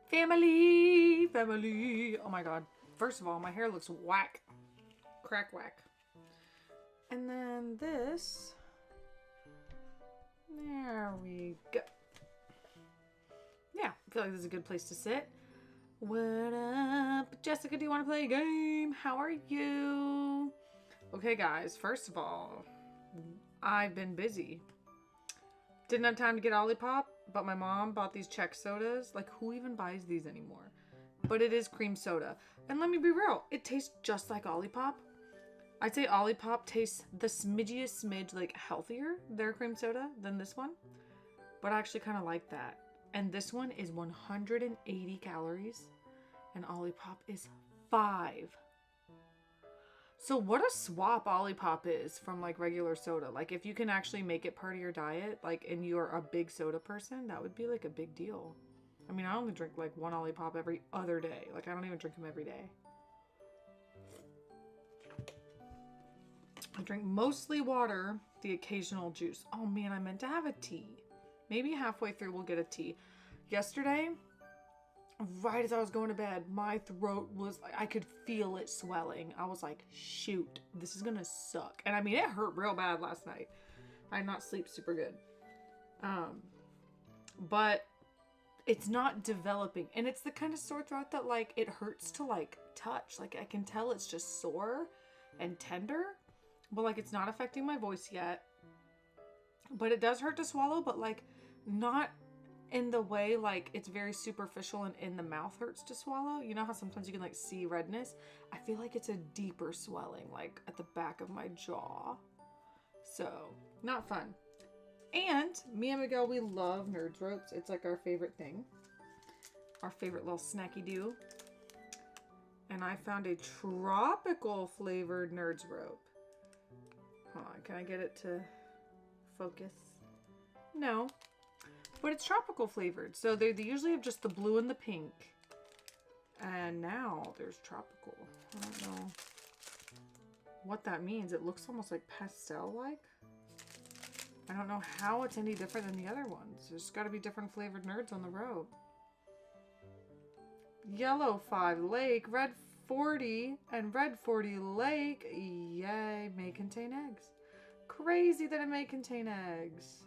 Family, family. Oh my god. First of all, my hair looks whack. Crack whack. And then this. There we go. Yeah, I feel like this is a good place to sit. What up? Jessica, do you want to play a game? How are you? Okay, guys. First of all, I've been busy. Didn't have time to get Olipop, but my mom bought these Czech sodas. Like, who even buys these anymore? But it is cream soda. And let me be real, it tastes just like Olipop. I'd say Olipop tastes the smidgiest smidge, like, healthier, their cream soda, than this one. But I actually kind of like that. And this one is 180 calories, and Olipop is 5. So what a swap Olipop is from like regular soda. Like if you can actually make it part of your diet, like and you're a big soda person, that would be like a big deal. I mean, I only drink like one Olipop every other day. Like I don't even drink them every day. I drink mostly water, the occasional juice. Oh man, I meant to have a tea. Maybe halfway through we'll get a tea. Yesterday, right as I was going to bed, my throat was like, I could feel it swelling. I was like, shoot, this is gonna suck. And I mean, it hurt real bad last night. I did not sleep super good. But it's not developing. And it's the kind of sore throat that like, it hurts to like touch. Like I can tell it's just sore and tender, but like it's not affecting my voice yet. But it does hurt to swallow, but like not in the way like it's very superficial and in the mouth hurts to swallow. You know how sometimes you can like see redness? I feel like it's a deeper swelling like at the back of my jaw. So not fun. And me and Miguel, we love Nerds Ropes. It's like our favorite thing. Our favorite little snacky do. And I found a tropical flavored Nerds Rope. Hold on, can I get it to focus? No. But it's tropical flavored. So they usually have just the blue and the pink. And now there's tropical. I don't know what that means. It looks almost like pastel-like. I don't know how it's any different than the other ones. There's got to be different flavored nerds on the road. Yellow 5 Lake, red 40, and red 40 Lake. Yay, may contain eggs. Crazy that it may contain eggs.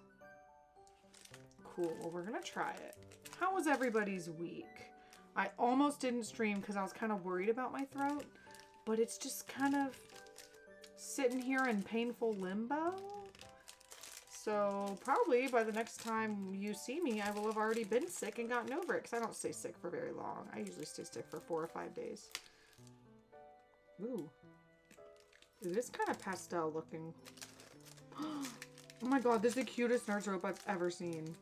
Cool, well, we're gonna try it. How was everybody's week? I almost didn't stream because I was kind of worried about my throat, but it's just kind of sitting here in painful limbo. So probably by the next time you see me, I will have already been sick and gotten over it because I don't stay sick for very long. I usually stay sick for 4 or 5 days. Ooh. It is kind of pastel looking. Oh my god, this is the cutest Nerds Rope I've ever seen.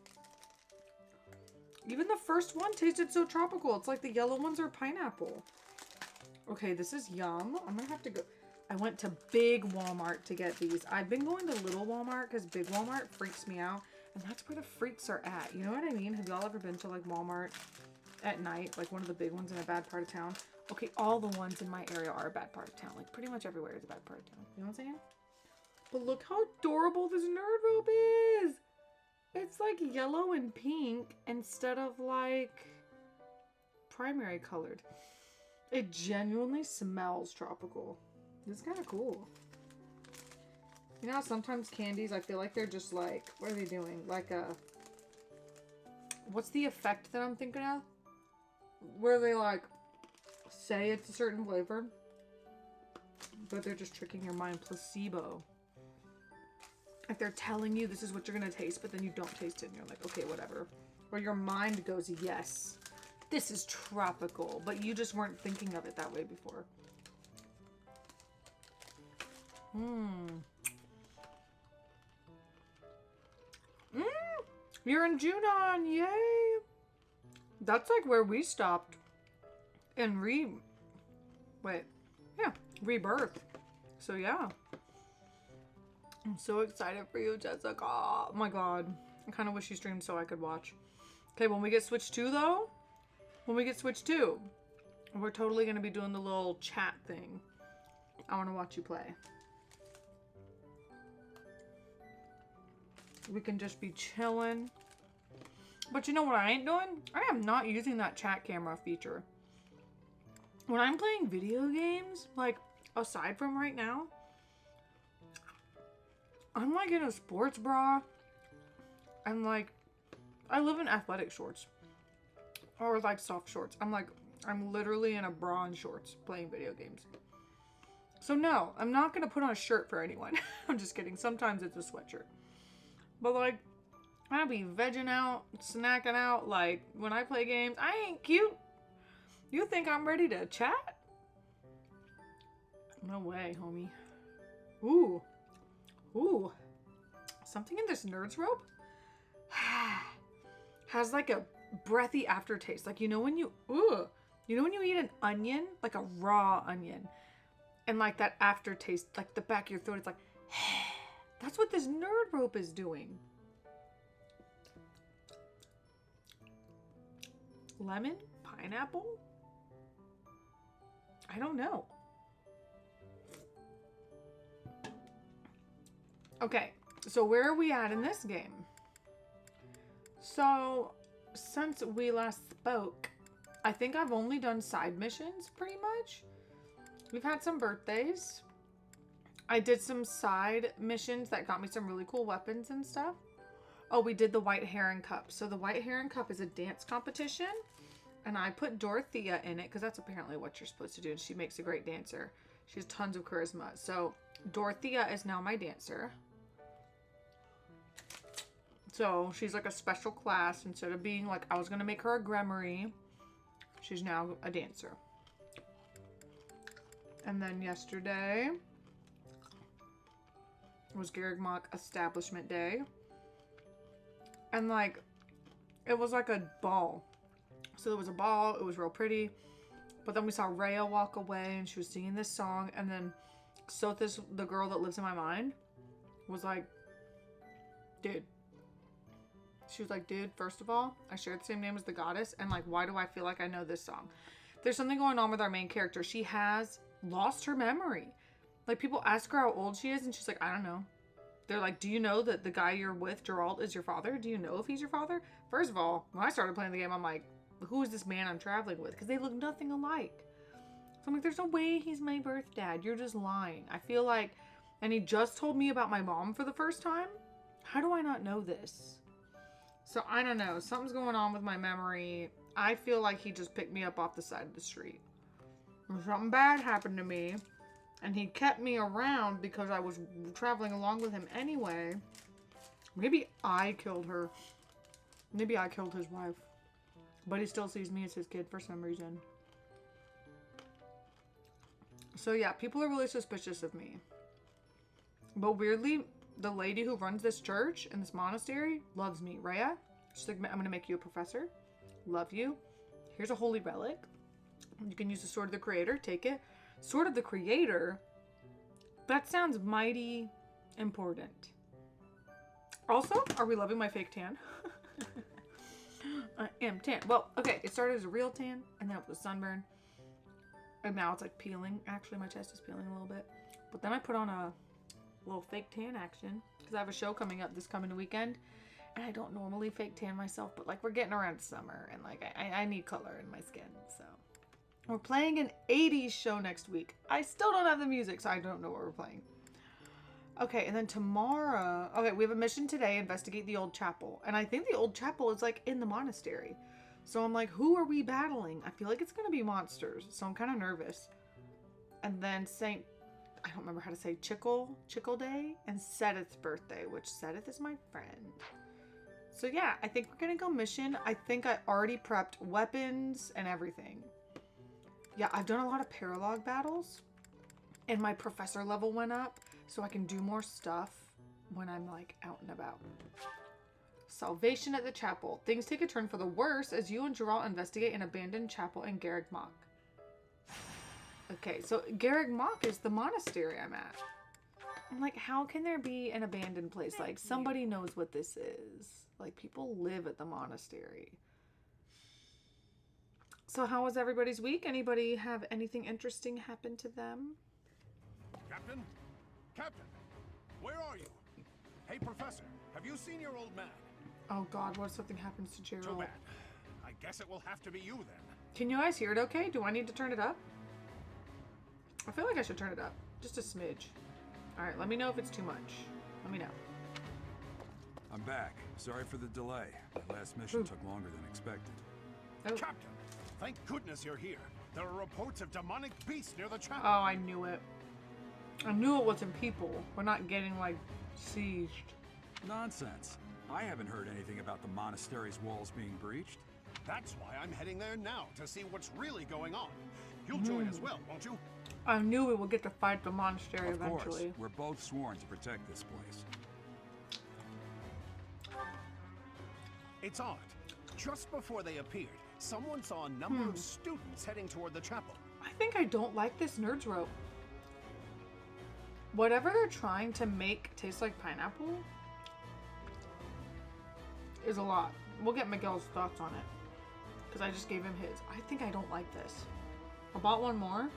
Even the first one tasted so tropical. It's like the yellow ones are pineapple. Okay, this is yum. I'm gonna have to go. I went to big Walmart to get these. I've been going to little Walmart because big Walmart freaks me out. And that's where the freaks are at. You know what I mean? Have y'all ever been to like Walmart at night? Like one of the big ones in a bad part of town? Okay, all the ones in my area are a bad part of town. Like pretty much everywhere is a bad part of town. You know what I'm saying? But look how adorable this Nerd Rope is. It's like yellow and pink instead of like primary colored. It genuinely smells tropical. This is kind of cool. You know how sometimes candies, I feel like they're just like, what are they doing? Like a, what's the effect that I'm thinking of? Where they like say it's a certain flavor, but they're just tricking your mind. Placebo. Like they're telling you this is what you're going to taste, but then you don't taste it and you're like, okay, whatever. Or your mind goes, yes, this is tropical, but you just weren't thinking of it that way before. You're in Junon, yay! That's like where we stopped in Rebirth. So yeah. I'm so excited for you, Jessica. Oh my god. I kind of wish you streamed so I could watch. Okay, when we get Switch 2 though, we're totally going to be doing the little chat thing. I want to watch you play. We can just be chilling. But you know what I ain't doing? I am not using that chat camera feature. When I'm playing video games, like, aside from right now, I'm like in a sports bra. And like, I live in athletic shorts. Or like soft shorts. I'm literally in a bra and shorts playing video games. So no, I'm not going to put on a shirt for anyone. I'm just kidding. Sometimes it's a sweatshirt. But like, I'll be vegging out, snacking out. Like, when I play games, I ain't cute. You think I'm ready to chat? No way, homie. Ooh. Ooh. Something in this Nerds rope has like a breathy aftertaste. Like, you know when you eat an onion, like a raw onion, and like that aftertaste, like the back of your throat, it's like, that's what this Nerd rope is doing. Lemon? Pineapple? I don't know. Okay, so where are we at in this game? So, since we last spoke, I think I've only done side missions, pretty much. We've had some birthdays. I did some side missions that got me some really cool weapons and stuff. Oh, we did the White Heron Cup. So the White Heron Cup is a dance competition. And I put Dorothea in it because that's apparently what you're supposed to do. And she makes a great dancer. She has tons of charisma. So Dorothea is now my dancer. So she's like a special class. Instead of being like, I was going to make her a Gremory. She's now a dancer. And then yesterday was Garreg Mach Establishment Day. And like, it was like a ball. So there was a ball, it was real pretty. But then we saw Rhea walk away and she was singing this song. And then Sothis, the girl that lives in my mind, was like, dude. She was like, dude, first of all, I share the same name as the goddess. And like, why do I feel like I know this song? There's something going on with our main character. She has lost her memory. Like, people ask her how old she is and she's like, I don't know. They're like, do you know that the guy you're with, Geralt, is your father? Do you know if he's your father? First of all, when I started playing the game, I'm like, who is this man I'm traveling with? Because they look nothing alike. So I'm like, there's no way he's my birth dad. You're just lying. I feel like, and he just told me about my mom for the first time. How do I not know this? So I don't know. Something's going on with my memory. I feel like he just picked me up off the side of the street. Something bad happened to me. And he kept me around because I was traveling along with him anyway. Maybe I killed her. Maybe I killed his wife. But he still sees me as his kid for some reason. So yeah, people are really suspicious of me. But weirdly, the lady who runs this church and this monastery loves me. Rhea, she's like, I'm going to make you a professor. Love you. Here's a holy relic. You can use the Sword of the Creator. Take it. Sword of the Creator? That sounds mighty important. Also, are we loving my fake tan? I am tan. Well, okay, it started as a real tan, and then it was sunburn. And now it's like peeling. Actually, my chest is peeling a little bit. But then I put on a little fake tan action because I have a show coming up this coming weekend. And I don't normally fake tan myself, but like we're getting around summer and like I need color in my skin, so. We're playing an 80s show next week. I still don't have the music, so I don't know what we're playing. Okay, and then tomorrow... Okay, we have a mission today, investigate the old chapel. And I think the old chapel is, like, in the monastery. So I'm like, who are we battling? I feel like it's going to be monsters, so I'm kind of nervous. And then Saint... I don't remember how to say Chickle Day, and Sedith's birthday, which Sedith is my friend. So yeah, I think we're going to go mission. I think I already prepped weapons and everything. Yeah, I've done a lot of paralog battles, and my professor level went up, so I can do more stuff when I'm, like, out and about. Salvation at the chapel. Things take a turn for the worse as you and Geralt investigate an abandoned chapel in Garreg Mach. Okay, so Garreg Mach is the monastery I'm at. I'm like, how can there be an abandoned place? Like, somebody knows what this is. Like, people live at the monastery. So how was everybody's week? Anybody have anything interesting happen to them? Captain? Captain! Where are you? Hey, Professor, have you seen your old man? Oh God, what if something happens to Too Gerald? bad. I guess it will have to be you then. Can you guys hear it okay? Do I need to turn it up? I feel like I should turn it up. Just a smidge. Alright, let me know if it's too much. Let me know. I'm back. Sorry for the delay. My last mission took longer than expected. Oh. Captain, thank goodness you're here. There are reports of demonic beasts near the chapel. Oh, I knew it. I knew it wasn't people. We're not getting, like, sieged. Nonsense. I haven't heard anything about the monastery's walls being breached. That's why I'm heading there now, to see what's really going on. You'll join as well, won't you? I knew we would get to fight the monastery Of course. eventually. We're both sworn to protect this place. It's odd. Just before they appeared, someone saw a number of students heading toward the chapel. I think I don't like this Nerds rope. Whatever they're trying to make taste like pineapple is a lot. We'll get Miguel's thoughts on it. Because I just gave him his. I think I don't like this. I bought one more.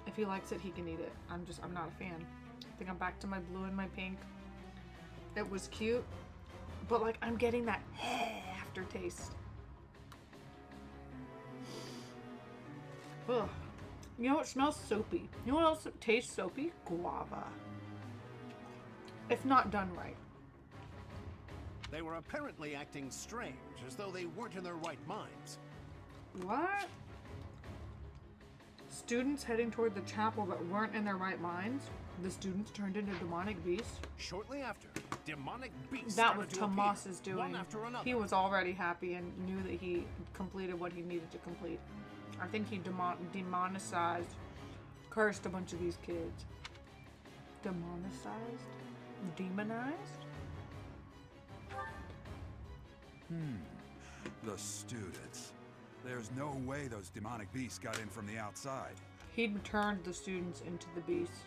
If he likes it, he can eat it. I'm not a fan. I think I'm back to my blue and my pink. It was cute. But like, I'm getting that aftertaste. Ugh. You know what smells soapy? You know what else tastes soapy? Guava. If not done right. They were apparently acting strange, as though they weren't in their right minds. What? Students heading toward the chapel that weren't in their right minds? The students turned into demonic beasts? Shortly after, demonic beasts That was started to appear, Tomas's doing. one after another. He was already happy and knew that he completed what he needed to complete. I think he demonicized, cursed a bunch of these kids. Demonicized? Demonized? The students. There's no way those demonic beasts got in from the outside. He turned the students into the beasts.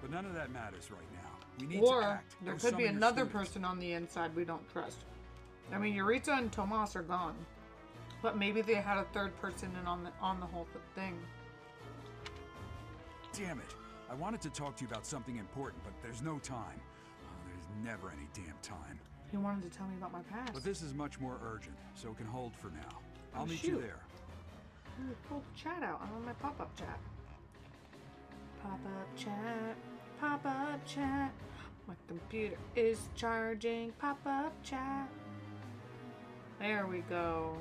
But none of that matters right now. We need to Or act. there Go could be summon your another students. person on the inside we don't trust. I mean, Yuritsa and Tomas are gone. But maybe they had a third person in on the whole thing. Damn it. I wanted to talk to you about something important, but there's no time. Oh, there's never any damn time. He wanted to tell me about my past. But this is much more urgent, so it can hold for now. I'll Oh, meet you shoot. there. Ooh, pull the chat out. I'm on my pop-up chat. Pop-up chat. Pop-up chat. My computer is charging. Pop-up chat. There we go.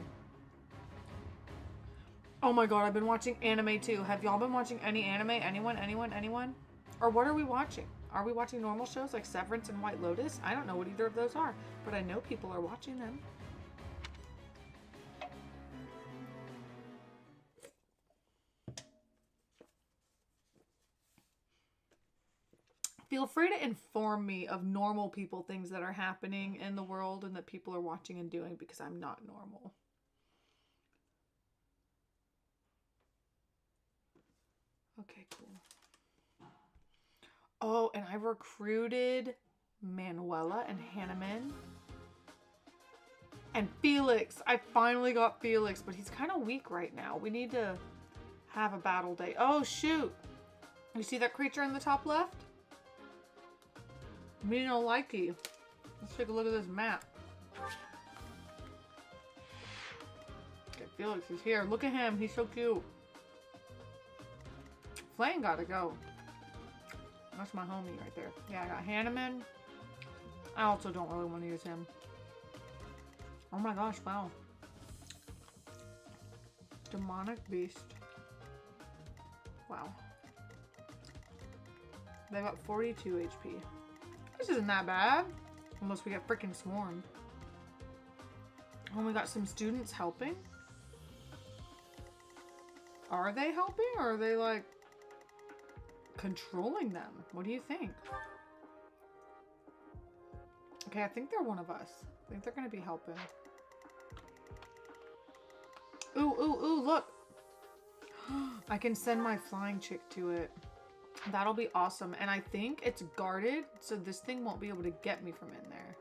Oh my god, I've been watching anime too. Have y'all been watching any anime? Anyone? Or what are we watching? Are we watching normal shows like Severance and White Lotus? I don't know what either of those are, but I know people are watching them. Feel free to inform me of normal people things that are happening in the world and that people are watching and doing, because I'm not normal. Okay, cool. Oh, and I recruited Manuela and Hanneman. And Felix. I finally got Felix, but he's kind of weak right now. We need to have a battle day. Oh, shoot. You see that creature in the top left? Me no likey. Let's take a look at this map. Okay, Felix is here. Look at him. He's so cute. Flame gotta go. That's my homie right there. Yeah, I got Hanneman. I also don't really want to use him. Oh my gosh, wow. Demonic beast. Wow. They got 42 HP. This isn't that bad. Unless we get freaking swarmed. Oh, we got some students helping? Are they helping, or are they like controlling them? What do you think? Okay, I think they're one of us. I think they're gonna be helping. Ooh, look! I can send my flying chick to it. That'll be awesome. And I think it's guarded, so this thing won't be able to get me from in there.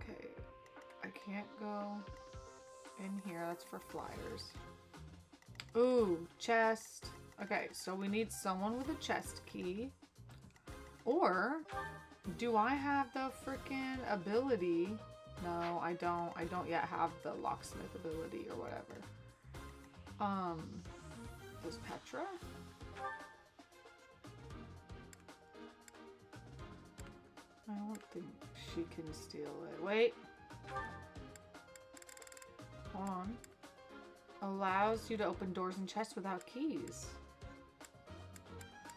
Okay, I can't go in here. That's for flyers. Ooh, chest. Okay, so we need someone with a chest key. Or do I have the freaking ability? No, I don't. I don't yet have the locksmith ability or whatever. Is Petra? I don't think she can steal it. Wait. Hold on. Allows you to open doors and chests without keys.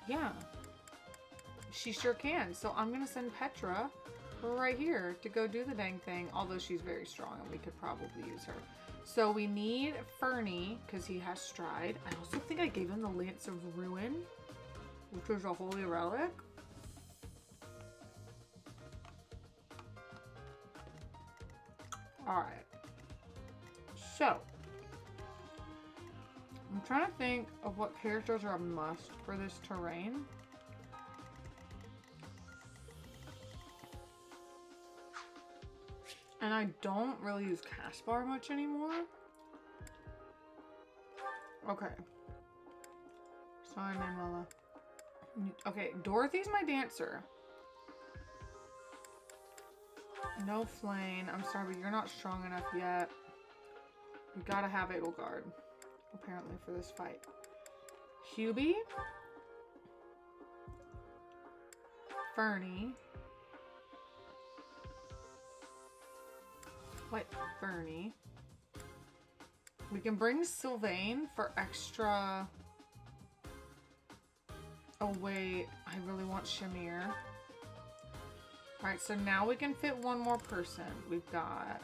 Yeah. She sure can. So I'm going to send Petra right here to go do the dang thing. Although she's very strong and we could probably use her. So we need Fernie because he has stride. I also think I gave him the Lance of Ruin, which was a holy relic. Alright. So, I'm trying to think of what characters are a must for this terrain. And I don't really use Caspar much anymore. Okay. Sorry, Manuela. Okay, Dorothy's my dancer. No Flame. I'm sorry, but you're not strong enough yet. We gotta have Edelgard, apparently, for this fight. Hubie. Fernie. What? Fernie. We can bring Sylvain for extra... Oh, wait. I really want Shamir. Alright, so now we can fit one more person. We've got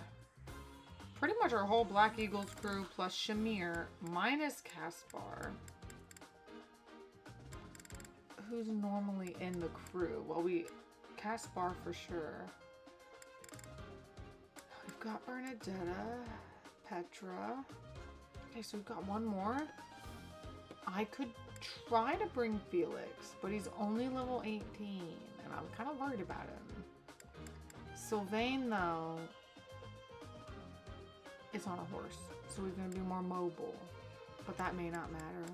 pretty much our whole Black Eagles crew plus Shamir minus Caspar. Who's normally in the crew? Well, Caspar for sure. We've got Bernadetta, Petra. Okay, so we've got one more. I could try to bring Felix, but he's only level 18, and I'm kind of worried about him. Sylvain, though, is on a horse, so he's going to be more mobile, but that may not matter.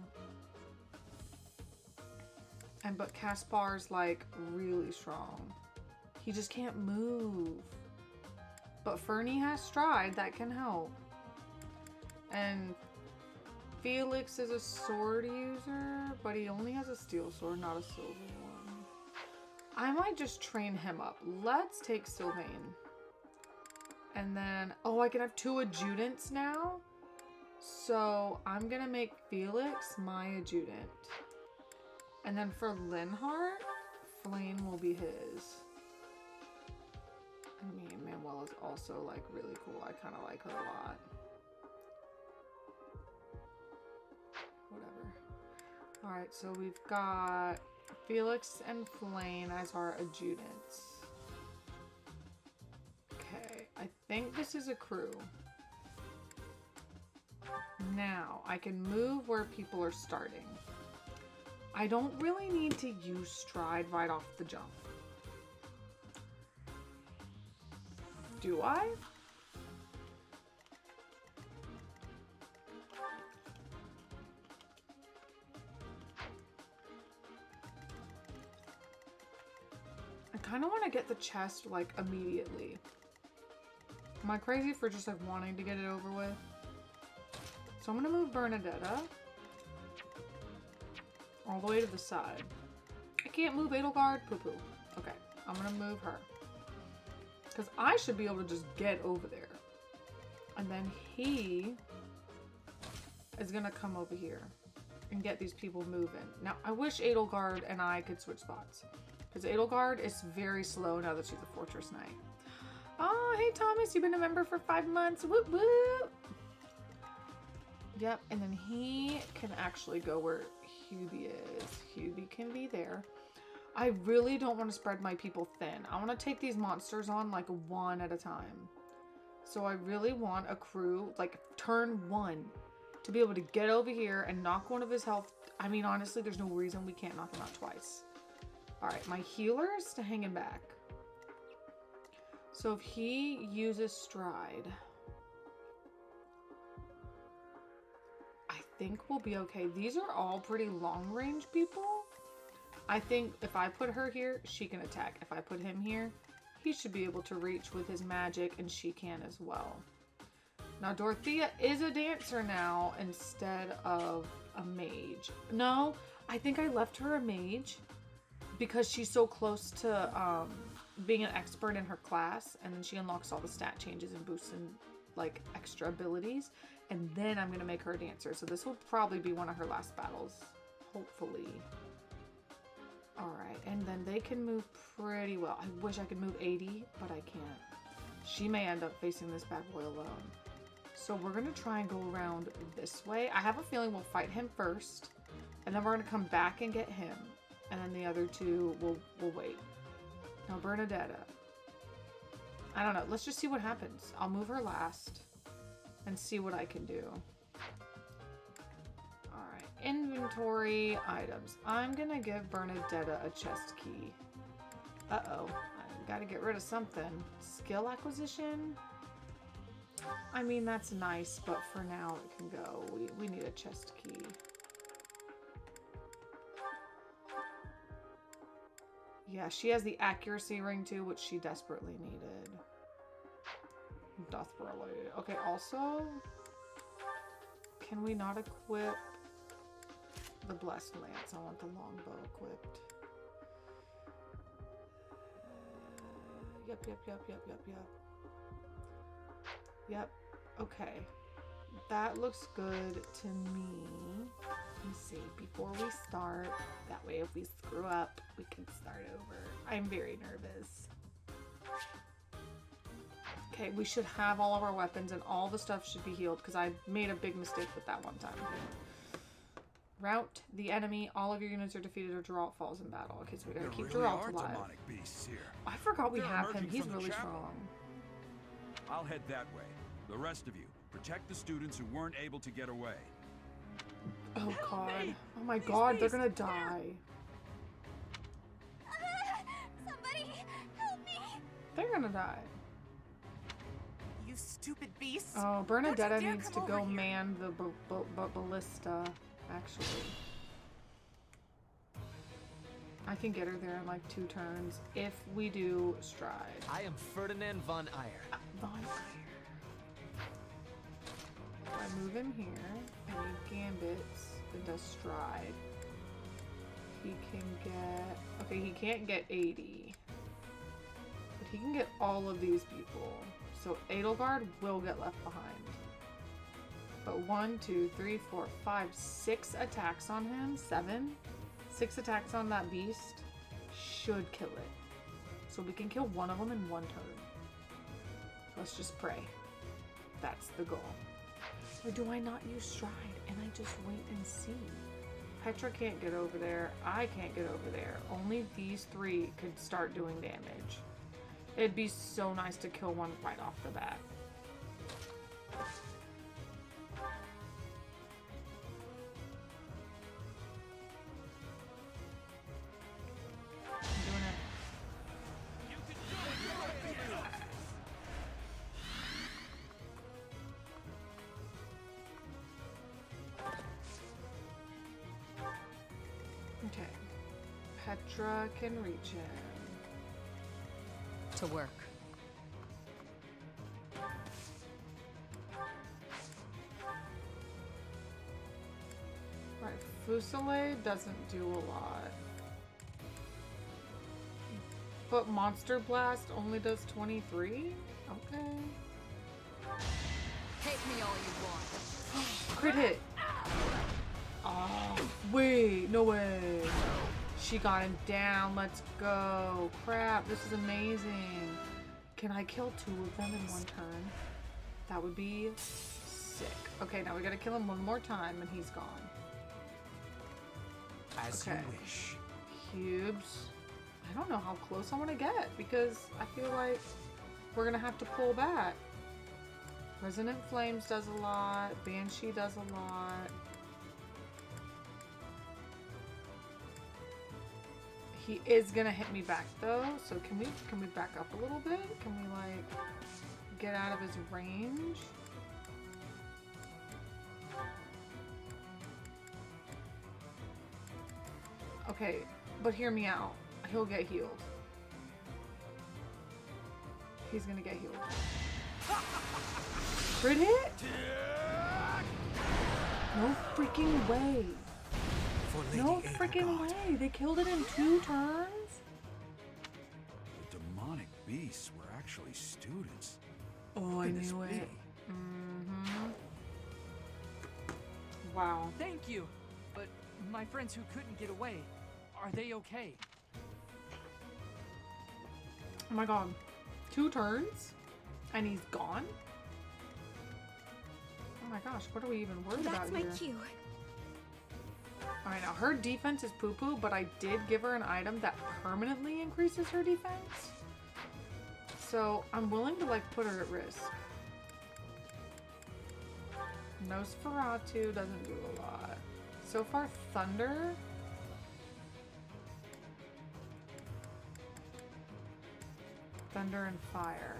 But Caspar's, like, really strong. He just can't move. But Fernie has stride, that can help. And Felix is a sword user, but he only has a steel sword, not a silver one. I might just train him up. Let's take Sylvain. And then, oh, I can have 2 adjutants now. So I'm gonna make Felix my adjutant. And then for Linhardt, Flame will be his. I mean, Manuela's also, like, really cool. I kind of like her a lot. Whatever. Alright, so we've got Felix and Flame as our adjutants. Okay, I think this is a crew. Now, I can move where people are starting. I don't really need to use stride right off the jump. Do I? I kind of want to get the chest, like, immediately. Am I crazy for just, like, wanting to get it over with? So I'm going to move Bernadetta all the way to the side. I can't move Edelgard. Poo-poo. Okay, I'm going to move her. Because I should be able to just get over there. And then he is going to come over here and get these people moving. Now, I wish Edelgard and I could switch spots. Because Edelgard is very slow now that she's a Fortress Knight. Oh, hey Thomas, you've been a member for 5 months. Whoop whoop. Yep, and then he can actually go where Hubie is. Hubie can be there. I really don't want to spread my people thin. I want to take these monsters on like one at a time. So I really want a crew, like turn 1, to be able to get over here and knock one of his health. I mean, honestly, there's no reason we can't knock him out twice. All right, my healers to hang him back. So if he uses stride, I think we'll be okay. These are all pretty long range people. I think if I put her here, she can attack. If I put him here, he should be able to reach with his magic, and she can as well. Now, Dorothea is a dancer now instead of a mage. No, I think I left her a mage because she's so close to being an expert in her class, and then she unlocks all the stat changes and boosts and like extra abilities, and then I'm gonna make her a dancer. So this will probably be one of her last battles, hopefully. All right, and then they can move pretty well. I wish I could move 80, but I can't. She may end up facing this bad boy alone. So we're gonna try and go around this way. I have a feeling we'll fight him first, and then we're gonna come back and get him, and then the other two will wait. Now Bernadetta. I don't know. Let's just see what happens. I'll move her last and see what I can do. Alright. Inventory items. I'm going to give Bernadetta a chest key. Uh-oh. I got to get rid of something. Skill acquisition? I mean, that's nice, but for now it can go. We need a chest key. Yeah, she has the accuracy ring too, which she desperately needed. Desperately. Okay, also, can we not equip the Blessed Lance? I want the longbow equipped. Yep. Yep, okay. That looks good to me. Let me see, before we start, that way if we screw up, we can start over. I'm very nervous. Okay, we should have all of our weapons and all the stuff should be healed because I made a big mistake with that one time. Rout the enemy. All of your units are defeated or Geralt falls in battle. Okay, so we gotta keep Geralt alive. I forgot we have him. He's really strong. I'll head that way. The rest of you, protect the students who weren't able to get away. Oh god. Oh my god, they're gonna die. Somebody help me. They're gonna die. You stupid beast. Oh, Bernadetta needs to go man the ballista, actually. I can get her there in like 2 turns if we do stride. I am Ferdinand von Eyre. Von Eyre. I move him here, and he gambits and does stride. He can get... Okay, he can't get 80. But he can get all of these people. So Edelgard will get left behind. But 1, 2, 3, 4, 5, 6 attacks on him. 7. 6 attacks on that beast should kill it. So we can kill one of them in 1 turn. Let's just pray. That's the goal. Or do I not use stride and I just wait and see? Petra can't get over there. I can't get over there. Only these 3 could start doing damage. It'd be so nice to kill one right off the bat. I'm doing it. Okay. Petra can reach him. To work. Right, Fusillade doesn't do a lot. But Monster Blast only does 23? Okay. Hate me all you want. Crit hit! Oh, wait, no way. She got him down, let's go. Crap, this is amazing. Can I kill 2 of them in 1 turn? That would be sick. Okay, now we gotta kill him 1 more time and he's gone. As you wish. Cubes. I don't know how close I want to get because I feel like we're gonna have to pull back. Resonant Flames does a lot. Banshee does a lot. He is gonna hit me back though, so can we back up a little bit? Can we like get out of his range? Okay, But hear me out. He'll get healed. He's gonna get healed. Crit hit? No freaking way. No freaking way. They killed it in 2 turns? The demonic beasts were actually students. Oh, I Could this knew be? it. Mm-hmm. Wow. Thank you. But my friends who couldn't get away, are they okay? Oh my god. 2 turns? And he's gone? Oh my gosh, what are we even worried about That's my here? cue. Alright, now her defense is poo-poo, but I did give her an item that permanently increases her defense. So I'm willing to like put her at risk. Nosferatu doesn't do a lot. So far, Thunder. Thunder and Fire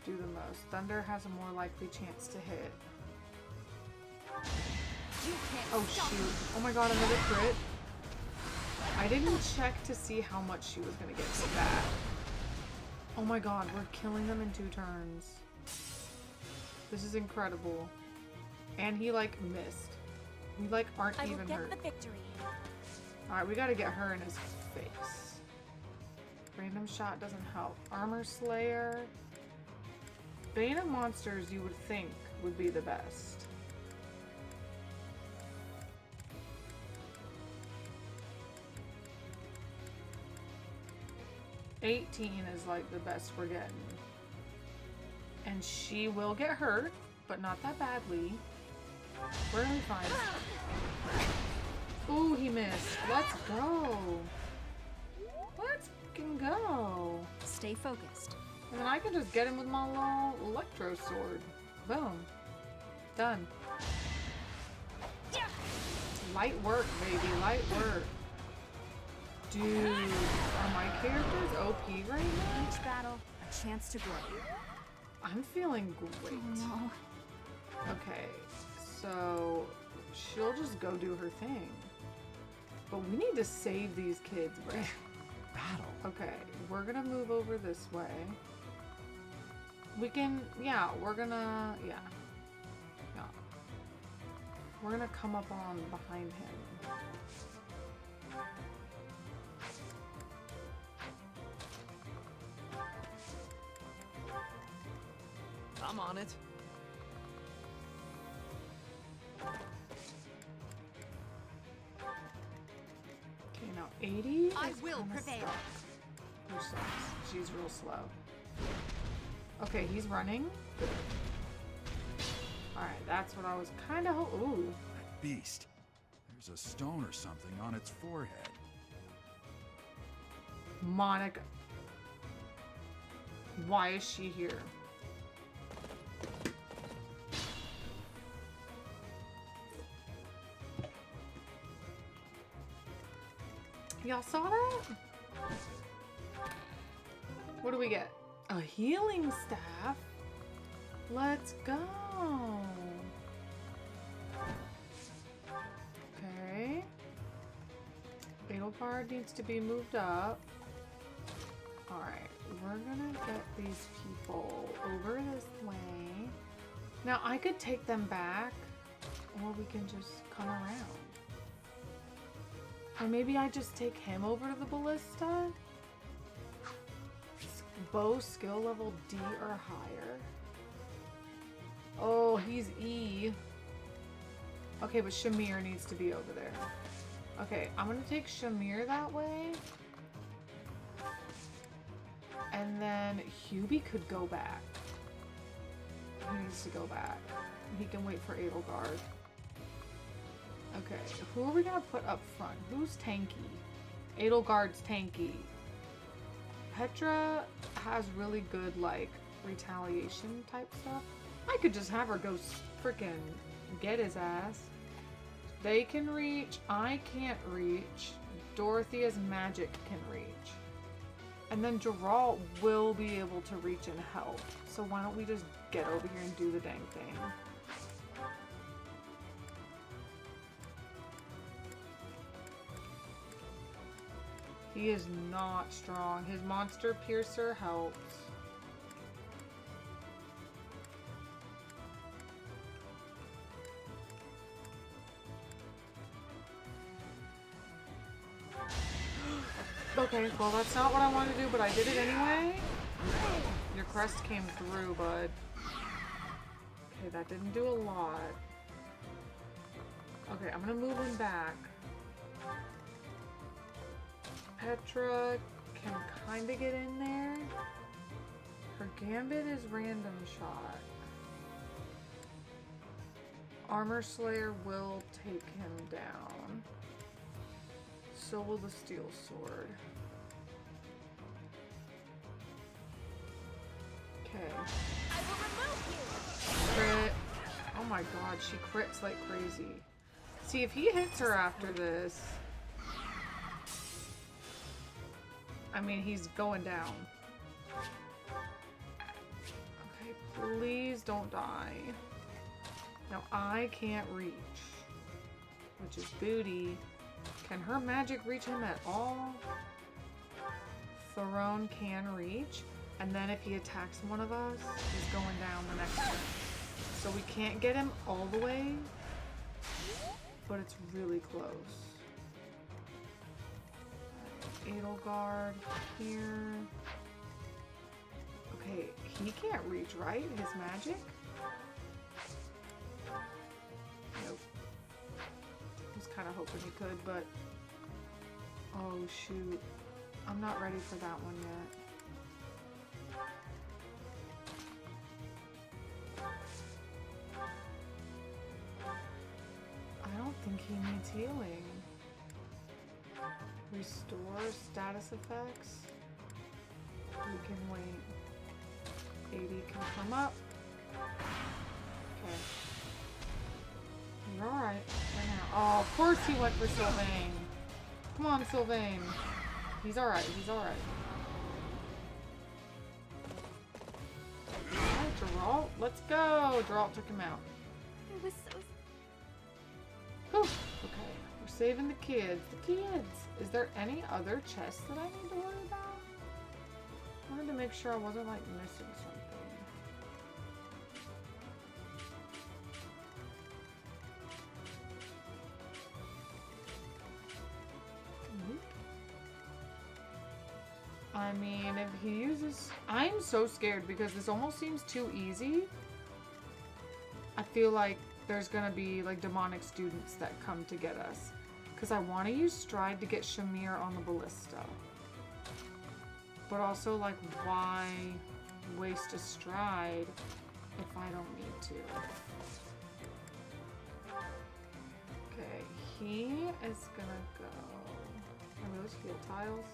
do the most. Thunder has a more likely chance to hit. You can't Oh stop shoot. me. Oh my god, another crit. I didn't check to see how much she was gonna get for that. Oh my god, we're killing them in 2 turns. This is incredible. And he like missed. We like aren't I will even get hurt. the victory. Alright, we gotta get her in his face. Random shot doesn't help. Armor Slayer. Bane of monsters you would think would be the best. $18 is like the best we're getting. And she will get hurt, but not that badly. We're gonna be fine. Ooh, he missed. Let's go. Let's fucking go. Stay focused. And then I can just get him with my little electro sword. Boom. Done. Light work, baby. Light work. Dude, are my characters OP right now? Each battle, a chance to grow. I'm feeling great. No. Okay, so she'll just go do her thing. But we need to save these kids, right? Battle. Okay, we're gonna move over this way. We can, yeah, we're gonna, yeah. We're gonna come up on behind him. I'm on it. Okay, now 80 I is will kinda prevail. stuck. Who sucks? She's real slow. Okay, he's running. Alright, that's what I was kind of ooh. That beast. There's a stone or something on its forehead. Monica. Why is she here? Y'all saw that? What do we get? A healing staff? Let's go. Okay. Fatal card needs to be moved up. Alright, we're gonna get these people over this way. Now I could take them back, or we can just come around. Or maybe I just take him over to the ballista? Bow skill level D or higher. Oh, he's E. Okay, but Shamir needs to be over there. Okay, I'm gonna take Shamir that way. And then Hubie could go back. He needs to go back. He can wait for Edelgard. Okay, who are we gonna put up front? Who's tanky? Edelgard's tanky. Petra has really good, like, retaliation type stuff. I could just have her go freaking get his ass. They can reach. I can't reach. Dorothea's magic can reach. And then Geralt will be able to reach and help. So why don't we just get over here and do the dang thing? He is not strong. His monster piercer helps. Okay, well that's not what I wanted to do, but I did it anyway. Your crest came through, bud. Okay, that didn't do a lot. Okay, I'm gonna move him back. Petra can kind of get in there. Her gambit is random shot. Armor Slayer will take him down. So will the steel sword. Okay. I will remove you. Crit. Oh my god, she crits like crazy. See, if he hits her after this... I mean, he's going down. Okay, please don't die. Now, I can't reach. Which is booty. Can her magic reach him at all? Throne can reach. And then if he attacks one of us, he's going down the next turn. So we can't get him all the way. But it's really close. Edelgard here. Okay, he can't reach, right? His magic? Nope. I was kind of hoping he could, but... Oh, shoot. I'm not ready for that one yet. I don't think he needs healing. Restore status effects. We can wait. 80 can come up. Okay. You're alright right now. Oh, of course he went for Sylvain. Come on, Sylvain. He's alright. He's alright. Alright, Geralt. Let's go. Geralt took him out. I was so... Whew. Okay. We're saving the kids. The kids. Is there any other chests that I need to worry about? I wanted to make sure I wasn't like missing something. I mean, if he uses... I'm so scared because this almost seems too easy. I feel like there's gonna be like demonic students that come to get us. Because I want to use Stride to get Shamir on the Ballista. But also, like, why waste a Stride if I don't need to? Okay, he is gonna go... Are those field tiles?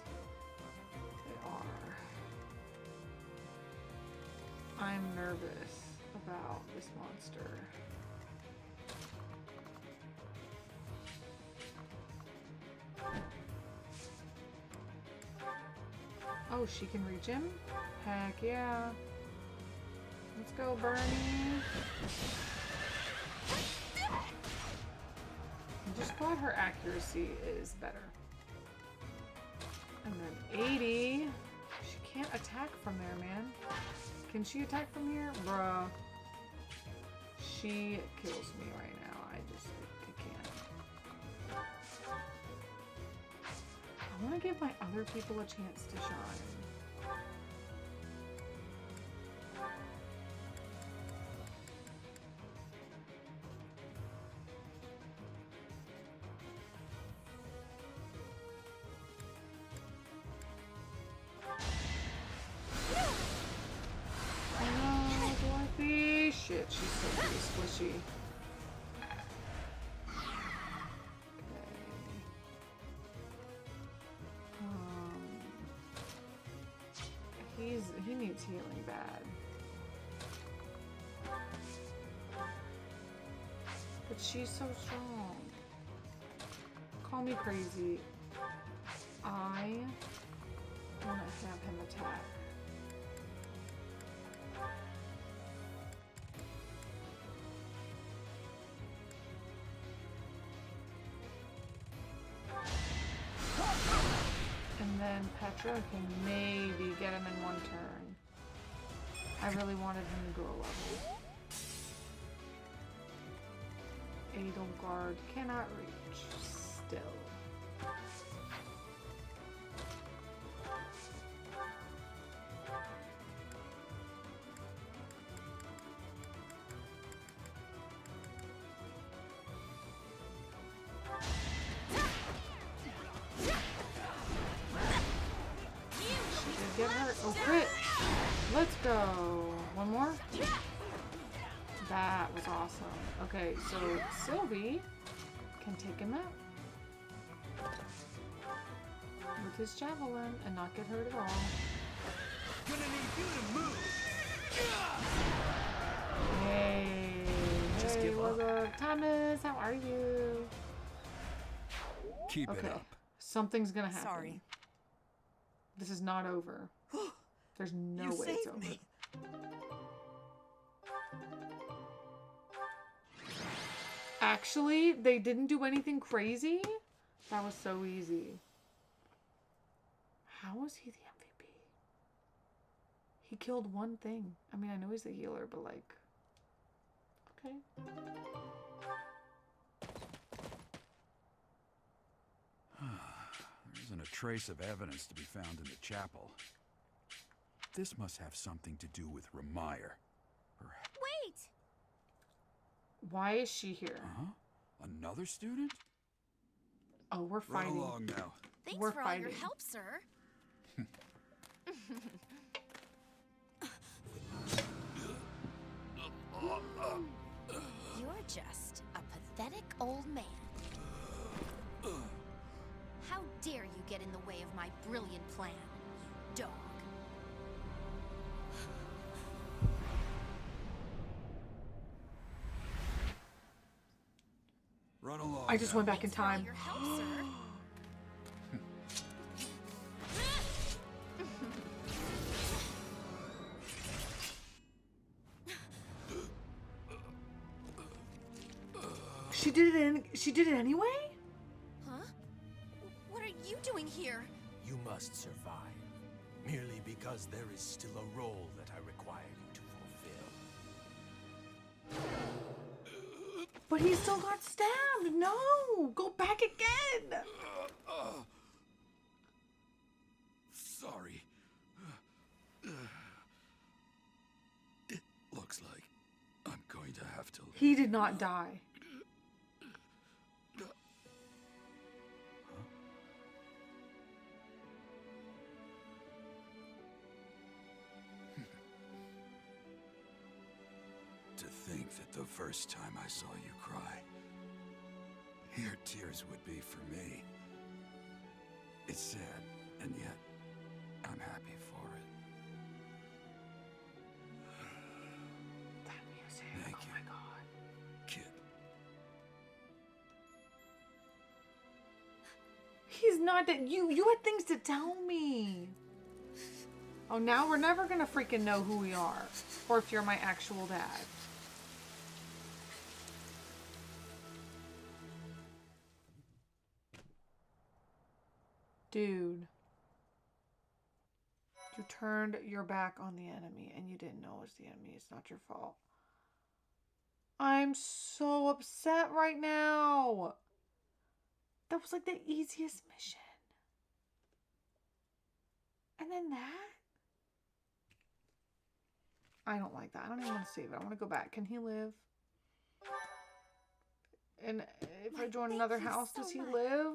They are. I'm nervous about this monster. Oh, she can reach him? Heck yeah. Let's go, Bernie. I'm just glad her accuracy is better. And then 80. She can't attack from there, man. Can she attack from here? Bruh. She kills me right now. I can't. I want to give my other people a chance to shine. Oh no, Dorothy! Shit, she's so pretty squishy. He needs healing bad. But she's so strong. Call me crazy. I want to have him attack. And Tetra? Okay, maybe get him in one turn. I really wanted him to go a level. Edelgard cannot reach. Still. Get hurt. Oh, crit. Let's go. One more. That was awesome. Okay, so Sylvie can take him out with his javelin and not get hurt at all. Gonna need you to move. Hey, Just hey, give what's up. up, Thomas? How are you? Keep Okay, it up. something's gonna happen. Sorry. This is not over. There's no You way it's saved over. me. Actually, they didn't do anything crazy. That was so easy. How was he the MVP? He killed one thing. I mean, I know he's the healer, but like, okay. There isn't a trace of evidence to be found in the chapel. This must have something to do with Ramire. Wait! Why is she here? Huh? Another student? Oh, we're Run fighting. along now. Thanks We're for all your fighting. help, sir. You're just a pathetic old man. How dare you get in the way of my brilliant plan, dog? Run along. I just now. went back in Thanks for all time. your help, sir. She did it anyway? Huh? What are you doing here? You must survive, merely because there is still a role that I require you to fulfill. But he still got stabbed. No, go back again. Sorry. It looks like I'm going to have to. He did not die. To think that the first time I saw you cry, your tears would be for me. It's sad, and yet I'm happy for it. That music. Thank Oh you. my god. Kid. He's not dead. You had things to tell me. Oh, now we're never gonna freaking know who we are, or if you're my actual dad. Dude. You turned your back on the enemy and you didn't know it was the enemy. It's not your fault. I'm so upset right now. That was like the easiest mission. And then that? I don't like that. I don't even want to save it. I want to go back. Can he live? And if I join another thank you house, so does he much. live?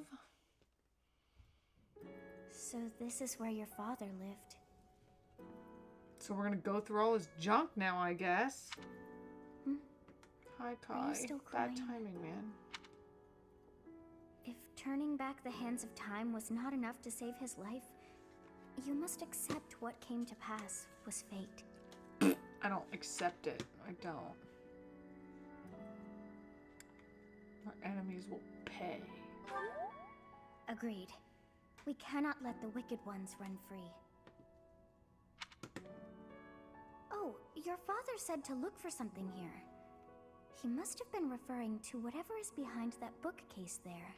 So this is where your father lived. So we're gonna go through all his junk now, I guess. Hmm? Hi, Kai. Are you still Bad crying? timing, man. If turning back the hands of time was not enough to save his life, you must accept what came to pass was fate. I don't accept it. I don't. Our enemies will pay. Agreed. We cannot let the wicked ones run free. Oh, your father said to look for something here. He must have been referring to whatever is behind that bookcase there.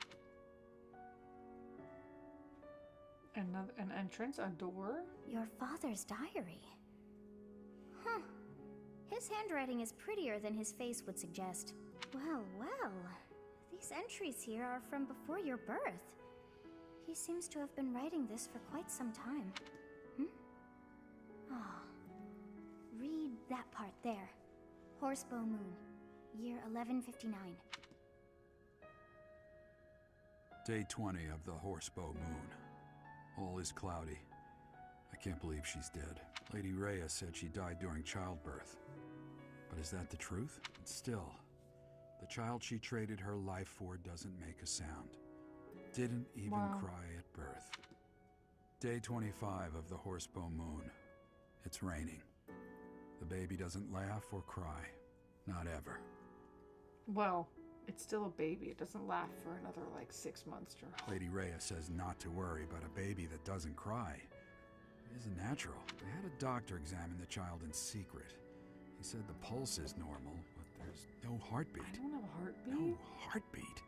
An entrance, a door? Your father's diary. Huh. His handwriting is prettier than his face would suggest. Well, well. These entries here are from before your birth. He seems to have been writing this for quite some time. Oh. Read that part there. Horsebow Moon, year 1159. Day 20 of the Horsebow Moon. All is cloudy. I can't believe she's dead. Lady Rhea said she died during childbirth. But is that the truth? Still, the child she traded her life for doesn't make a sound. Didn't even cry at birth. Day 25 of the Horsebow Moon. It's raining. The baby doesn't laugh or cry. Not ever. Well, it's still a baby. It doesn't laugh for another, like, 6 months or... Lady Rhea says not to worry about a baby that doesn't cry. It isn't natural. They had a doctor examine the child in secret. He said the pulse is normal, but there's no heartbeat. I don't have a heartbeat. No heartbeat.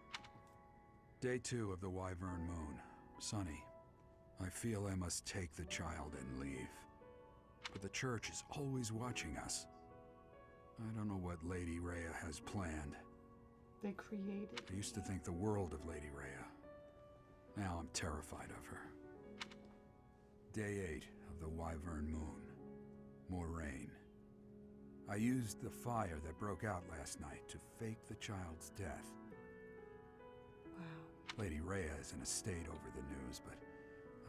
Day 2 of the Wyvern Moon. Sunny. I feel I must take the child and leave. But the church is always watching us. I don't know what Lady Rhea has planned. They created. I used to think the world of Lady Rhea. Now I'm terrified of her. Day 8 of the Wyvern Moon. More rain. I used the fire that broke out last night to fake the child's death. Wow. Lady Rhea is in a state over the news, but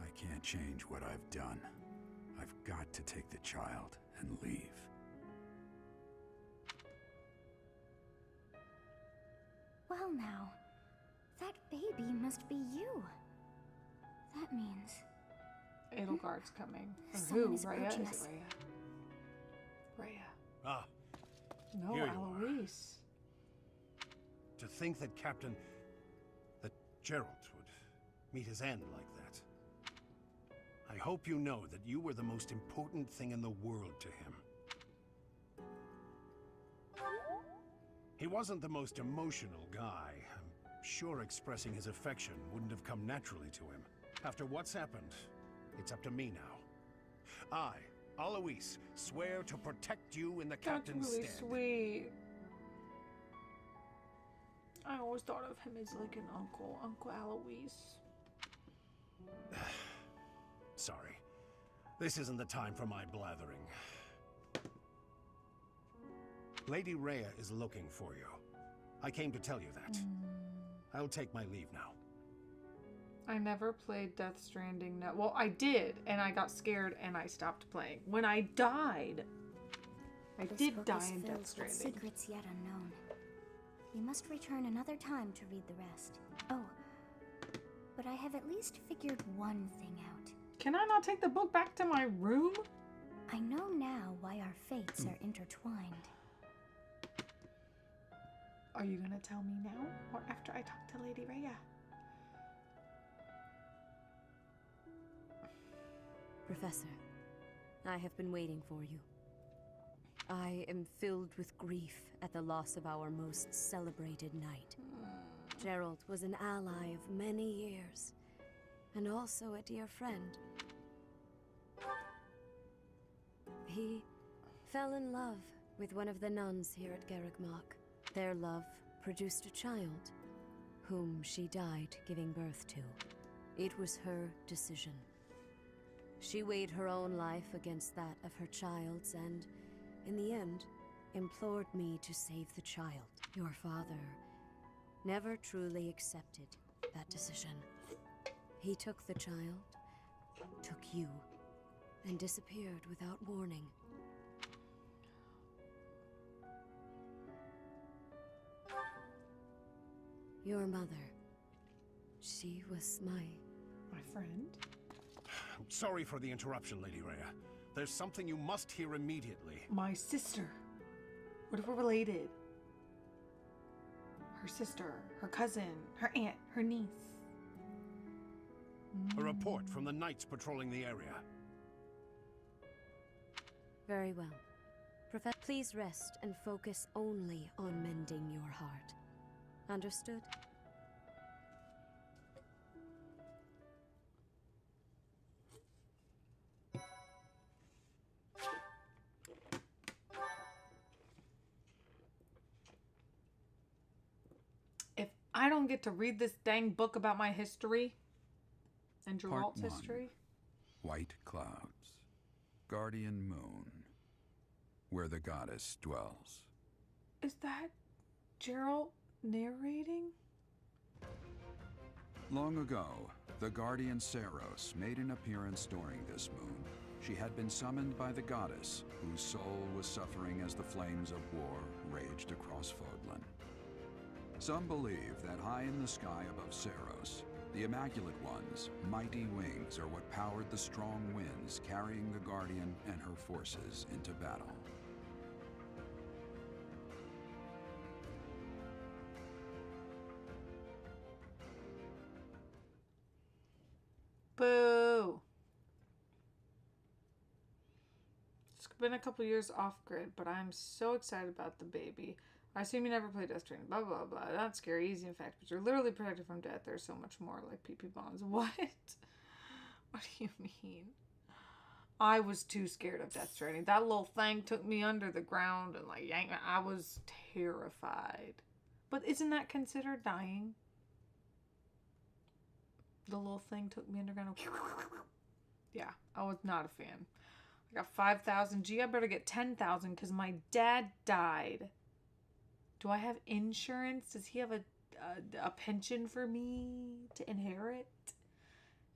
I can't change what I've done. I've got to take the child and leave. Well now, that baby must be you. That means... Edelgard's coming. Or Someone who? is Rhea? approaching Is us. it Rhea? Rhea. Ah, No, Here you are. Eloise. to think that that Geralt would meet his end like that. I hope you know that you were the most important thing in the world to him. He wasn't the most emotional guy. I'm sure expressing his affection wouldn't have come naturally to him. After what's happened, it's up to me now. I, Alois, swear to protect you in the That's captain's really stead. sweet. I always thought of him as like an uncle, Uncle Alois. Sorry. This isn't the time for my blathering. Lady Rhea is looking for you. I came to tell you that. I'll take my leave now. I never played Death Stranding. No, well, I did, and I got scared, and I stopped playing. When I died, I This did book die is in filled Death with Stranding. secrets yet unknown. You must return another time to read the rest. Oh, but I have at least figured one thing out. Can I not take the book back to my room? I know now why our fates are intertwined. Are you gonna tell me now, or after I talk to Lady Rhea? Professor, I have been waiting for you. I am filled with grief at the loss of our most celebrated knight. Geralt was an ally of many years, and also a dear friend. He fell in love with one of the nuns here at Garreg-Mach. Their love produced a child, whom she died giving birth to. It was her decision. She weighed her own life against that of her child's and, in the end, implored me to save the child. Your father never truly accepted that decision. He took the child, took you, and disappeared without warning. Your mother, she was my friend? I'm sorry for the interruption, Lady Rhea. There's something you must hear immediately. My sister. What if we're related? Her sister, her cousin, her aunt, her niece. A report from the knights patrolling the area. Very well. Professor, please rest and focus only on mending your heart. Understood? I don't get to read this dang book about my history and Geralt's Part 1. history. White clouds. Guardian moon. Where the goddess dwells. Is that Geralt narrating? Long ago, the guardian Seros made an appearance during this moon. She had been summoned by the goddess, whose soul was suffering as the flames of war raged across Fodlan. Some believe that high in the sky above Seros, the Immaculate One's mighty wings are what powered the strong winds carrying the Guardian and her forces into battle. Boo! It's been a couple years off grid, but I'm so excited about the baby. I assume you never played Death Stranding, blah, blah, blah. Not scary, easy in fact, but you're literally protected from death. There's so much more, like PP bombs. What? What do you mean? I was too scared of Death Stranding. That little thing took me under the ground and like yanked me. I was terrified. But isn't that considered dying? The little thing took me underground. Yeah, I was not a fan. I got 5,000. Gee, I better get 10,000 because my dad died. Do I have insurance? Does he have a pension for me to inherit?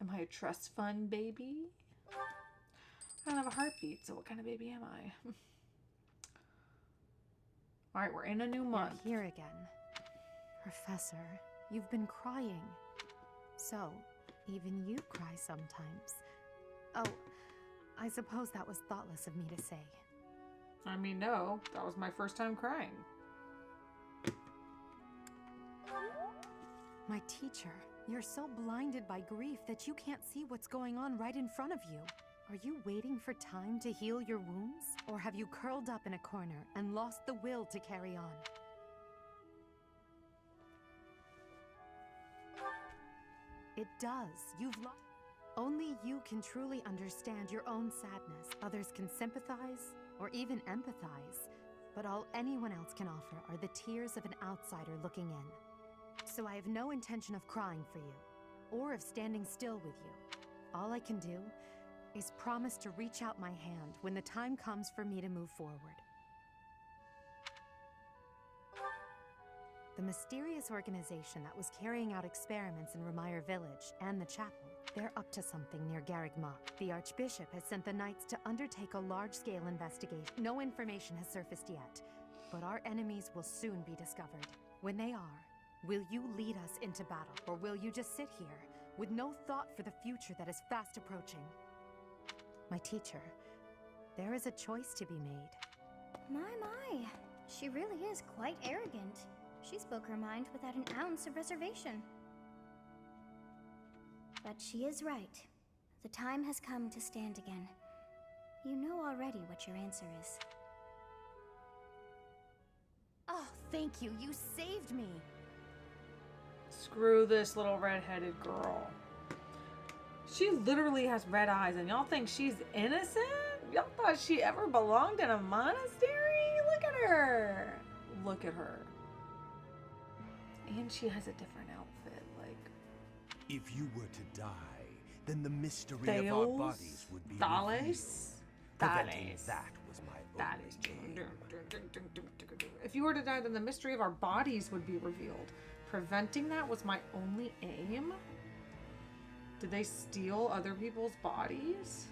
Am I a trust fund baby? I don't have a heartbeat, so what kind of baby am I? All right, we're in a new month. You're here again. Professor, you've been crying. So, even you cry sometimes. Oh, I suppose that was thoughtless of me to say. I mean, no, that was my first time crying. My teacher, you're so blinded by grief that you can't see what's going on right in front of you. Are you waiting for time to heal your wounds? Or have you curled up in a corner and lost the will to carry on? It does. You've lost. Only you can truly understand your own sadness. Others can sympathize or even empathize. But all anyone else can offer are the tears of an outsider looking in. So I have no intention of crying for you, or of standing still with you. All I can do is promise to reach out my hand when the time comes for me to move forward. The mysterious organization that was carrying out experiments in Remire Village and the chapel, they're up to something near Garreg Mach. The Archbishop has sent the Knights to undertake a large-scale investigation. No information has surfaced yet, but our enemies will soon be discovered. When they are, will you lead us into battle, or will you just sit here with no thought for the future that is fast approaching? My teacher, there is a choice to be made. My. She really is quite arrogant. She spoke her mind without an ounce of reservation. But she is right. The time has come to stand again. You know already what your answer is. Oh, thank you. You saved me. Screw this little red-headed girl. She literally has red eyes, and y'all think she's innocent? Y'all thought she ever belonged in a monastery? Look at her. Look at her. And she has a different outfit, like... If you were to die, then the mystery of our bodies would be revealed. Preventing that was my only aim. If you were to die, then the mystery of our bodies would be revealed. Preventing that was my only aim? Did they steal other people's bodies?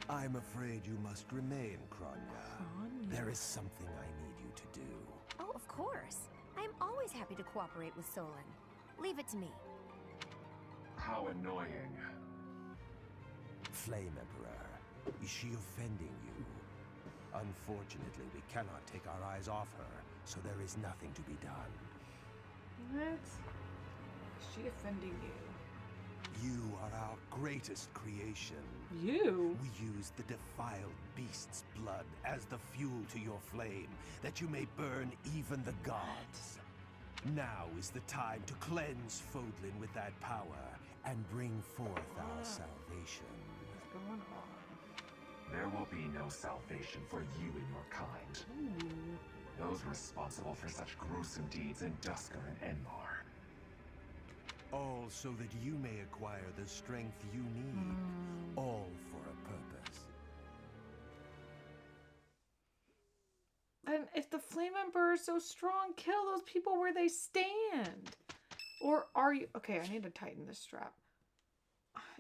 I'm afraid you must remain, Kronya. There is something I need you to do. Oh, of course. I'm always happy to cooperate with Solon. Leave it to me. How annoying. Flame Emperor, is she offending you? Unfortunately, we cannot take our eyes off her, so there is nothing to be done. What? Is she offending you? You are our greatest creation. You? We use the defiled beast's blood as the fuel to your flame, that you may burn even the gods. Now is the time to cleanse Fodlan with that power and bring forth our salvation. What's going on? There will be no salvation for you and your kind. Those responsible for such gruesome deeds in Duskur and Enmar. All so that you may acquire the strength you need. All for a purpose. And if the Flame Emperor is so strong, kill those people where they stand. Or are you... Okay, I need to tighten this strap.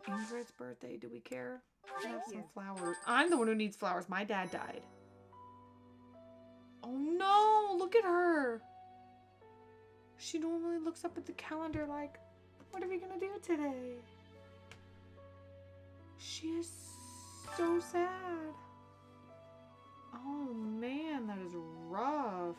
Ingrid's birthday, do we care? I have some flowers. I'm the one who needs flowers. My dad died. Oh no, look at her. She normally looks up at the calendar like, what are we gonna do today? She is so sad. Oh man, that is rough.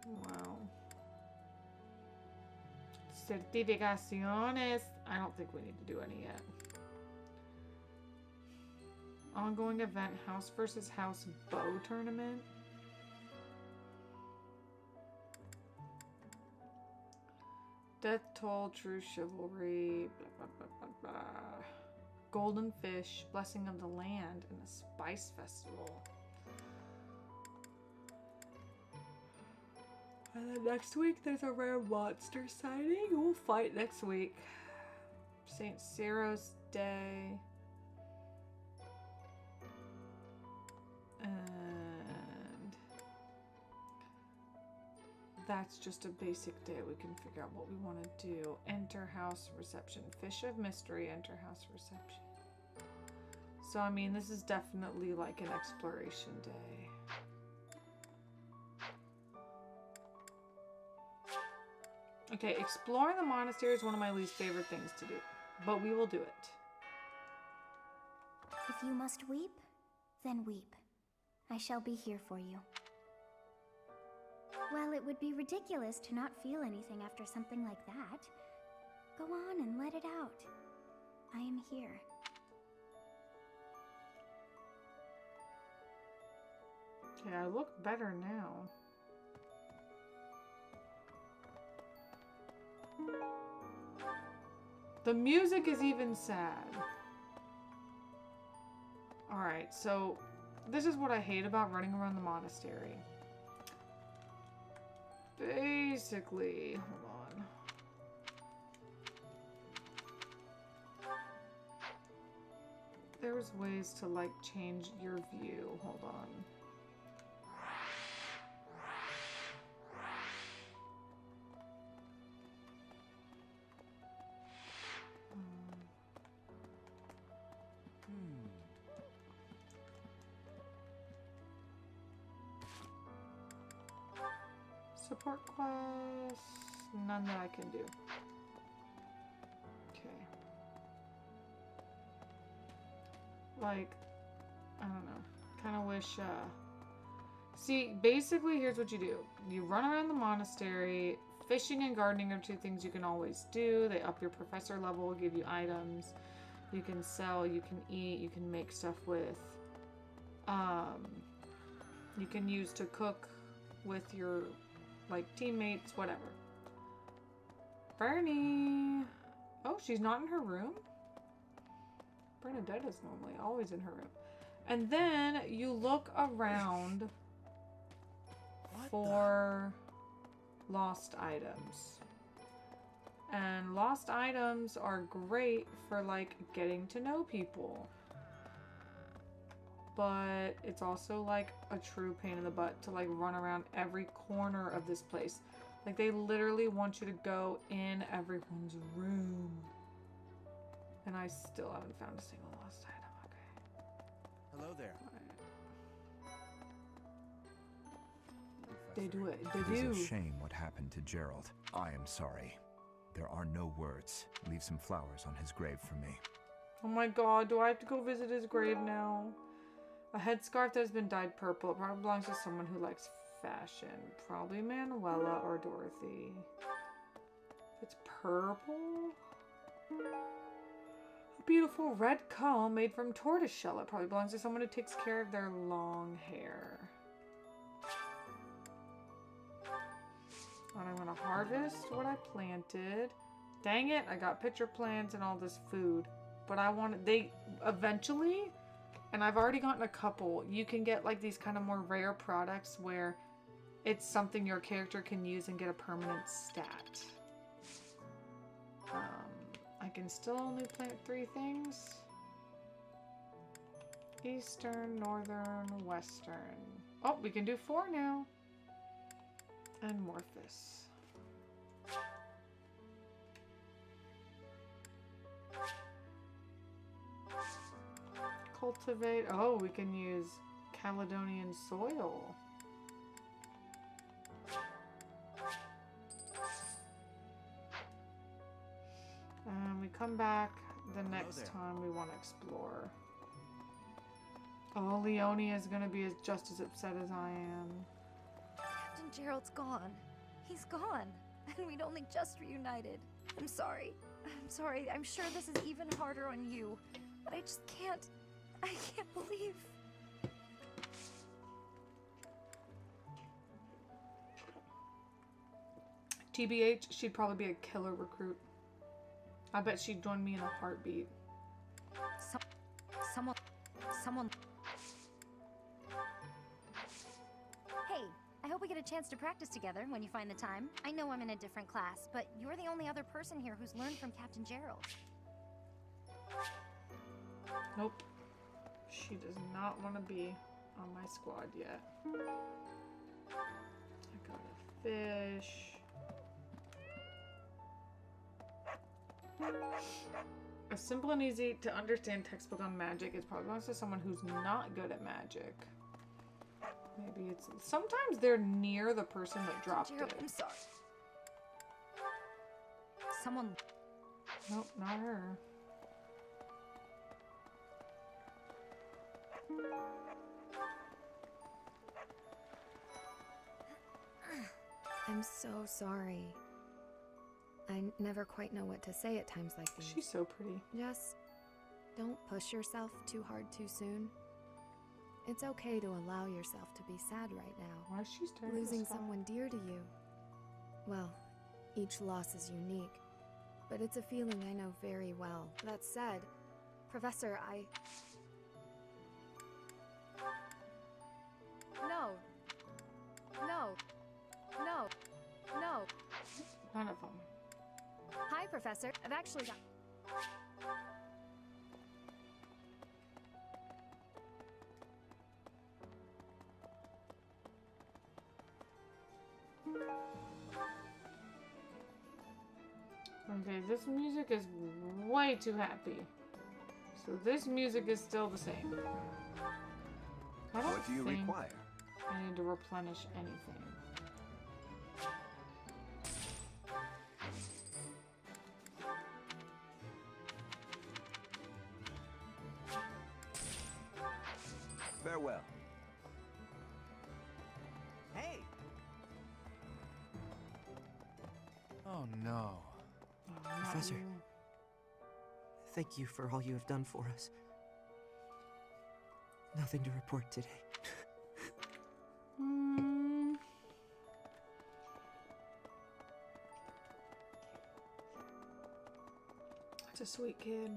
Wow. Certificaciones. I don't think we need to do any yet. Ongoing event, house versus house bow tournament. Death toll, true chivalry, blah, blah, blah, blah, blah. Golden fish, blessing of the land, and a spice festival. And then next week there's a rare monster sighting. We'll fight next week. St. Cyril's Day. And that's just a basic day. We can figure out what we want to do. Enter house reception. Fish of mystery, enter house reception. So, I mean, this is definitely like an exploration day. Okay, exploring the monastery is one of my least favorite things to do, but we will do it. If you must weep, then weep. I shall be here for you. Well, it would be ridiculous to not feel anything after something like that. Go on and let it out. I am here. Okay, I look better now. The music is even sad. Alright, so this is what I hate about running around the monastery. Basically, hold on. There's ways to like change your view. Hold on. Support quest, none that I can do. Okay. Like, I don't know. Kind of wish, see, basically, here's what you do. You run around the monastery. Fishing and gardening are two things you can always do. They up your professor level, give you items. You can sell, you can eat, you can make stuff with. You can use to cook with your like teammates, whatever. Bernie. Oh, she's not in her room? Bernadette is normally always in her room. And then you look around for lost items. And lost items are great for like getting to know people. But it's also like a true pain in the butt to like run around every corner of this place. Like they literally want you to go in everyone's room. And I still haven't found a single lost item. Okay. Hello there. They do it. They It do. is a shame what happened to Gerald. I am sorry. There are no words. Leave some flowers on his grave for me. Oh my god, do I have to go visit his grave now? A headscarf that has been dyed purple. It probably belongs to someone who likes fashion. Probably Manuela or Dorothy. It's purple? A beautiful red comb made from tortoiseshell. It probably belongs to someone who takes care of their long hair. And I'm going to harvest what I planted. Dang it, I got pitcher plants and all this food. But I wanted, they eventually, and I've already gotten a couple, you can get like these kind of more rare products where it's something your character can use and get a permanent stat. I can still only plant 3 things. Eastern, northern, western. Oh, we can do 4 now. And Morphus. Cultivate. Oh, we can use Caledonian soil. And we come back the next time we want to explore. Oh, Leonia is going to be just as upset as I am. Captain Gerald's gone. He's gone. And we'd only just reunited. I'm sorry. I'm sorry. I'm sure this is even harder on you. But I just can't. I can't believe. TBH, she'd probably be a killer recruit. I bet she'd join me in a heartbeat. Someone. Hey, I hope we get a chance to practice together when you find the time. I know I'm in a different class, but you're the only other person here who's learned from Captain Gerald. Nope. She does not want to be on my squad yet. I got a fish. A simple and easy to understand textbook on magic is probably going to someone who's not good at magic. Maybe it's... Sometimes they're near the person that dropped it. I'm sorry. Someone... Nope, not her. I'm so sorry. I never quite know what to say at times like these. She's so pretty. Just don't push yourself too hard too soon. It's okay to allow yourself to be sad right now. Why is she staring at losing the sky? someone dear to you. Well, each loss is unique, but it's a feeling I know very well. That said, Professor, No. None of them. Hi, Professor. I've actually got... Okay, this music is way too happy. So this music is still the same. I don't What do you think require? I need to replenish anything. Farewell. Hey! Oh no. Professor, thank you for all you have done for us. Nothing to report today. That's a sweet kid.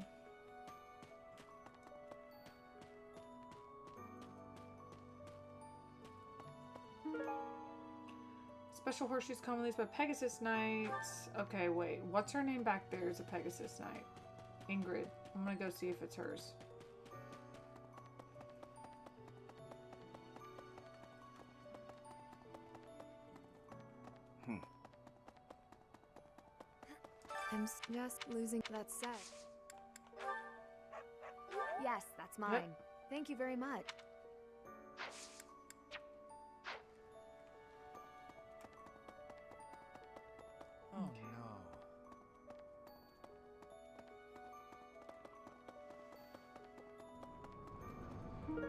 Special horseshoes commonly used by Pegasus Knights. Okay, wait. What's her name back there is a Pegasus Knight? Ingrid. I'm gonna go see if it's hers. I'm just losing. That said. Yes, that's mine. Thank you very much. Oh no.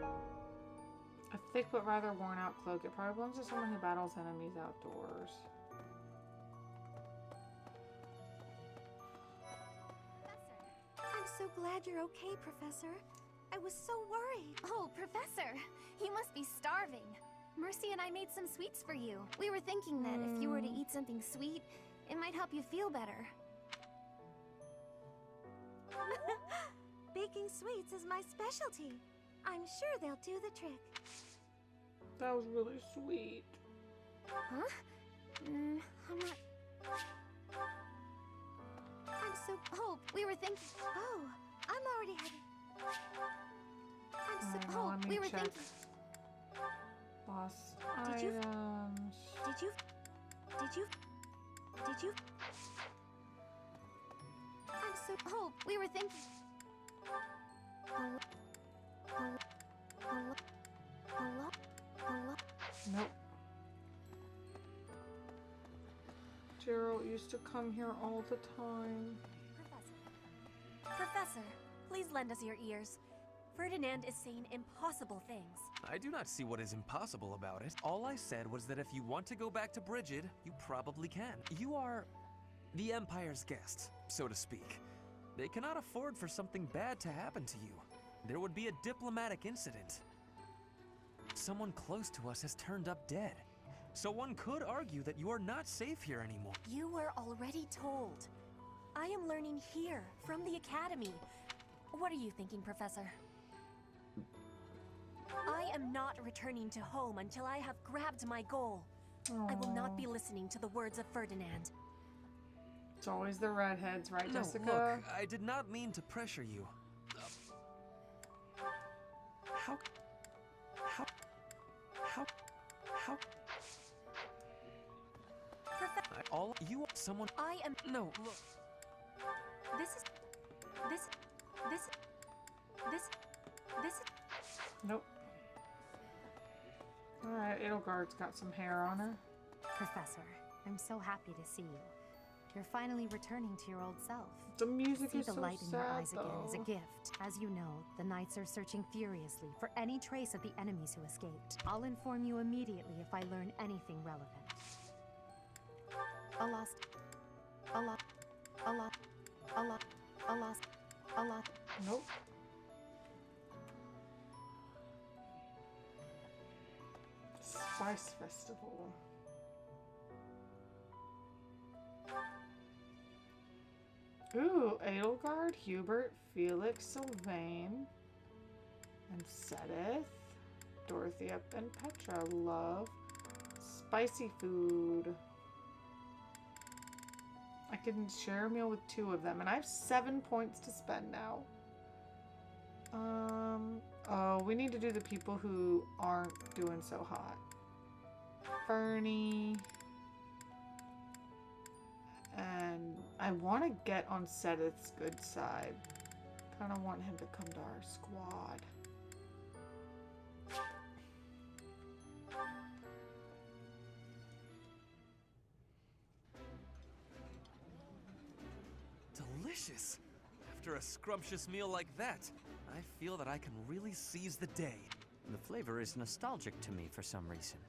A thick but rather worn out cloak. It probably belongs to someone who battles enemies outdoors. I'm so glad you're okay, Professor. I was so worried. Oh, Professor, you must be starving. Mercy and I made some sweets for you. We were thinking that if you were to eat something sweet, it might help you feel better. Baking sweets is my specialty. I'm sure they'll do the trick. That was really sweet. Huh? I'm not... I'm so... Oh, we were thinking... Oh, I'm already headed. I'm so... Oh, we were thinking... Lost Did you... items. Did you... I'm so... Oh, we were thinking... Nope. Gerald used to come here all the time. Professor, please lend us your ears. Ferdinand is saying impossible things. I do not see what is impossible about it. All I said was that if you want to go back to Brigid, you probably can. You are the Empire's guest, so to speak. They cannot afford for something bad to happen to you. There would be a diplomatic incident. Someone close to us has turned up dead. So one could argue that you are not safe here anymore. You were already told. I am learning here, from the Academy. What are you thinking, Professor? I am not returning to home until I have grabbed my goal. I will not be listening to the words of Ferdinand. It's always the redheads, right, No, Jessica? look, I did not mean to pressure you. How? All you, someone. I am. No, look. This. Nope. Alright, Edelgard's got some hair on her. Professor, I'm so happy to see you. You're finally returning to your old self. The music See is the so light in your sad, eyes again is a though. gift. As you know, the Knights are searching furiously for any trace of the enemies who escaped. I'll inform you immediately if I learn anything relevant. A lost... Nope. Spice Festival. Ooh, Edelgard, Hubert, Felix, Sylvain, and Sedith, Dorothea, and Petra. Love spicy food. I can share a meal with 2 of them, and I have 7 points to spend now. Oh, we need to do the people who aren't doing so hot. Fernie. And I want to get on Sedith's good side. Kind of want him to come to our squad. Delicious. After a scrumptious meal like that, I feel that I can really seize the day. The flavor is nostalgic to me for some reason.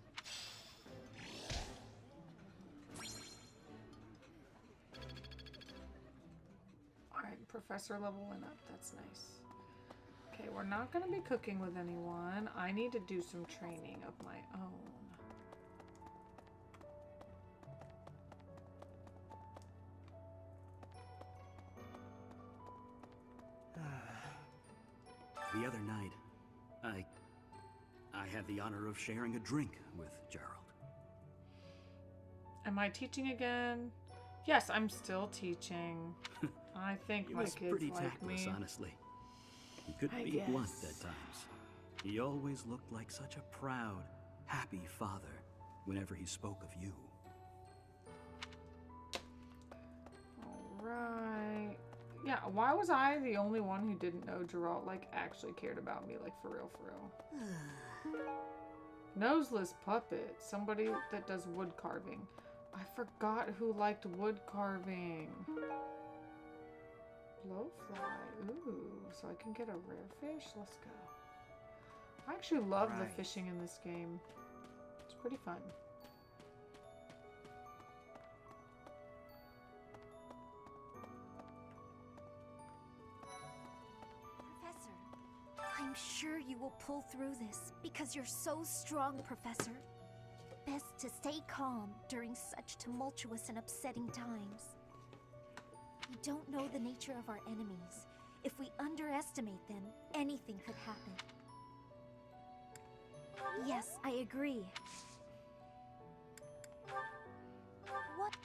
Alright, Professor level went up. That's nice. Okay, we're not going to be cooking with anyone. I need to do some training of my own. The other night, I had the honor of sharing a drink with Gerald. Am I teaching again? Yes, I'm still teaching. I think He my was kids pretty like tactless, me. honestly. He could I be blunt guess. at times. He always looked like such a proud, happy father whenever he spoke of you. Alright. Yeah, why was I the only one who didn't know Geralt, like, actually cared about me, like, for real, for real? Noseless puppet. Somebody that does wood carving. I forgot who liked wood carving. Blowfly. Ooh, so I can get a rare fish? Let's go. I actually love the Right. fishing in this game. It's pretty fun. Professor, I'm sure you will pull through this because you're so strong, Professor. Best to stay calm during such tumultuous and upsetting times. We don't know the nature of our enemies, If we underestimate them, anything could happen. Yes, I agree. What?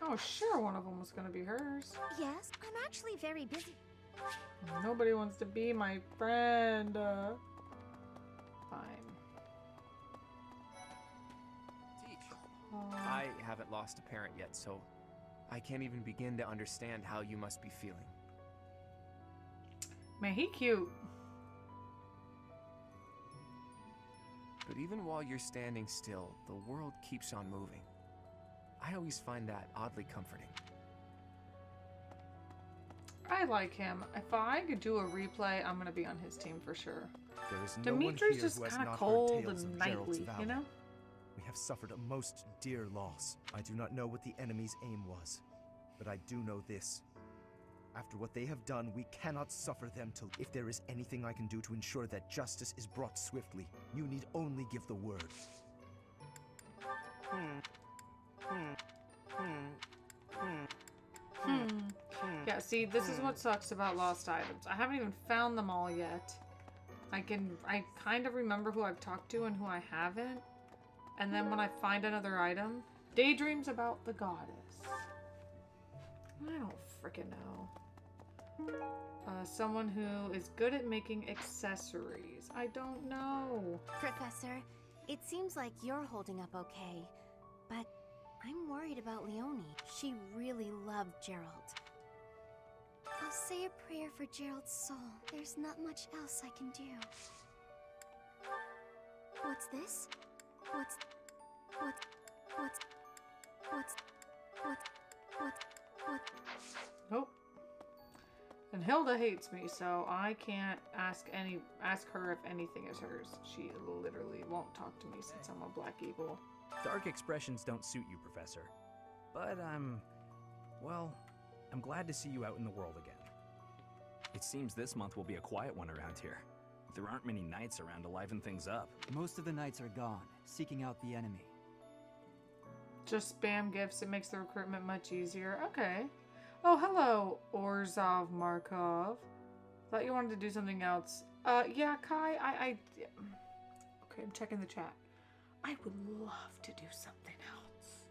Oh, sure, one of them was gonna be hers. Yes, I'm actually very busy. Nobody wants to be my friend. Fine. I haven't lost a parent yet, so I can't even begin to understand how you must be feeling. Man, he cute. But even while you're standing still, the world keeps on moving. I always find that oddly comforting. I like him. If I could do a replay, I'm gonna be on his team for sure. There is no Dimitri's one here just who has kind of not cold heard tales and of Gerald's knightly, valor. you know? We have suffered a most dear loss. I do not know what the enemy's aim was, but I do know this. After what they have done, we cannot suffer them till... If there is anything I can do to ensure that justice is brought swiftly, you need only give the word. Yeah, see, this is what sucks about lost items. I haven't even found them all yet. I kind of remember who I've talked to and who I haven't. And then when I find another item, daydreams about the goddess. I don't freaking know. Someone who is good at making accessories. I don't know. Professor, it seems like you're holding up okay, but I'm worried about Leonie. She really loved Gerald. I'll say a prayer for Gerald's soul. There's not much else I can do. What's this? What's... Nope. And Hilda hates me, so I can't ask her if anything is hers. She literally won't talk to me since I'm a black eagle. Dark expressions don't suit you, Professor. But well, I'm glad to see you out in the world again. It seems this month will be a quiet one around here. There aren't many knights around to liven things up. Most of the knights are gone, seeking out the enemy. Just spam gifts. It makes the recruitment much easier. Okay. Oh, hello, Orzhov Markov. Thought you wanted to do something else. Yeah, Kai, okay, I'm checking the chat. I would love to do something else.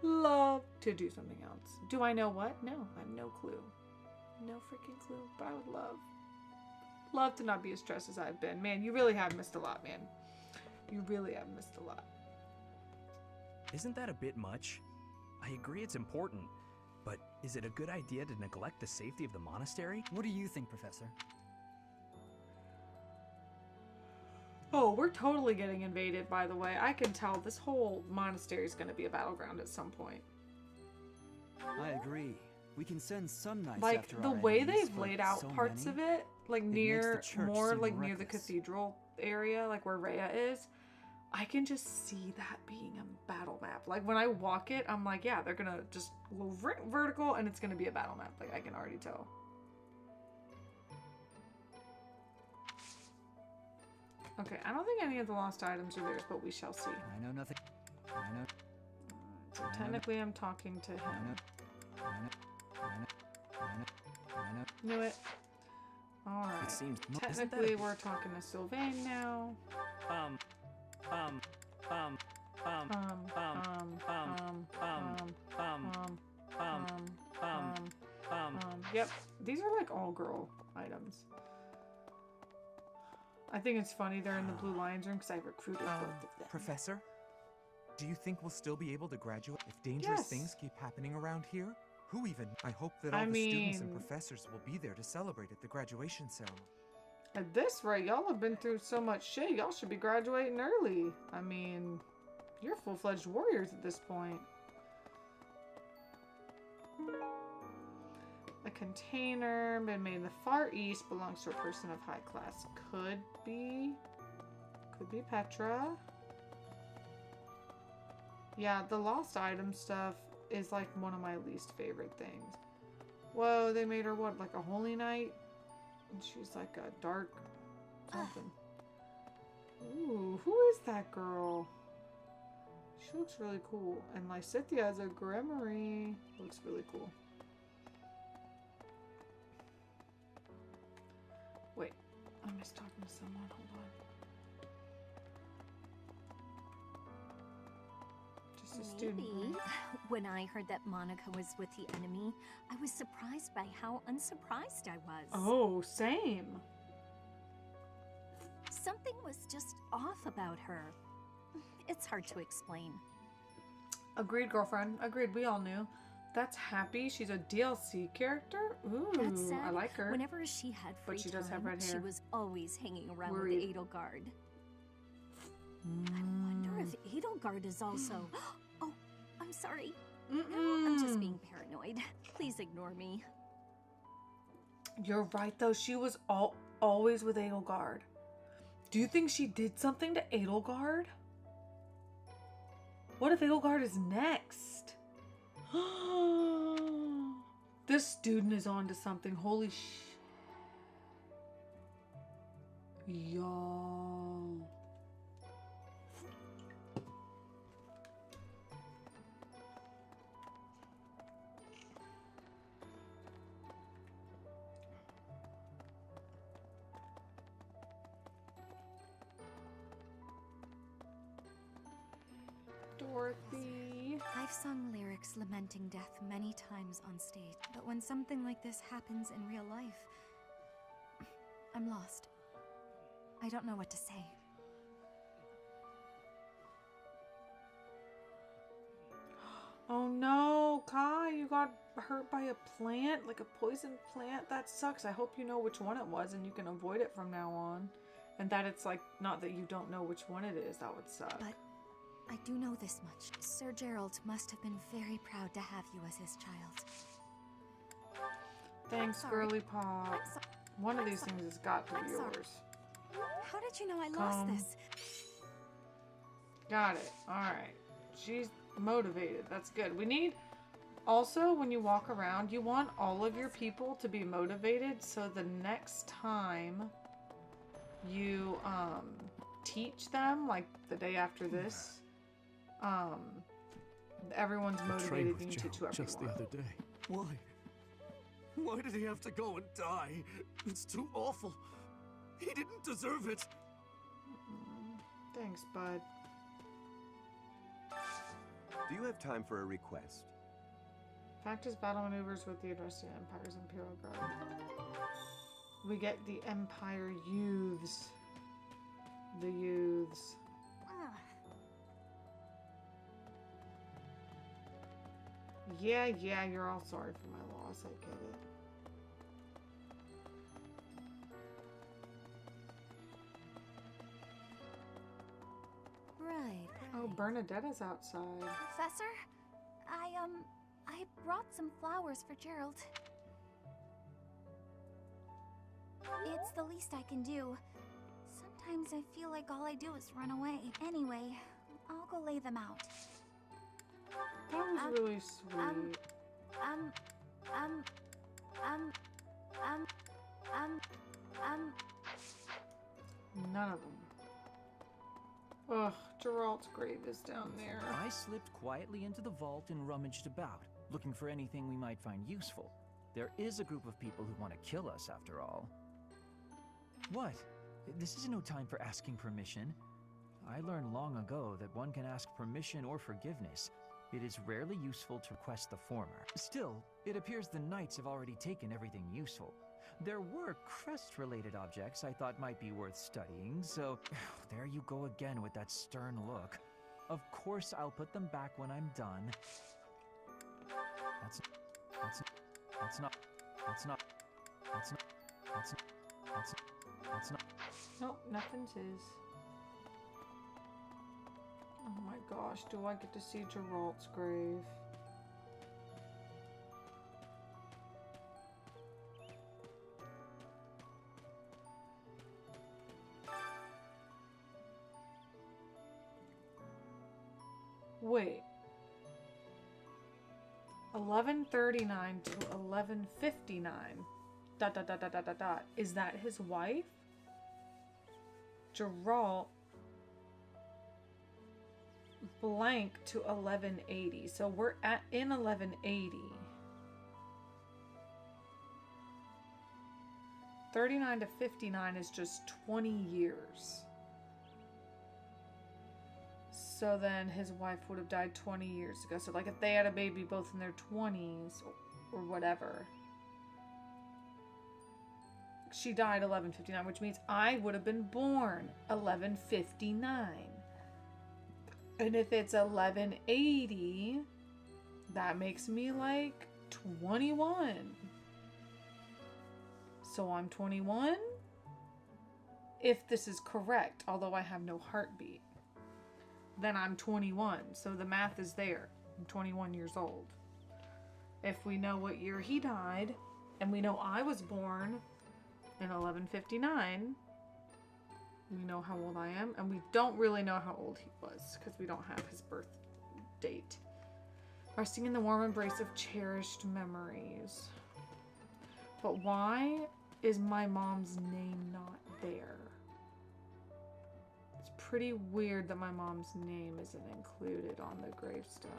Love to do something else. Do I know what? No, I have no clue. No freaking clue, but I would love to not be as stressed as I've been. Man, you really have missed a lot, man. You really have missed a lot. Isn't that a bit much? I agree it's important, but is it a good idea to neglect the safety of the monastery? What do you think, Professor? Oh, we're totally getting invaded, by the way. I can tell this whole monastery is going to be a battleground at some point. I agree. We can send some knights like after the our way enemies, they've but laid out so parts many? of it, like It makes near the church more seem like near the reckless. cathedral area, like where Rhea is. I can just see that being a battle map. Like when I walk it, I'm like, yeah, they're gonna just go vertical and it's gonna be a battle map. Like I can already tell. Okay, I don't think any of the lost items are theirs, but we shall see. I know nothing. I know. So technically I'm talking to him. Knew it. Alright. It seems Technically we're talking to Sylvain now. Yep. These are like all girl items. I think it's funny they're in the Blue Lions room because I recruited both of them. Professor? Do you think we'll still be able to graduate if dangerous things keep happening around here? Who even? I hope that all the students and professors will be there to celebrate at the graduation ceremony. At this rate, y'all have been through so much shit. Y'all should be graduating early. I mean, you're full-fledged warriors at this point. A container been made in the Far East belongs to a person of high class. Could be Petra. Yeah, the lost item stuff is like one of my least favorite things. Whoa, they made her what, like a holy knight? And she's like a dark something. Ooh, who is that girl? She looks really cool. And Lysithea has a grimoire. Looks really cool. Wait, I missed talking to someone. Hold on. Just a student. Maybe. When I heard that Monica was with the enemy, I was surprised by how unsurprised I was. Oh, same. Something was just off about her. It's hard to explain. Agreed, girlfriend. Agreed. We all knew. That's Happy. She's a DLC character. Ooh, That said, I like her. Whenever she had free But she does have time, red she hair. was always hanging around Worried. with Edelgard. I wonder if Edelgard is also... Oh, I'm sorry. No, I'm just being paranoid. Please ignore me. You're right, though. She was always with Edelgard. Do you think she did something to Edelgard? What if Edelgard is next? This student is on to something. Holy y'all. Dorothy. I've sung lyrics lamenting death many times on stage, but when something like this happens in real life, I'm lost. I don't know what to say. Oh no, Kai, you got hurt by a plant, like a poison plant. That sucks. I hope you know which one it was and you can avoid it from now on. And that it's like, not that you don't know which one it is. That would suck. But I do know this much. Sir Gerald must have been very proud to have you as his child. Thanks, girly pop. One of these things has got to be yours. How did you know I lost this? Got it. Alright. She's motivated. That's good. We need... Also, when you walk around, you want all of your people to be motivated so the next time you teach them, like the day after this, everyone's motivated. You can teach whoever just you the want. other day. Why? Why did he have to go and die? It's too awful. He didn't deserve it. Thanks, bud. Do you have time for a request? Practice battle maneuvers with the addressing Empire's Imperial Guard. We get the Empire youths. The youths. Yeah, you're all sorry for my loss. I get it. Right. Oh, Bernadetta's outside. Professor, I brought some flowers for Gerald. It's the least I can do. Sometimes I feel like all I do is run away. Anyway, I'll go lay them out. That was really sweet. None of them. Ugh, Geralt's grave is down there. I slipped quietly into the vault and rummaged about, looking for anything we might find useful. There is a group of people who want to kill us, after all. What? This is no time for asking permission. I learned long ago that one can ask permission or forgiveness. It is rarely useful to request the former. Still, it appears the knights have already taken everything useful. There were crest-related objects I thought might be worth studying, so there you go again with that stern look. Of course I'll put them back when I'm done. That's not. Nope, nothing's his. Oh my gosh, do I get to see Geralt's grave? Wait. 11:39 to 11:59. ... Is that his wife? Geralt. blank to 1180. So we're in 1180. 39 to 59 is just 20 years. So then his wife would have died 20 years ago. So like if they had a baby both in their 20s or whatever. She died 1159, which means I would have been born 1159. And if it's 1180, that makes me like 21. So I'm 21? If this is correct, although I have no heartbeat. Then I'm 21. So the math is there. I'm 21 years old. If we know what year he died, and we know I was born in 1159, we know how old I am, and we don't really know how old he was because we don't have his birth date. Resting in the warm embrace of cherished memories. But why is my mom's name not there? It's pretty weird that my mom's name isn't included on the gravestone.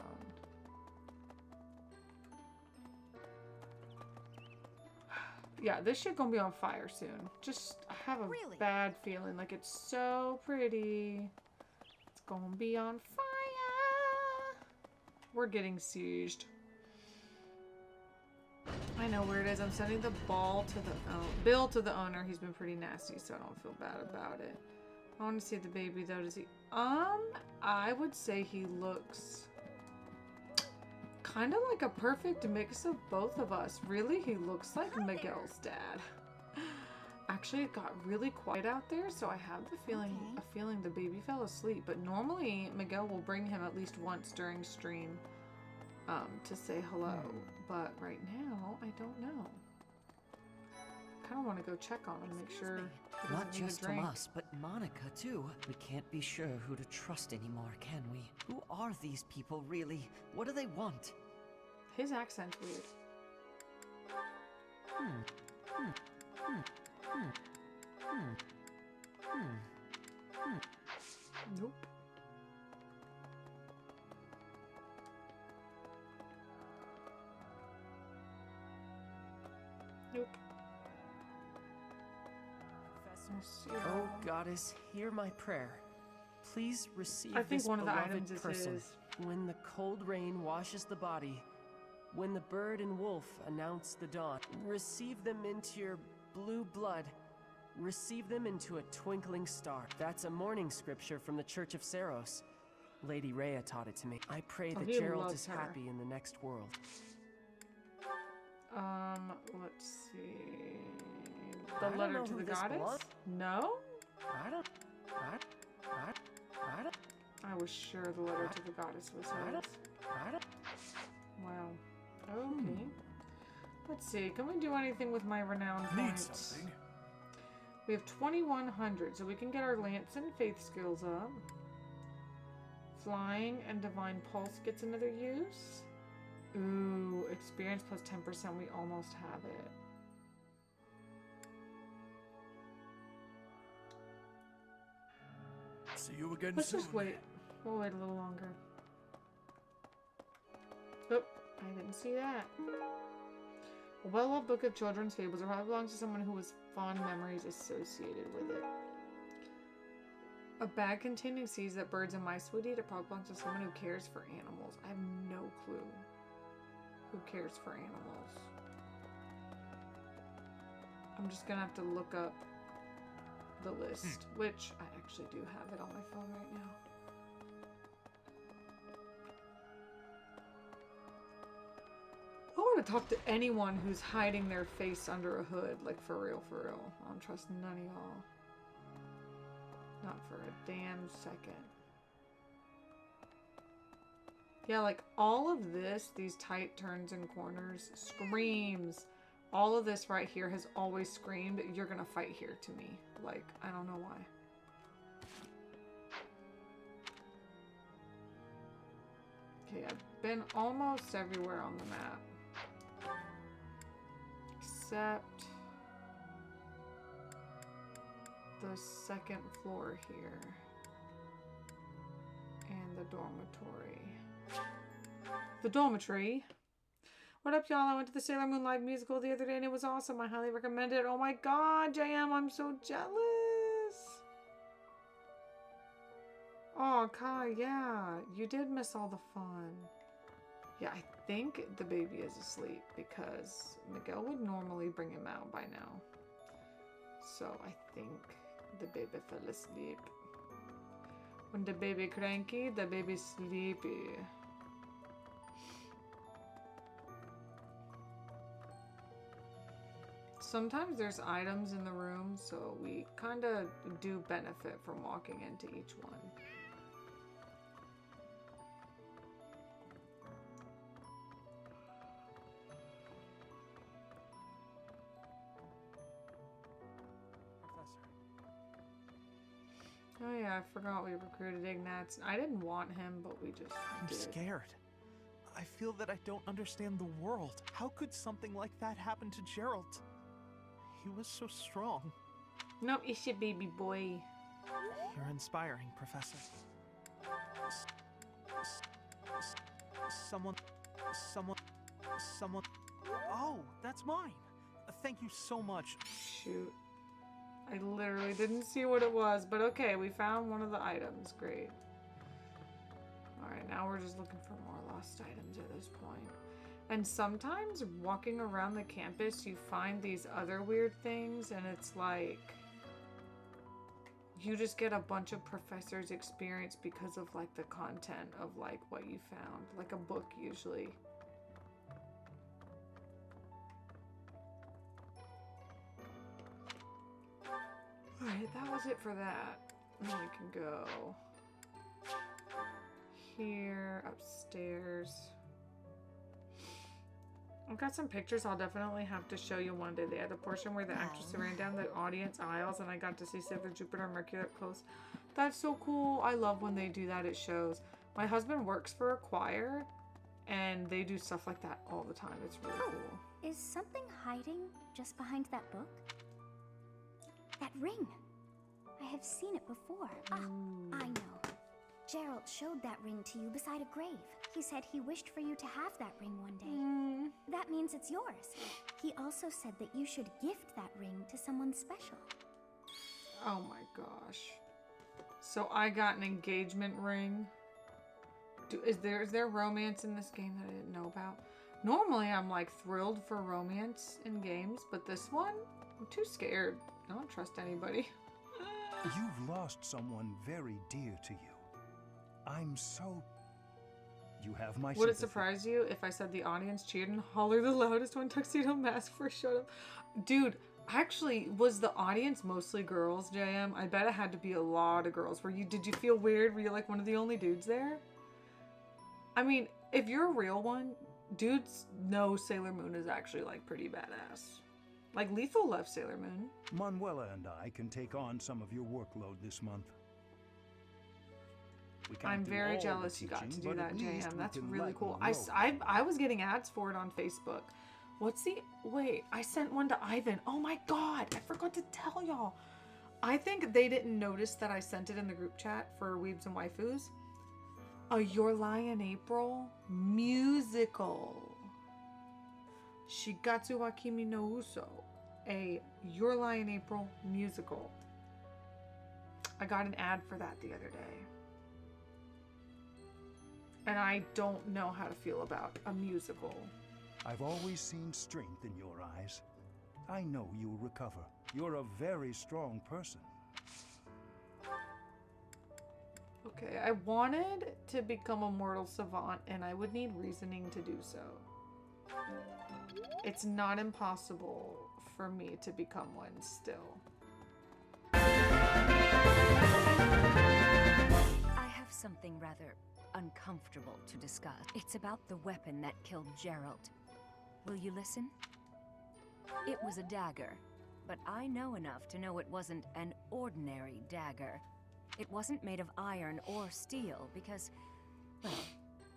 Yeah, this shit gonna be on fire soon. Just, I have a bad feeling. Like, it's so pretty. It's gonna be on fire. We're getting sieged. I know where it is. I'm sending the bill to the owner. He's been pretty nasty, so I don't feel bad about it. I want to see the baby, though. Does he... I would say he looks... kind of like a perfect mix of both of us. Really, he looks like Miguel's dad. Actually, it got really quiet out there, so I have the feeling the baby fell asleep. But normally, Miguel will bring him at least once during stream to say hello. But right now, I don't know. I kind of want to go check on him, make sure he Not doesn't need a just drink. Tomas, but Monica too. We can't be sure who to trust anymore, can we? Who are these people really? What do they want? His accent's weird. Nope. Nope. Oh, Goddess, hear my prayer. Please receive I think this one of the beloved items is person. his. When the cold rain washes the body, when the bird and wolf announce the dawn, receive them into your blue blood. Receive them into a twinkling star. That's a morning scripture from the Church of Saros. Lady Rhea taught it to me. I pray that he Gerald loves is her. happy in the next world. Let's see. I The don't letter know to who the this goddess? belongs- No? I don't. I was sure the letter to the goddess was hers. Wow. Okay. Let's see. Can we do anything with my renown points? Need something. We have 2100, so we can get our lance and faith skills up. Flying and divine pulse gets another use. Ooh, experience plus 10%. We almost have it. See you again Let's soon. just wait. We'll wait a little longer. Oh, I didn't see that. A well-loved book of children's fables. It probably belongs to someone who has fond memories associated with it. A bag containing seeds that birds and mice would eat. It probably belongs to someone who cares for animals. I have no clue who cares for animals. I'm just gonna have to look up the list, which I actually do have it on my phone right now. I want to talk to anyone who's hiding their face under a hood, like for real, for real. I don't trust none of y'all. Not for a damn second. Yeah, like all of this, these tight turns and corners, screams. All of this right here has always screamed, you're gonna fight here to me. Like, I don't know why. Okay, I've been almost everywhere on the map. Except the second floor here. And the dormitory. The dormitory. What up, y'all? I went to the Sailor Moon live musical the other day and it was awesome. I highly recommend it. Oh my god, JM, I'm so jealous. Oh, Kai, yeah. You did miss all the fun. Yeah, I think the baby is asleep because Miguel would normally bring him out by now. So I think the baby fell asleep. When the baby cranky, the baby sleepy. Sometimes there's items in the room, so we kind of do benefit from walking into each one. Oh yeah, I forgot we recruited Ignatz. I didn't want him, but we just I'm did. scared. I feel that I don't understand the world. How could something like that happen to Gerald? He was so strong. No, it's your baby boy. You're inspiring, Professor. Someone... Oh, that's mine. Thank you so much. Shoot. I literally didn't see what it was, but okay, we found one of the items. Great. Alright, now we're just looking for more lost items at this point. And sometimes walking around the campus, you find these other weird things, and it's like you just get a bunch of professors' experience because of like the content of like what you found, like a book usually. Alright, that was it for that. Now we can go here, upstairs. I've got some pictures I'll definitely have to show you one day. They had the portion where the actress ran down the audience aisles and I got to see Sailor Jupiter and Mercury up close. That's so cool. I love when they do that at shows. My husband works for a choir and they do stuff like that all the time. It's really cool. Is something hiding just behind that book? That ring. I have seen it before. Ah, I know. Gerald showed that ring to you beside a grave. He said he wished for you to have that ring one day. That means it's yours. He also said that you should gift that ring to someone special. Oh my gosh. So I got an engagement ring. Is there romance in this game that I didn't know about? Normally I'm like thrilled for romance in games, but this one, I'm too scared. I don't trust anybody. You've lost someone very dear to you. I'm so... You have my Would sympathy. it surprise you if I said the audience cheered and hollered the loudest when Tuxedo Mask first showed up? Dude, actually, was the audience mostly girls, JM? I bet it had to be a lot of girls. Did you feel weird? Were you like one of the only dudes there? I mean, if you're a real one, dudes know Sailor Moon is actually like pretty badass. Like Lethal left Sailor Moon. Manuela and I can take on some of your workload this month. I'm very jealous you got to do that, JM. That's really cool. I was getting ads for it on Facebook. What's the... Wait, I sent one to Ivan. Oh my god, I forgot to tell y'all. I think they didn't notice that I sent it in the group chat for Weebs and Waifus. A Your Lie in April musical. Shigatsu wa Kimi no Uso. A Your Lie in April musical. I got an ad for that the other day. And I don't know how to feel about a musical. I've always seen strength in your eyes. I know you'll recover. You're a very strong person. Okay, I wanted to become a mortal savant, and I would need reasoning to do so. It's not impossible for me to become one still. I have something rather uncomfortable to discuss. It's about the weapon that killed Gerald. Will you listen? It was a dagger, but I know enough to know it wasn't an ordinary dagger. It wasn't made of iron or steel because, well,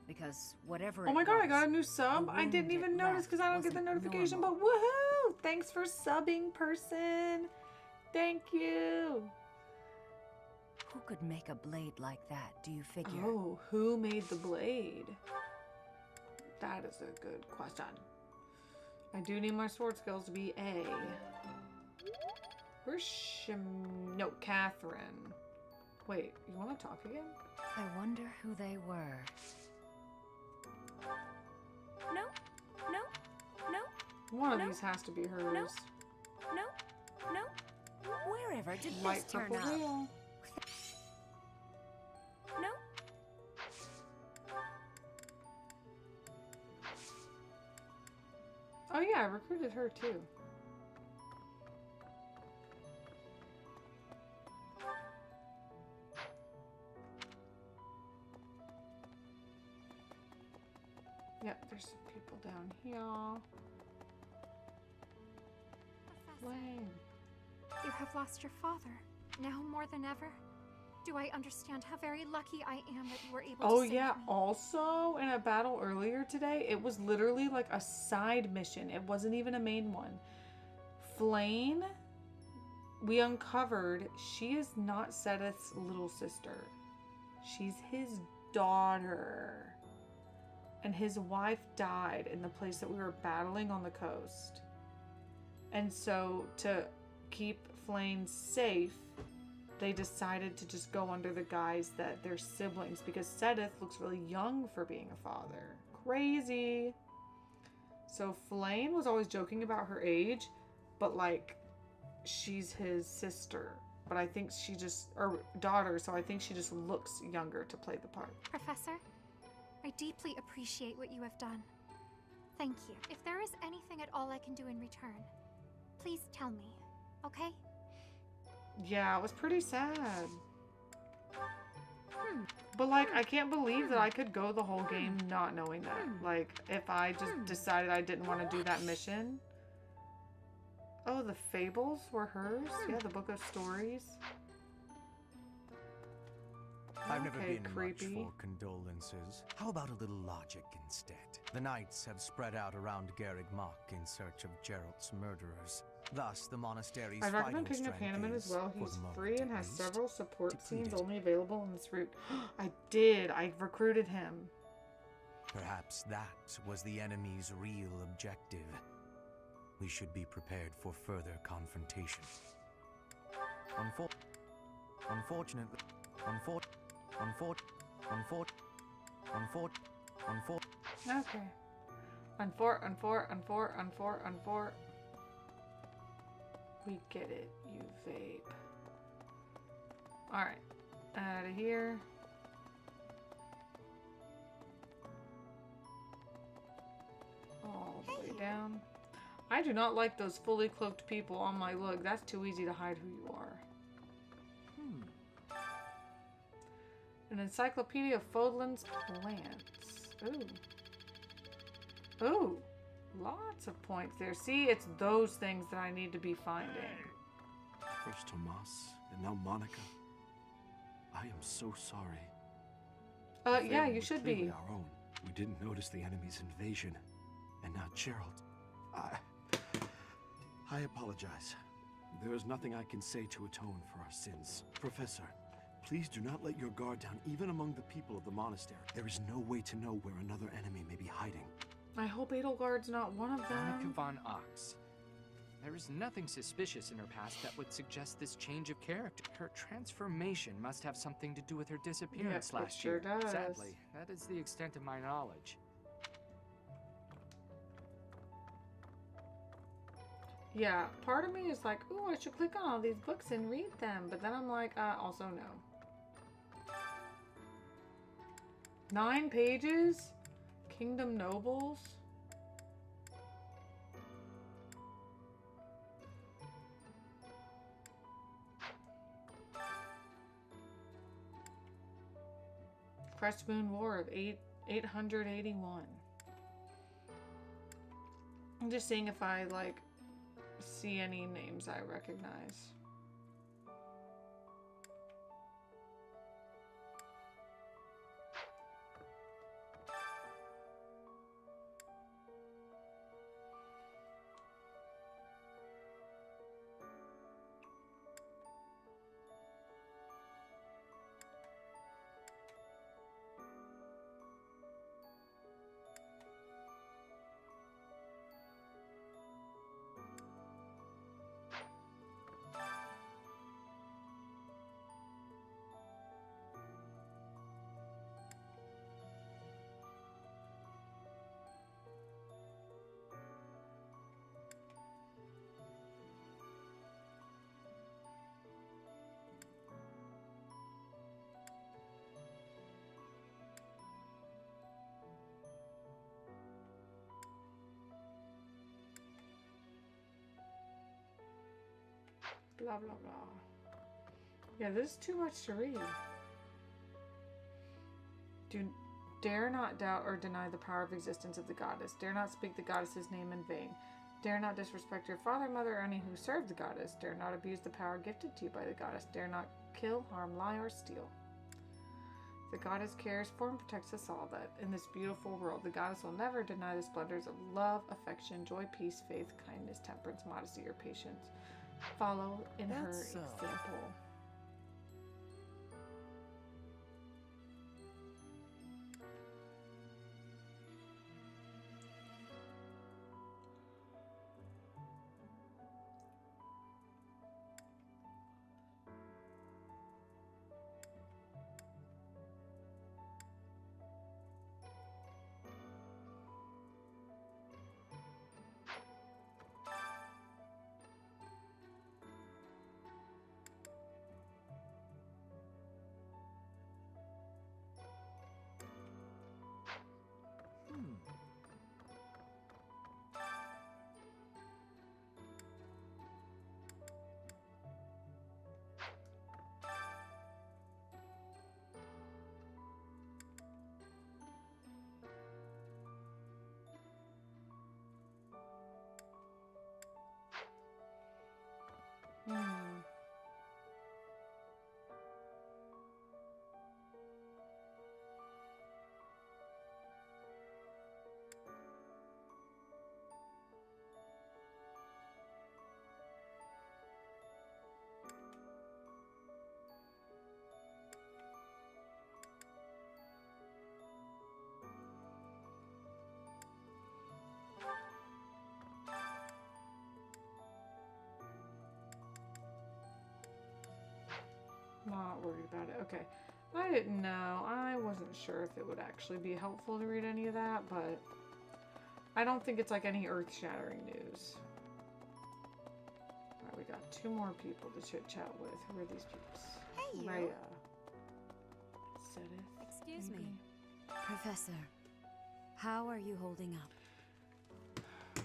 because whatever. Oh my god, I got a new sub. I didn't even notice because I don't get the notification, but woohoo! Thanks for subbing, person. Thank you. Who could make a blade like that, do you figure? Oh, who made the blade? That is a good question. I do need my sword skills to be A. Where's No, Catherine. Wait, you want to talk again? I wonder who they were. No, no, no. One of these has to be hers. No, no. Wherever did Light this turn purple up? veil. No. Oh yeah, I recruited her too. Yep, there's some people down here. Flame. You have lost your father. Now more than ever, do I understand how very lucky I am that you were able to save me? Also in a battle earlier today, it was literally like a side mission. It wasn't even a main one. Flame, we uncovered, she is not Seth's little sister. She's his daughter. And his wife died in the place that we were battling on the coast. And so to keep Flame safe, they decided to just go under the guise that they're siblings because Seth looks really young for being a father. Crazy. So Flame was always joking about her age, but like she's his sister. But I think she just, or daughter, so I think she just looks younger to play the part. Professor, I deeply appreciate what you have done. Thank you. If there is anything at all I can do in return, please tell me, okay? Yeah, it was pretty sad. But like, I can't believe that I could go the whole game not knowing that. Like, if I just decided I didn't want to do that mission. Oh, the fables were hers? Yeah, the book of stories. I've never Okay, been creepy. much for condolences. How about a little logic instead? The knights have spread out around Garreg Mach in search of Geralt's murderers. Thus, the monastery's I recommend fighting picking up strength Hanneman as is, well. for He's the moment free and at has least, several support scenes depleted. only available on this route. I did. I recruited him. Perhaps that was the enemy's real objective. We should be prepared for further confrontation. Unfortunately, Okay. Unfor. We get it, you vape. Alright. Out of here. All the way down. I do not like those fully cloaked people on my look. That's too easy to hide who you are. An encyclopedia of Fodlan's plants. Ooh. Ooh. Lots of points there. See, it's those things that I need to be finding. First Tomas, and now Monica. I am so sorry. The Yeah, family you was should clearly be. our own. We didn't notice the enemy's invasion. And now Gerald. I apologize. There is nothing I can say to atone for our sins. Professor, please do not let your guard down even among the people of the monastery. There is no way to know where another enemy may be hiding. I hope Edelgard's not one of Monica them. von Ox. There is nothing suspicious in her past that would suggest this change of character. Her transformation must have something to do with her disappearance Yep, it last sure year. does. Sadly, that is the extent of my knowledge. Yeah, part of me is like, ooh, I should click on all these books and read them. But then I'm like, also no. 9 pages? Kingdom Nobles? Crestmoon War of 881. I'm just seeing if I, like, see any names I recognize. Blah, blah, blah. Yeah, this is too much to read. Dare not doubt or deny the power of existence of the goddess. Dare not speak the goddess's name in vain. Dare not disrespect your father, mother, or any who serve the goddess. Dare not abuse the power gifted to you by the goddess. Dare not kill, harm, lie, or steal. The goddess cares for and protects us all, that in this beautiful world, the goddess will never deny the splendors of love, affection, joy, peace, faith, kindness, temperance, modesty, or patience. Follow in her example. Not worried about it. Okay. I didn't know. I wasn't sure if it would actually be helpful to read any of that, but I don't think it's like any earth-shattering news. Alright, we got 2 more people to chit-chat with. Who are these peeps? Hey, you. Rhea. Sedith, Excuse maybe? me. Professor, how are you holding up?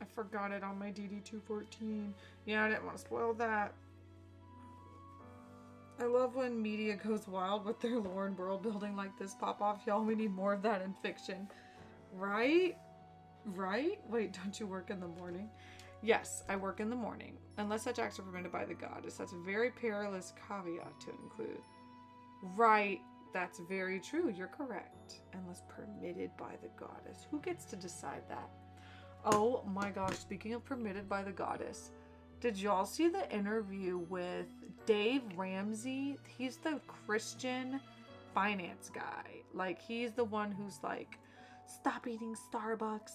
I forgot it on my DD214. Yeah, I didn't want to spoil that. I love when media goes wild with their lore and world building like this. Pop off, y'all. We need more of that in fiction. Right? Right? Wait, don't you work in the morning? Yes, I work in the morning. Unless such acts are permitted by the goddess. That's a very perilous caveat to include. Right. That's very true. You're correct. Unless permitted by the goddess. Who gets to decide that? Oh my gosh. Speaking of permitted by the goddess. Did y'all see the interview with Dave Ramsey? He's the Christian finance guy. Like, he's the one who's like, stop eating Starbucks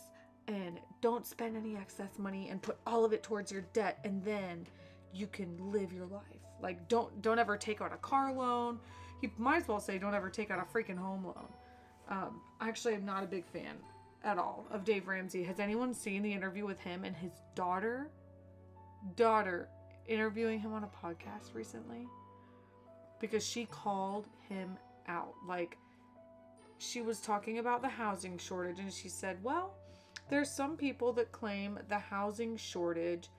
and don't spend any excess money and put all of it towards your debt, and then you can live your life. Like, don't ever take out a car loan. You might as well say don't ever take out a freaking home loan. Actually, I'm not a big fan at all of Dave Ramsey. Has anyone seen the interview with him and his daughter interviewing him on a podcast recently? Because she called him out. Like, she was talking about the housing shortage, and she said, well, there's some people that claim the housing shortage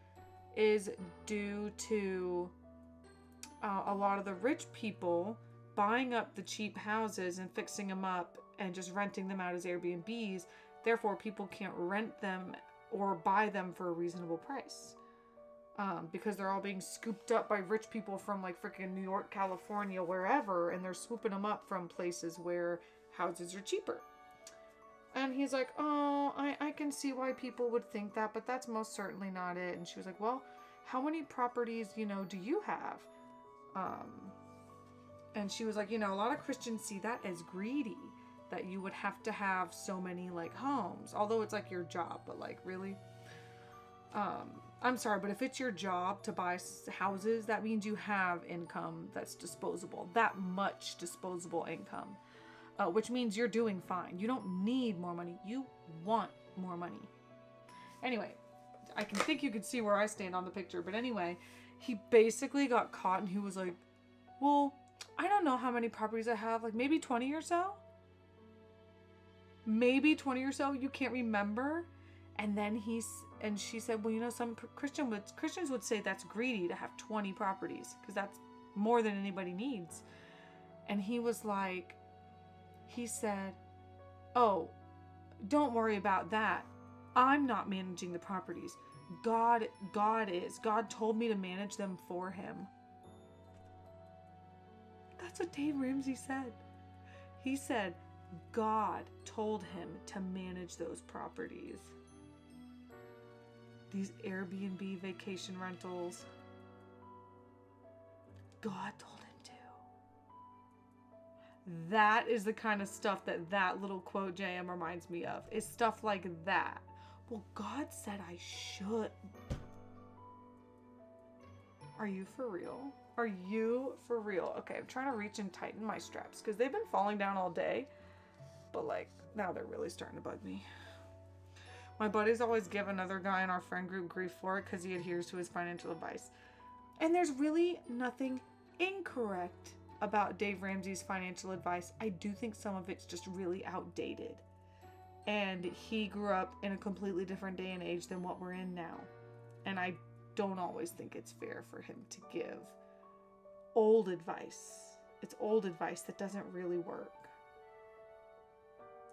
is due to a lot of the rich people buying up the cheap houses and fixing them up and just renting them out as Airbnbs. Therefore, people can't rent them or buy them for a reasonable price. Because they're all being scooped up by rich people from like freaking New York, California, wherever, and they're swooping them up from places where houses are cheaper. And he's like, oh, I can see why people would think that, but that's most certainly not it. And she was like, well, how many properties, do you have? And she was like, a lot of Christians see that as greedy, that you would have to have so many like homes, although it's like your job, but like really, I'm sorry, but if it's your job to buy houses, that means you have income that's disposable, that much disposable income, which means you're doing fine. You don't need more money. You want more money. Anyway, I think you can see where I stand on the picture, but anyway, he basically got caught and he was like, well, I don't know how many properties I have, like maybe 20 or so. Maybe 20 or so, you can't remember. And then she said, well, you know, some Christians would say that's greedy to have 20 properties because that's more than anybody needs. And he said, oh, don't worry about that. I'm not managing the properties. God is. God told me to manage them for him. That's what Dave Ramsey said. He said God told him to manage those properties. These Airbnb vacation rentals. God told him to. That is the kind of stuff that little quote JM reminds me of. Is stuff like that. Well, God said I should. Are you for real? Are you for real? Okay, I'm trying to reach and tighten my straps because they've been falling down all day. But like, now they're really starting to bug me. My buddies always give another guy in our friend group grief for it because he adheres to his financial advice. And there's really nothing incorrect about Dave Ramsey's financial advice. I do think some of it's just really outdated. And he grew up in a completely different day and age than what we're in now. And I don't always think it's fair for him to give old advice. It's old advice that doesn't really work.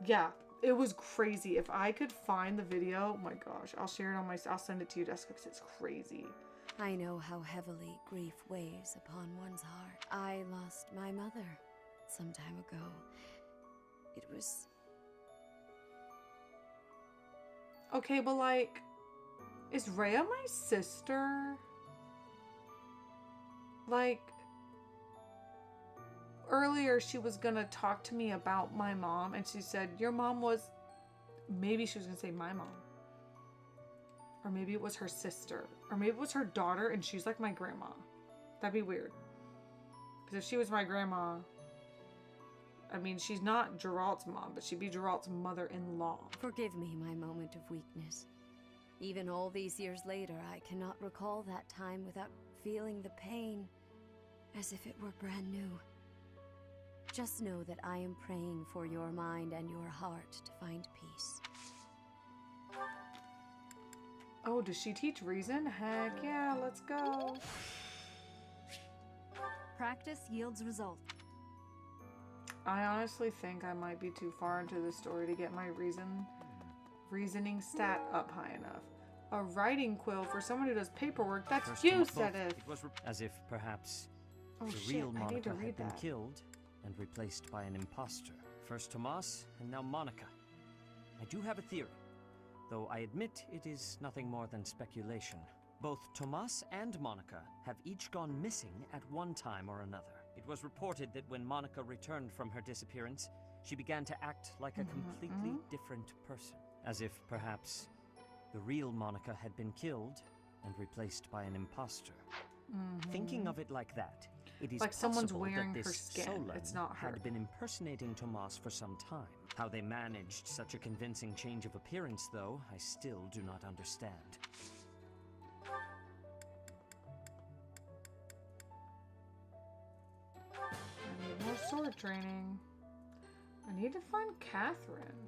Yeah, it was crazy. If I could find the video, oh my gosh, I'll share it on I'll send it to you, Jessica, because it's crazy. I know how heavily grief weighs upon one's heart. I lost my mother some time ago. It was... Okay, but like, is Rhea my sister? Like, earlier she was gonna talk to me about my mom, and she said, your mom was... Maybe she was gonna say my mom. Or maybe it was her sister. Or maybe it was her daughter, and she's like my grandma. That'd be weird. Because if she was my grandma... I mean, she's not Geralt's mom, but she'd be Geralt's mother-in-law. Forgive me my moment of weakness. Even all these years later, I cannot recall that time without feeling the pain as if it were brand new. Just know that I am praying for your mind and your heart to find peace. Oh, does she teach reason? Heck yeah, let's go. Practice yields results. I honestly think I might be too far into the story to get my reasoning stat up high enough. A writing quill for someone who does paperwork. That's First you, Tomas- Sedith. It was as if perhaps Oh, the shit, real I need to Monica read had been that. killed and replaced by an imposter. First Tomas and now Monica. I do have a theory, though I admit it is nothing more than speculation. Both Tomas and Monica have each gone missing at one time or another. It was reported that when Monica returned from her disappearance, she began to act like a completely different person. As if perhaps the real Monica had been killed and replaced by an imposter. Thinking of it like that, it is Like someone's possible wearing that her this skin. Solon It's not her. had been impersonating Tomas for some time. How they managed such a convincing change of appearance, though, I still do not understand. I need more sword training. I need to find Catherine.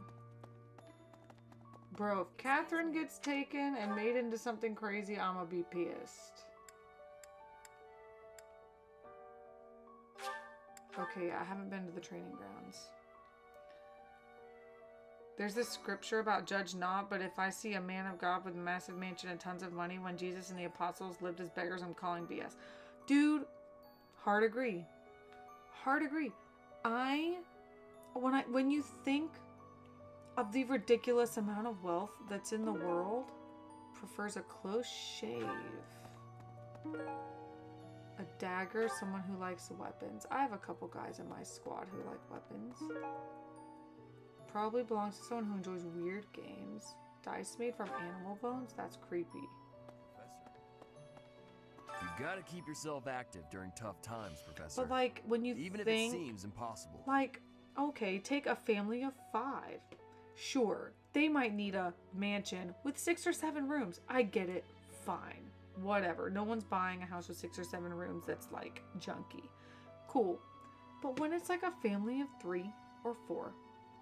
Bro, if Catherine gets taken and made into something crazy, I'ma be pissed. Okay, I haven't been to the training grounds. There's this scripture about judge not, but if I see a man of God with a massive mansion and tons of money when Jesus and the apostles lived as beggars, I'm calling BS. Dude, hard agree. Hard agree. When you think of the ridiculous amount of wealth that's in the world, prefers a close shave. A dagger, someone who likes weapons. I have a couple guys in my squad who like weapons. Probably belongs to someone who enjoys weird games. Dice made from animal bones? That's creepy. You gotta keep yourself active during tough times, Professor. But like, when you Even think... if it seems impossible. Like, okay, take a family of 5. Sure, they might need a mansion with 6 or 7 rooms. I get it. Fine. Whatever. No one's buying a house with 6 or 7 rooms that's like junky. Cool. But when it's like a family of 3 or 4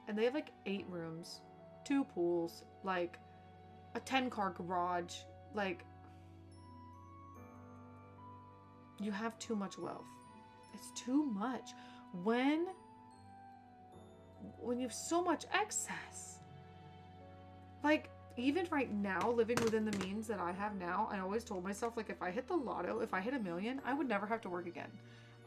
and they have like 8 rooms, 2 pools, like a 10-car garage. Like, you have too much wealth. It's too much. When you have so much excess. Like, even right now, living within the means that I have now, I always told myself, like, if I hit the lotto, if I hit $1 million, I would never have to work again.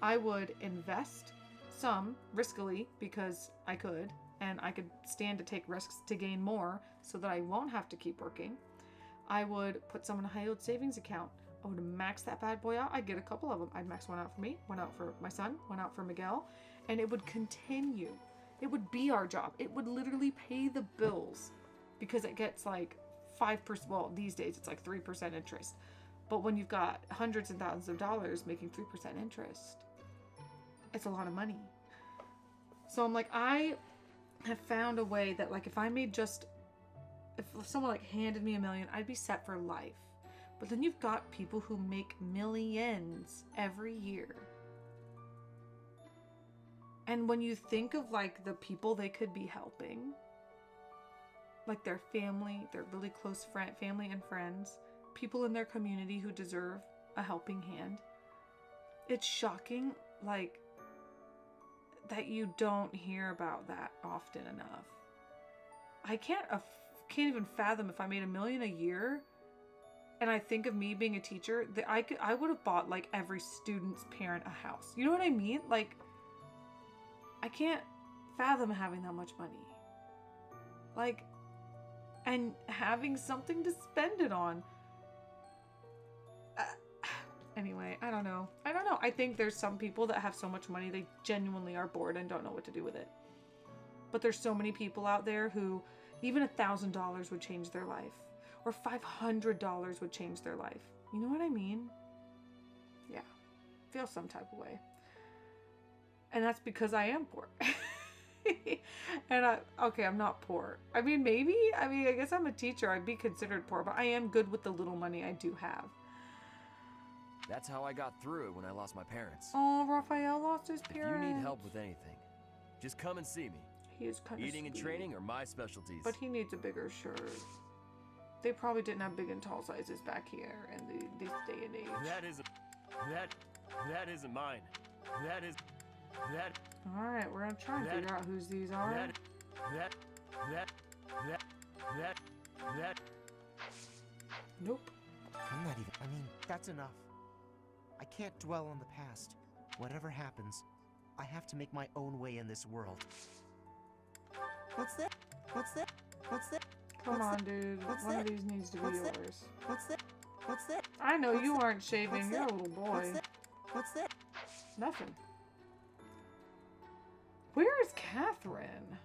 I would invest some riskily because I could, and I could stand to take risks to gain more so that I won't have to keep working. I would put some in a high-yield savings account. I would max that bad boy out. I'd get a couple of them. I'd max one out for me, one out for my son, one out for Miguel, and it would continue. It would be our job. It would literally pay the bills because it gets like 5%. Well, these days it's like 3% interest. But when you've got hundreds and thousands of dollars making 3% interest, it's a lot of money. So I'm like, I have found a way that, like, if I made just, if someone like handed me $1 million, I'd be set for life. But then you've got people who make millions every year. And when you think of like the people they could be helping, like their family, their really close family and friends, people in their community who deserve a helping hand, it's shocking, like, that you don't hear about that often enough. I can't even fathom if I made $1 million a year. And I think of me being a teacher, that I would have bought like every student's parent a house. You know what I mean? Like, I can't fathom having that much money. Like, and having something to spend it on. Anyway, I don't know. I think there's some people that have so much money they genuinely are bored and don't know what to do with it. But there's so many people out there who even $1,000 would change their life. Or $500 would change their life. You know what I mean? Yeah. Feel some type of way. And that's because I am poor. And I'm not poor. I mean, maybe. I guess I'm a teacher. I'd be considered poor. But I am good with the little money I do have. That's how I got through it when I lost my parents. Oh, Raphael lost his parents. If you need help with anything, just come and see me. He is kind of Eating and training are my specialties. But he needs a bigger shirt. They probably didn't have big and tall sizes back here in this day and age. That isn't mine. Alright, we're gonna try and figure out whose these are. Nope. I'm not even, that's enough. I can't dwell on the past. Whatever happens, I have to make my own way in this world. What's that? What's that? What's that? Come on, dude. One of these needs to be yours. What's that? What's that? I know you aren't shaving. You're a little boy. What's that? Nothing. Where is Catherine?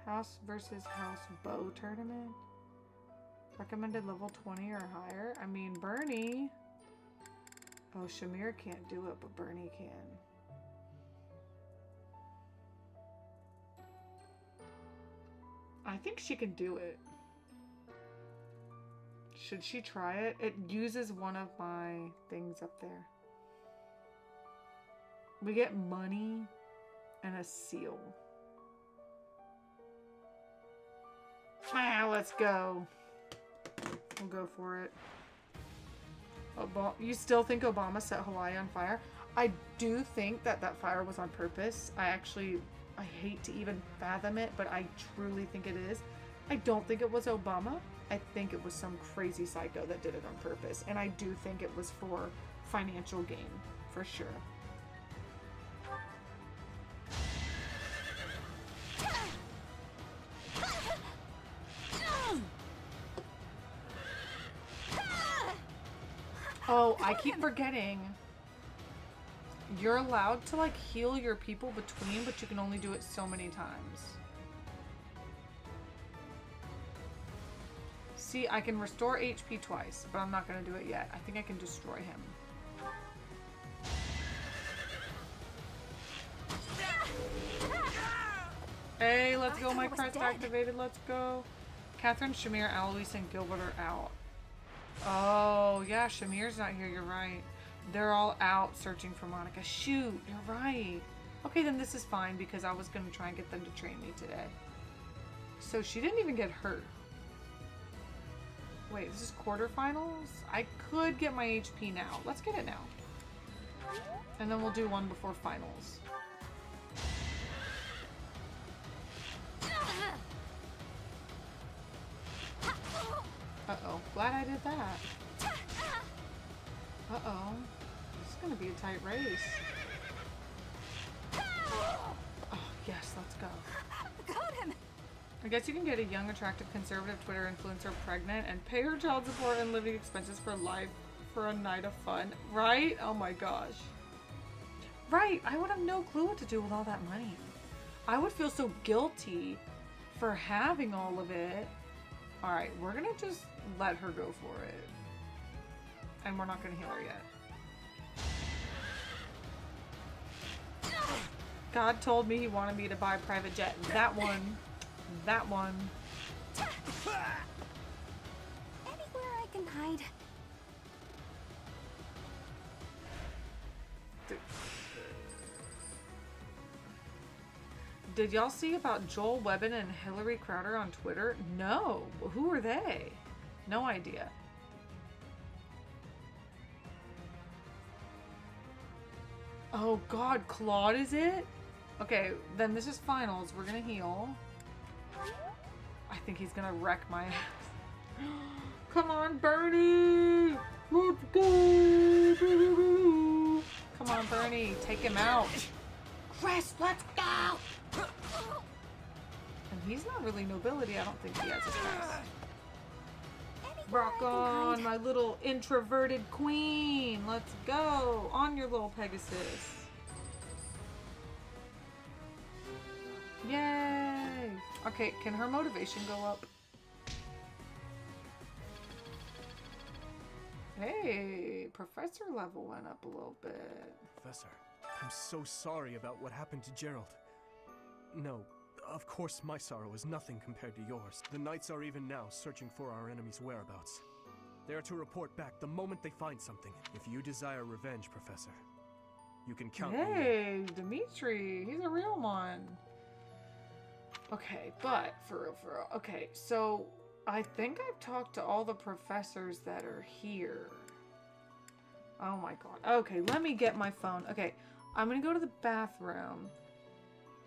House versus house bow tournament? Recommended level 20 or higher? I mean, Bernie. Oh, Shamir can't do it, but Bernie can. I think she can do it. Should she try it? It uses one of my things up there. We get money and a seal. Ah, let's go. We'll go for it. You still think Obama set Hawaii on fire? I do think that that fire was on purpose. I hate to even fathom it, but I truly think it is. I don't think it was Obama. I think it was some crazy psycho that did it on purpose. And I do think it was for financial gain, for sure. Oh, I keep forgetting. You're allowed to like heal your people between, but you can only do it so many times. See, I can restore HP twice, but I'm not gonna do it yet. I think I can destroy him. Hey, let's go. My crest activated. Let's go. Catherine, Shamir, Alois, and Gilbert are out. Oh, yeah, Shamir's not here. You're right. They're all out searching for Monica. Shoot, you're right. Okay, then this is fine because I was going to try and get them to train me today. So she didn't even get hurt. Wait, this is quarterfinals? I could get my HP now. Let's get it now. And then we'll do one before finals. Uh-oh. Glad I did that. Uh-oh. This is gonna be a tight race. Oh, yes, let's go. Got him! I guess you can get a young, attractive, conservative Twitter influencer pregnant and pay her child support and living expenses for a night of fun. Right? Oh my gosh. Right, I would have no clue what to do with all that money. I would feel so guilty for having all of it. Alright, we're gonna just let her go for it. And we're not gonna heal her yet. God told me he wanted me to buy a private jet. That one. That one. Anywhere I can hide. Did y'all see about Joel Webbin and Hillary Crowder on Twitter? No. Who are they? No idea. Oh God, Claude is it? Okay, then this is finals. We're gonna heal. I think he's gonna wreck my ass. Come on, Bernie! Let's go! Come on, Bernie, take him out. Chris, let's go! And he's not really nobility. I don't think he has a crest. Rock on, my little introverted queen. Let's go. On your little Pegasus. Yay! Okay, can her motivation go up? Hey, professor level went up a little bit. Professor, I'm so sorry about what happened to Gerald. No, of course my sorrow is nothing compared to yours. The Knights are even now searching for our enemy's whereabouts. They are to report back the moment they find something. If you desire revenge, Professor, you can count me in. Hey, Dimitri, he's a real one. Okay, but for real. Okay, so I think I've talked to all the professors that are here. Oh my God. Okay, let me get my phone. Okay, I'm gonna go to the bathroom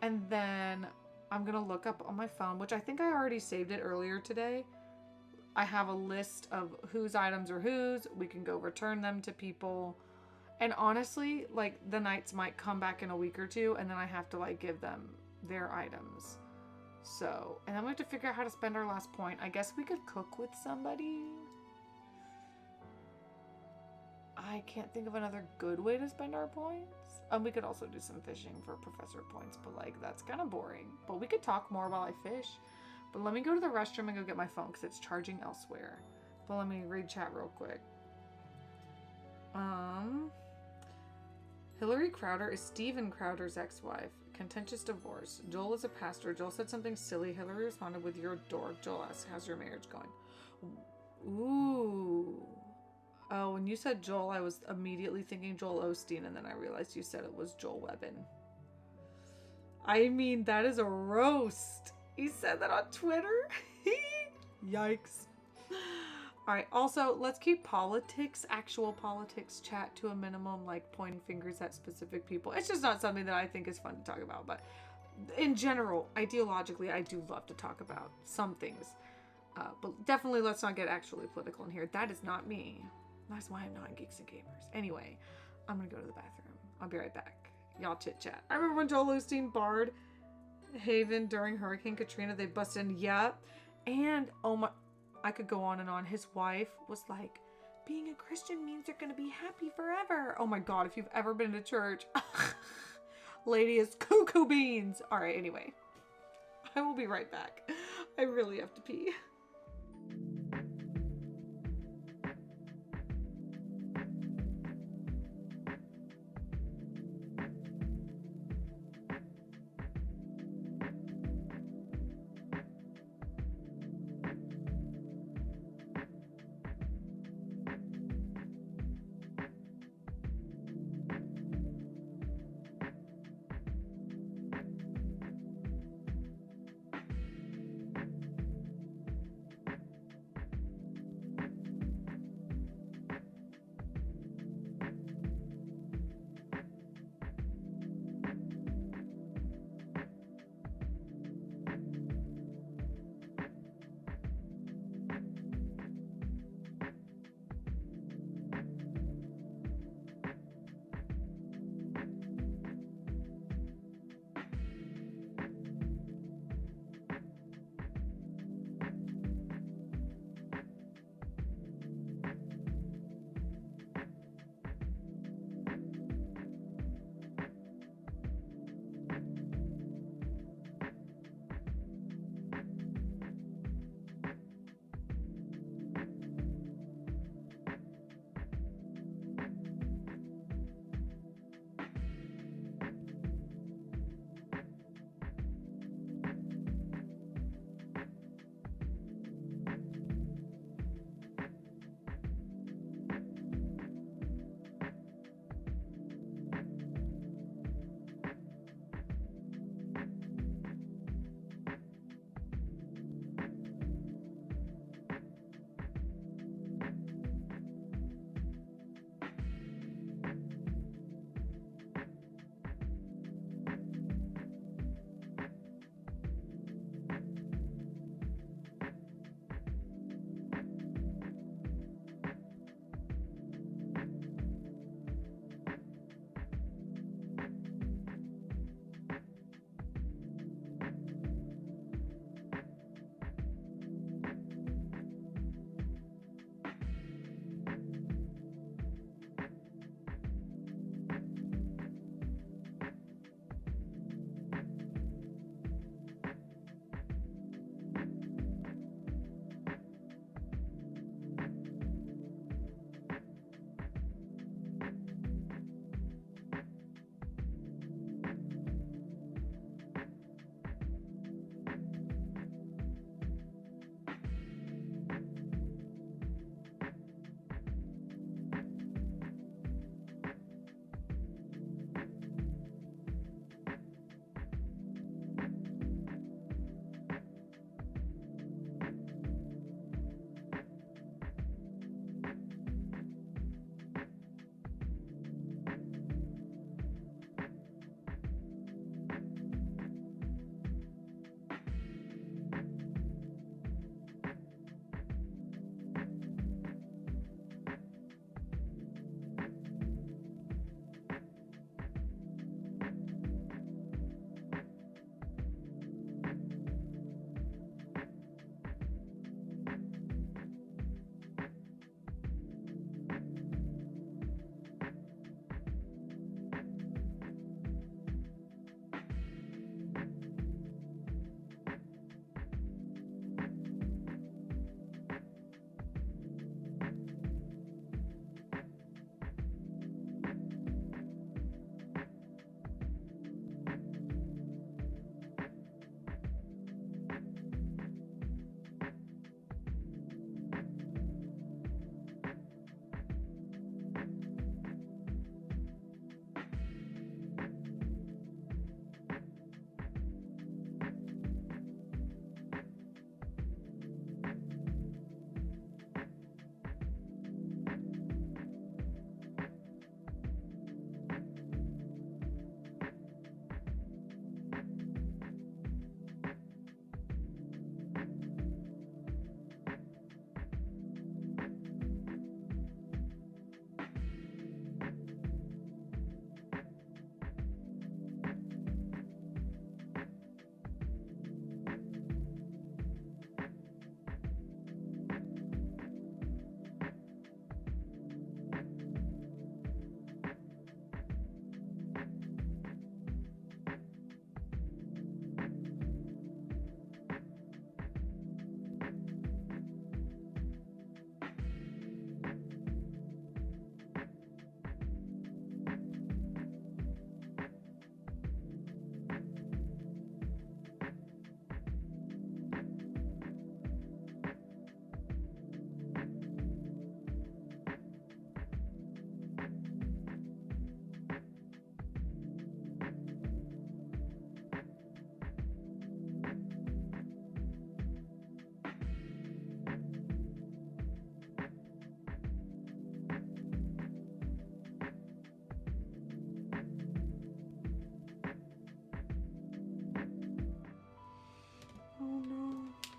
and then I'm gonna look up on my phone, which I think I already saved it earlier today. I have a list of whose items are whose. We can go return them to people. And honestly, like, the Knights might come back in a week or two and then I have to, like, give them their items. So, and then we have to figure out how to spend our last point. I guess we could cook with somebody. I can't think of another good way to spend our points. We could also do some fishing for professor points, but like, that's kind of boring. But we could talk more while I fish. But let me go to the restroom and go get my phone because it's charging elsewhere. But let me read chat real quick. Hillary Crowder is Steven Crowder's ex-wife. Contentious divorce. Joel is a pastor. Joel said something silly. Hillary responded with, "You're a dork." Joel asked, "How's your marriage going?" Ooh. Oh, when you said Joel, I was immediately thinking Joel Osteen, and then I realized you said it was Joel Webbin. I mean, that is a roast. He said that on Twitter. Yikes. Alright, also, let's keep politics, actual politics chat to a minimum, like pointing fingers at specific people. It's just not something that I think is fun to talk about, but in general, ideologically, I do love to talk about some things. But definitely let's not get actually political in here. That is not me. That's why I'm not in Geeks and Gamers. Anyway, I'm gonna go to the bathroom. I'll be right back. Y'all chit chat. I remember when Joel Osteen barred Haven during Hurricane Katrina. They busted in. Yep. And, oh my... I could go on and on. His wife was like, being a Christian means you're going to be happy forever. Oh my God, if you've ever been to church. Lady is cuckoo beans. All right, anyway. I will be right back. I really have to pee.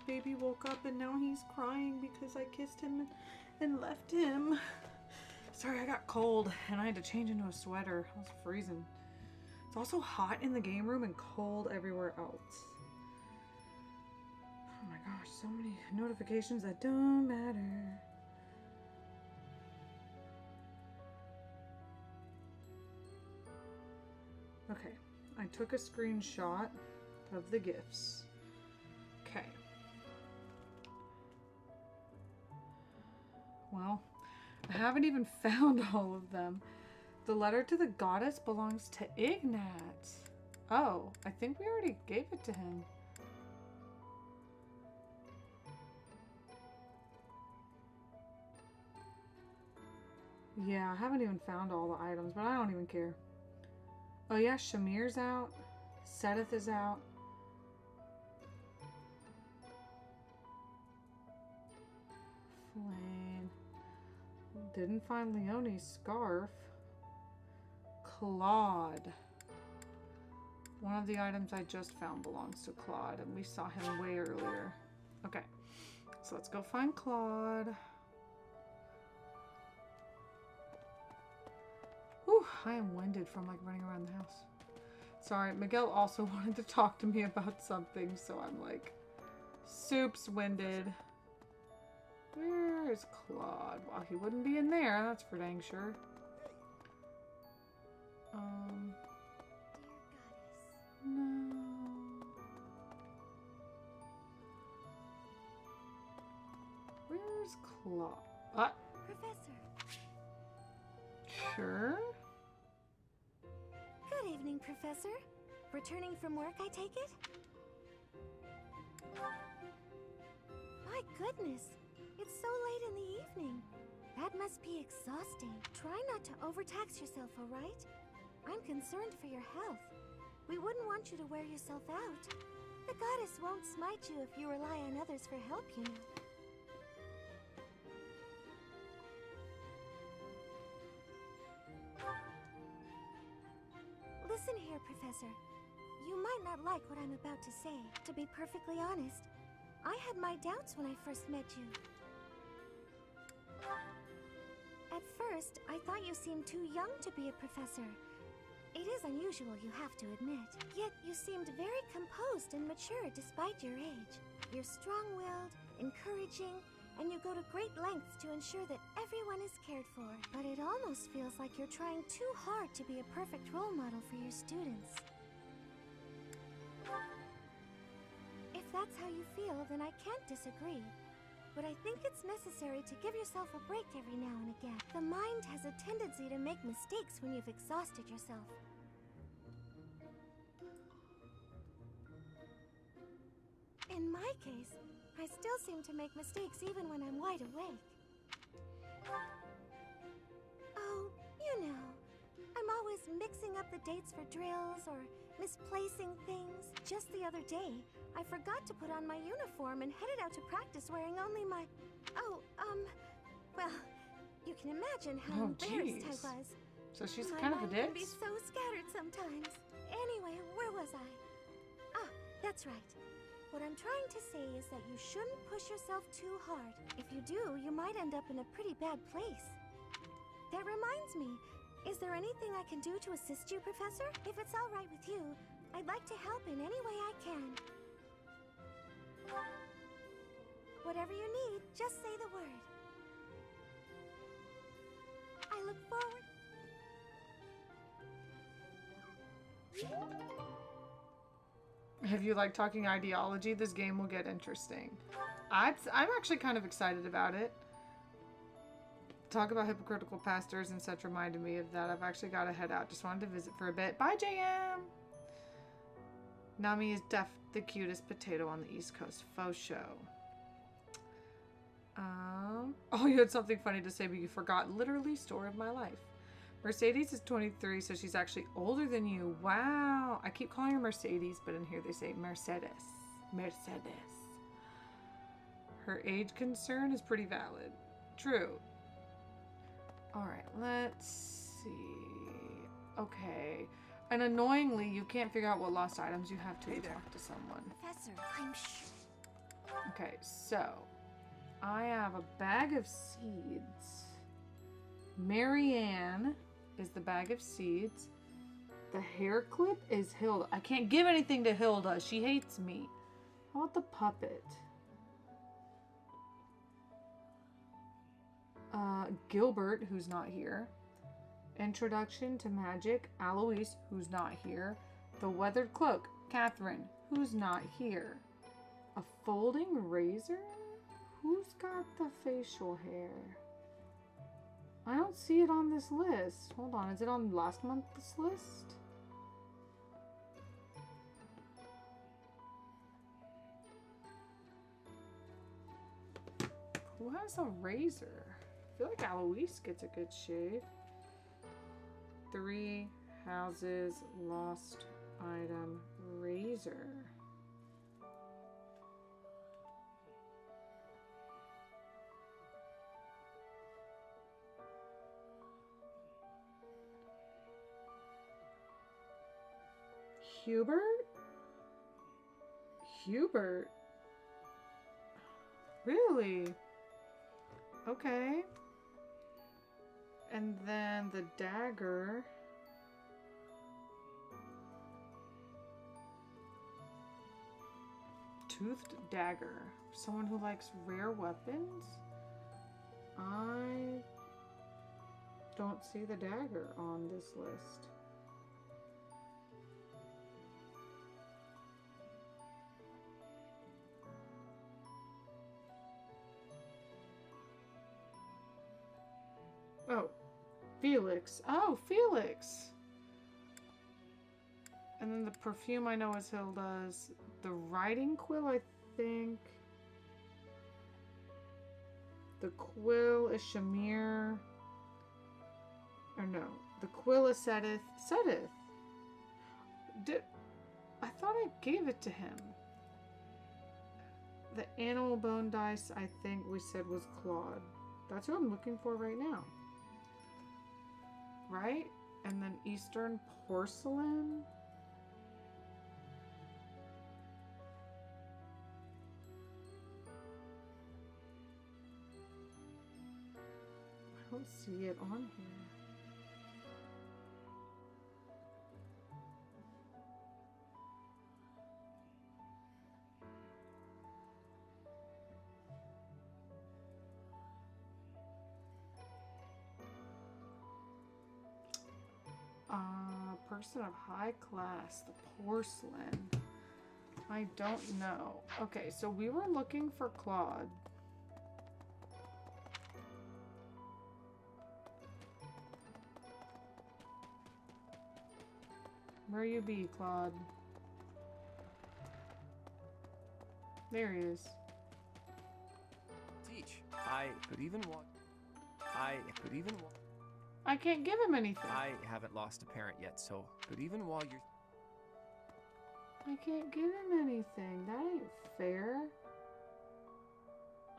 baby woke up and now he's crying because I kissed him and left him. Sorry, I got cold and I had to change into a sweater. I was freezing. It's also hot in the game room and cold everywhere else. Oh my gosh, so many notifications that don't matter. Okay, I took a screenshot of the gifts. Okay. Well, I haven't even found all of them. The letter to the goddess belongs to Ignat. Oh, I think we already gave it to him. Yeah, I haven't even found all the items, but I don't even care. Oh yeah, Shamir's out. Sedith is out. Flame. Didn't find Leonie's scarf. Claude. One of the items I just found belongs to Claude, and we saw him way earlier. Okay, so let's go find Claude. Whew, I am winded from like running around the house. Sorry, Miguel also wanted to talk to me about something, so I'm like, soup's winded. Where is Claude? Well, he wouldn't be in there, that's for dang sure. No. Where's Claude? Professor. Sure. Good evening, Professor. Returning from work, I take it? My goodness, it's so late in the evening. That must be exhausting. Try not to overtax yourself, all right? I'm concerned for your health. We wouldn't want you to wear yourself out. The goddess won't smite you if you rely on others for help, you know. Listen here, Professor. You might not like what I'm about to say. To be perfectly honest, I had my doubts when I first met you. At first, I thought you seemed too young to be a professor. It is unusual, you have to admit. Yet you seemed very composed and mature despite your age. You're strong-willed, encouraging, and you go to great lengths to ensure that everyone is cared for. But it almost feels like you're trying too hard to be a perfect role model for your students. If that's how you feel, then I can't disagree. But I think it's necessary to give yourself a break every now and again. The mind has a tendency to make mistakes when you've exhausted yourself. In my case, I still seem to make mistakes even when I'm wide awake. Oh, you know, I'm always mixing up the dates for drills or misplacing things. Just the other day, I forgot to put on my uniform and headed out to practice wearing only my... well, you can imagine how embarrassed I was. So she's My kind of a mind dick? can be so scattered sometimes. Anyway, where was I? Ah, that's right. What I'm trying to say is that you shouldn't push yourself too hard. If you do, you might end up in a pretty bad place. That reminds me, is there anything I can do to assist you, Professor? If it's all right with you, I'd like to help in any way I can. Whatever you need, just say the word. I look forward. If you like talking ideology, this game will get interesting. I'm actually kind of excited about it. Talk about hypocritical pastors and such reminded me of that. I've actually got to head out. Just wanted to visit for a bit. Bye, JM! Nami is the cutest potato on the East Coast. Faux show. Oh, you had something funny to say, but you forgot. Literally, story of my life. Mercedes is 23, so she's actually older than you. Wow. I keep calling her Mercedes, but in here they say Mercedes. Mercedes. Her age concern is pretty valid. True. Alright, let's see. Okay. And annoyingly, you can't figure out what lost items you have to talk to someone. Professor, I'm sure. Okay, so I have a bag of seeds. Marianne is the bag of seeds. The hair clip is Hilda. I can't give anything to Hilda. She hates me. How about the puppet? Gilbert, who's not here. Introduction to Magic, Alois, who's not here. The Weathered Cloak, Catherine, who's not here. A folding razor? Who's got the facial hair? I don't see it on this list. Hold on, is it on last month's list? Who has a razor? I feel like Alois gets a good shave. 3 houses, lost item, razor. Hubert? Hubert? Really? Okay. And then the dagger. toothed dagger. Someone who likes rare weapons? I don't see the dagger on this list. Oh, Felix. Oh, Felix! And then the perfume I know is Hilda's. The writing quill, I think. The quill is Shamir. Or no. The quill is Sedith. Sedith! I thought I gave it to him. The animal bone dice, I think we said was Claude. That's what I'm looking for right now. Right? And then Eastern porcelain. I don't see it on here. Person of high class, the porcelain. I don't know. Okay, so we were looking for Claude. Where you be, Claude? There he is. Teach. I could even want. I can't give him anything. I haven't lost a parent yet, so but even while you're... I can't give him anything. That ain't fair.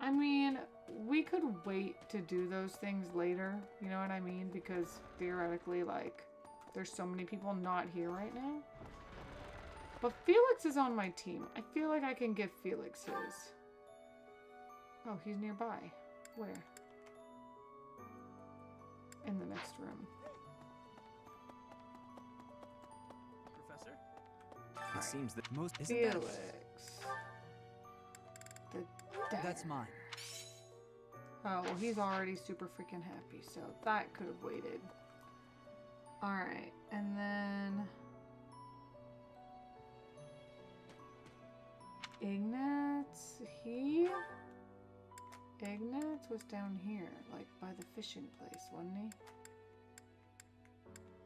I mean, we could wait to do those things later. You know what I mean? Because theoretically, like, there's so many people not here right now. But Felix is on my team. I feel like I can give Felix his. Oh, he's nearby. Where? In the next room. Professor? It seems that most Felix. That's mine. Oh, well, he's already super freaking happy, so that could have waited. Alright, and then... Ignatz, Ignatz was down here, like by the fishing place, wasn't he?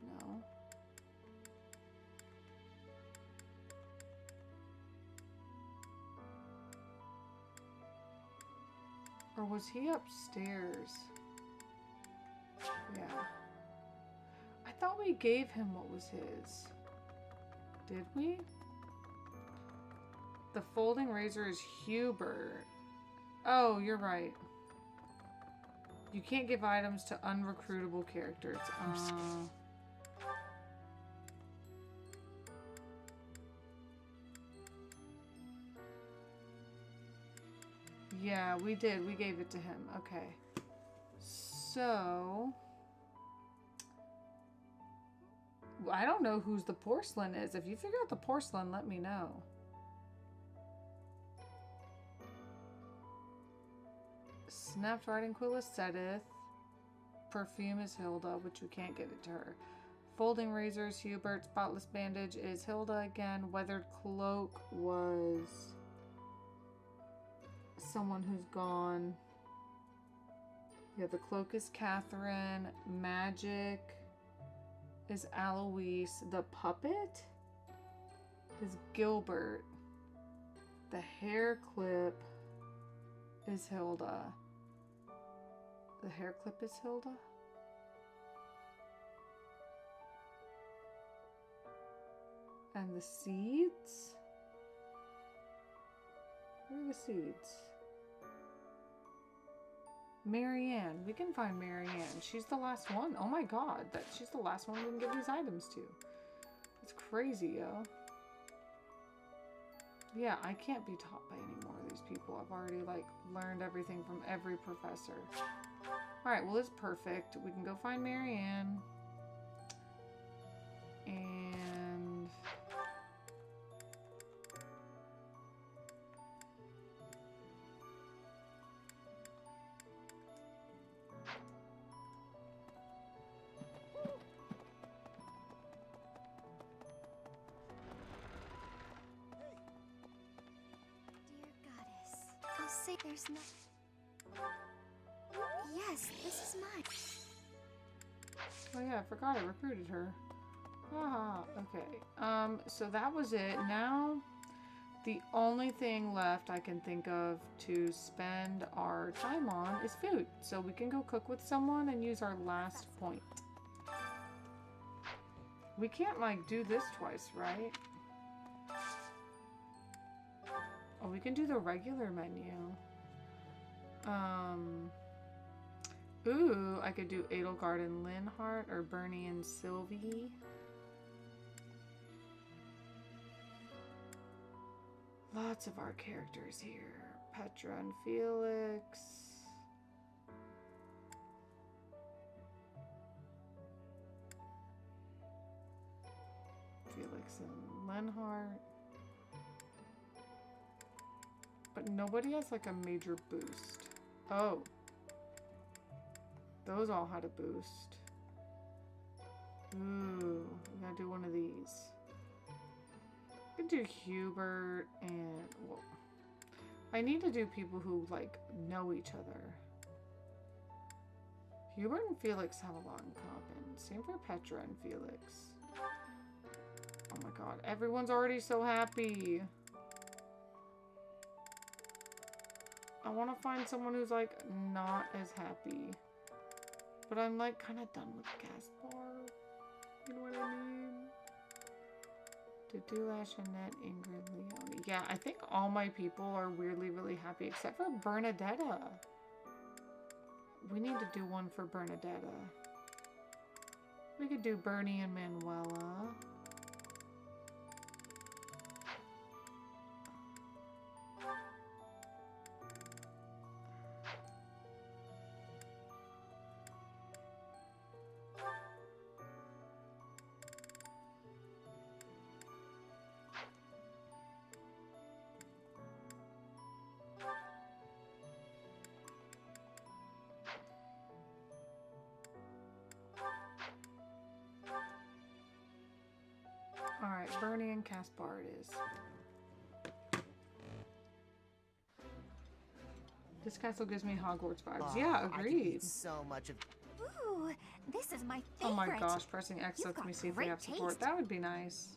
No. Or was he upstairs? Yeah. I thought we gave him what was his. Did we? The folding razor is Hubert. Oh, you're right. You can't give items to unrecruitable characters. Yeah, we did. We gave it to him. Okay. So... I don't know whose the porcelain is. If you figure out the porcelain, let me know. Snapped writing quill is Sedith. Perfume is Hilda, which we can't give it to her. Folding razor is Hubert. Spotless bandage is Hilda again. Weathered cloak was someone who's gone. Yeah, the cloak is Catherine. Magic is Aloise. The puppet is Gilbert. The hair clip is Hilda. The hair clip is Hilda? And the seeds? Where are the seeds? Marianne. We can find Marianne. She's the last one. Oh my god. She's the last one we can give these items to. It's crazy, yo. Yeah, I can't be taught by any more of these people. I've already, like, learned everything from every professor. Alright, well, it's perfect. We can go find Marianne. And... say there's no... Yes, this is mine. Oh yeah, I forgot I recruited her. Ah, okay. So that was it. Now, the only thing left I can think of to spend our time on is food. So we can go cook with someone and use our last point. We can't, like, do this twice, right? Oh, we can do the regular menu. Ooh, I could do Edelgard and Linhardt or Bernie and Sylvie. Lots of our characters here. Petra and Felix. Felix and Linhardt. But nobody has like a major boost. Oh. Those all had a boost. Ooh, we gotta do one of these. We can do Hubert and... Well, I need to do people who, like, know each other. Hubert and Felix have a lot in common. Same for Petra and Felix. Oh my god, everyone's already so happy. I want to find someone who's, like, not as happy. But I'm, like, kind of done with Gaspar. You know what I mean? Dudula, Jeanette, Ingrid, Leonie. Yeah, I think all my people are weirdly really happy, except for Bernadetta. We need to do one for Bernadetta. We could do Bernie and Manuela. Alright, Bernie and Caspar it is. This castle gives me Hogwarts vibes. Yeah, agreed. So much of... Ooh, this is my favorite. Oh my gosh, pressing X lets me see if we have support. taste. That would be nice.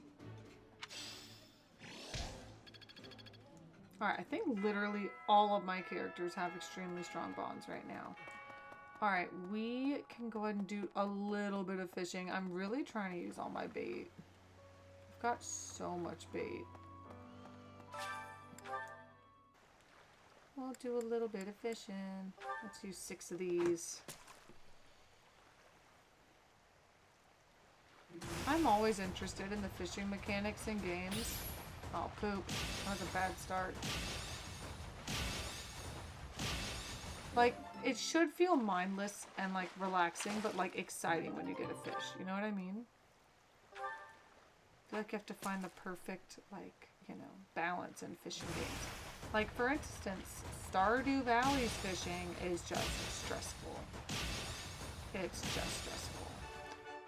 Alright, I think literally all of my characters have extremely strong bonds right now. Alright, we can go ahead and do a little bit of fishing. I'm really trying to use all my bait. I've got so much bait. We'll do a little bit of fishing. Let's use 6 of these. I'm always interested in the fishing mechanics in games. Oh, poop. That was a bad start. Like, it should feel mindless and, like, relaxing, but, like, exciting when you get a fish. You know what I mean? I feel like you have to find the perfect, like, you know, balance in fishing games. Like, for instance, Stardew Valley's fishing is just stressful. It's just stressful.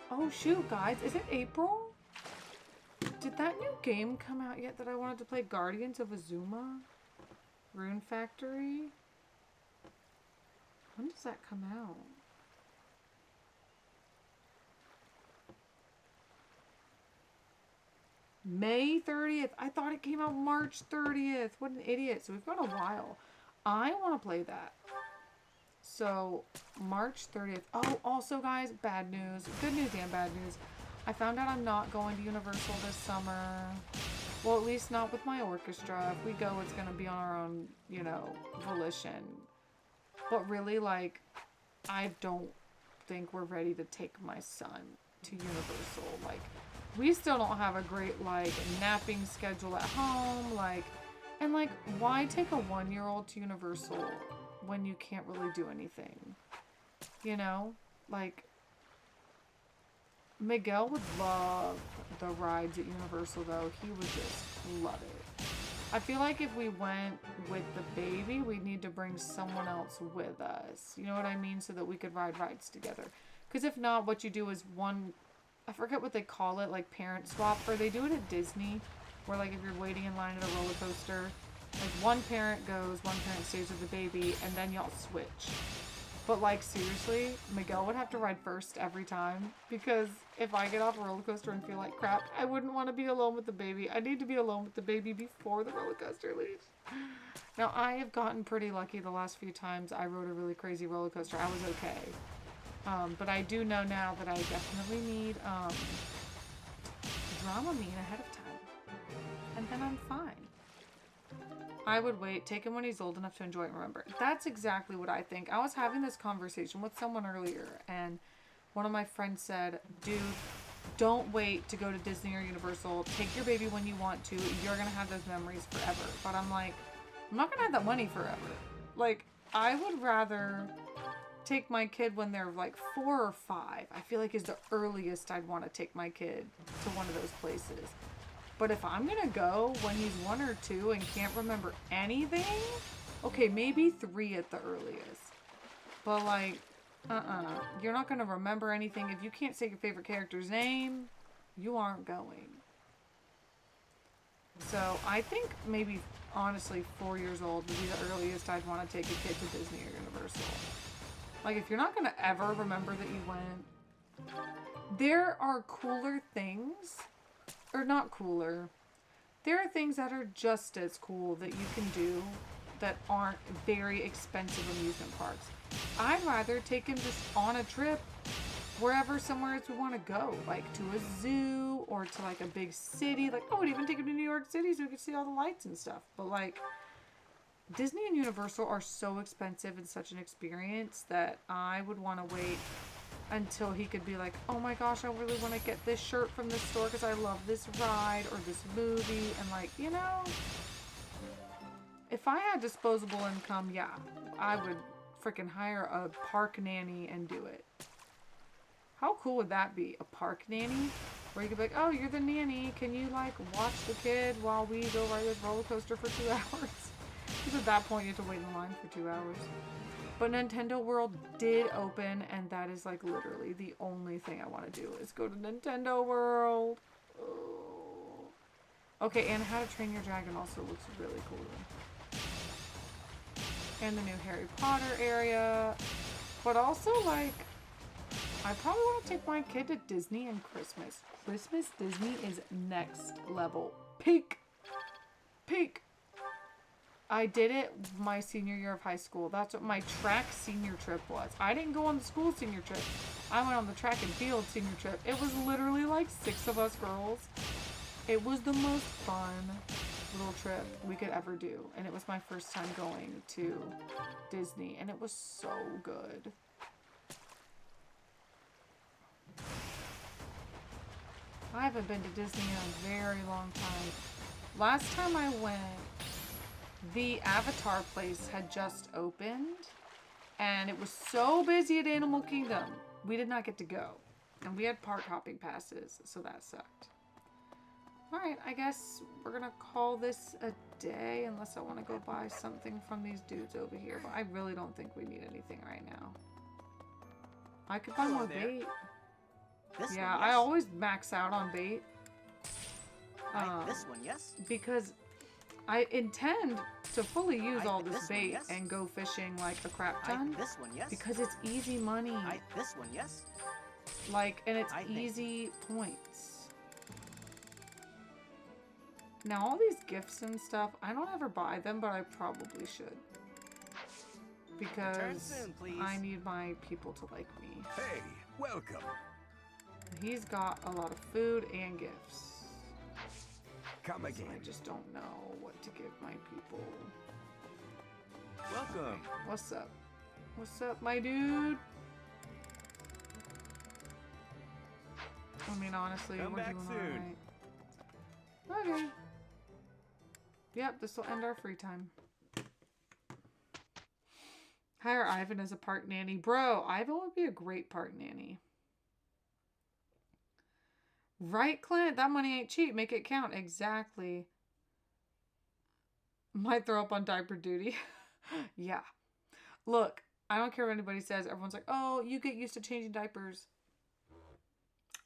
Oh, shoot, guys. Is it April? Did that new game come out yet that I wanted to play? Guardians of Azuma? Rune Factory? When does that come out? May 30th. I thought it came out March 30th. What an idiot. So we've got a while. I want to play that. So, March 30th. Oh, also, guys, bad news. Good news and bad news. I found out I'm not going to Universal this summer. Well, at least not with my orchestra. If we go, it's going to be on our own, you know, volition. But really, like, I don't think we're ready to take my son to Universal. Like, we still don't have a great, like, napping schedule at home. Like, and, like, why take a 1-year-old to Universal when you can't really do anything? You know? Like, Miguel would love the rides at Universal, though. He would just love it. I feel like if we went with the baby, we'd need to bring someone else with us. You know what I mean? So that we could ride rides together. Because if not, what you do is one... I forget what they call it, like parent swap, or they do it at Disney, where like if you're waiting in line at a roller coaster, like one parent goes, one parent stays with the baby, and then y'all switch. But like seriously, Miguel would have to ride first every time, because if I get off a roller coaster and feel like crap, I wouldn't want to be alone with the baby. I need to be alone with the baby before the roller coaster leaves. Now I have gotten pretty lucky the last few times I rode a really crazy roller coaster. I was okay. But I do know now that I definitely need Dramamine ahead of time. And then I'm fine. I would wait, take him when he's old enough to enjoy it and remember. That's exactly what I think. I was having this conversation with someone earlier, and one of my friends said, dude, don't wait to go to Disney or Universal. Take your baby when you want to. You're going to have those memories forever. But I'm like, I'm not going to have that money forever. Like, I would rather take my kid when they're like 4 or 5. I feel like is the earliest I'd want to take my kid to one of those places. But if I'm going to go when he's 1 or 2 and can't remember anything, okay, maybe 3 at the earliest. But like, you're not going to remember anything. If you can't say your favorite character's name, you aren't going. So I think maybe, honestly, 4 years old would be the earliest I'd want to take a kid to Disney or Universal. Like, if you're not going to ever remember that you went, there are cooler things. Or not cooler. There are things that are just as cool that you can do that aren't very expensive amusement parks. I'd rather take him just on a trip wherever somewhere else we want to go. Like to a zoo or to like a big city. Like I would even take him to New York City so we could see all the lights and stuff. But like Disney and Universal are so expensive and such an experience that I would want to wait until he could be like, oh my gosh, I really want to get this shirt from this store because I love this ride or this movie. And like, you know, if I had disposable income, yeah, I would freaking hire a park nanny and do it. How cool would that be? A park nanny? Where you could be like, oh, you're the nanny. Can you like watch the kid while we go ride this roller coaster for 2 hours? Because at that point you have to wait in line for 2 hours. But Nintendo World did open, and that is like literally the only thing I want to do is go to Nintendo World. Oh. Okay, and How to Train Your Dragon also looks really cool. And the new Harry Potter area. But also, like, I probably want to take my kid to Disney and Christmas. Christmas Disney is next level. Peak. Peak. I did it my senior year of high school. That's what my track senior trip was. I didn't go on the school senior trip. I went on the track and field senior trip. It was literally like 6 of us girls. It was the most fun little trip we could ever do. And it was my first time going to Disney. And it was so good. I haven't been to Disney in a very long time. Last time I went, the Avatar place had just opened, and it was so busy at Animal Kingdom, we did not get to go. And we had park hopping passes, so that sucked. Alright, I guess we're gonna call this a day, unless I want to go buy something from these dudes over here. But I really don't think we need anything right now. I could buy more bait. Yeah, I always max out on bait. This one, yes? Because I intend to fully use all this bait and go fishing like a crap ton. This one, yes? Because it's easy money. This one, yes? Like, and it's easy points. Now all these gifts and stuff, I don't ever buy them, but I probably should. Because soon, I need my people to like me. Hey, welcome. He's got a lot of food and gifts. Come again. I just don't know what to give my people. Welcome. What's up? What's up, my dude? I mean, honestly, Come we're back doing soon. alright. Okay. Yep, this will end our free time. Hire Ivan as a park nanny. Bro, Ivan would be a great park nanny. Right, Clint? That money ain't cheap. Make it count. Exactly. Might throw up on diaper duty. Yeah. Look, I don't care what anybody says. Everyone's like, oh, you get used to changing diapers.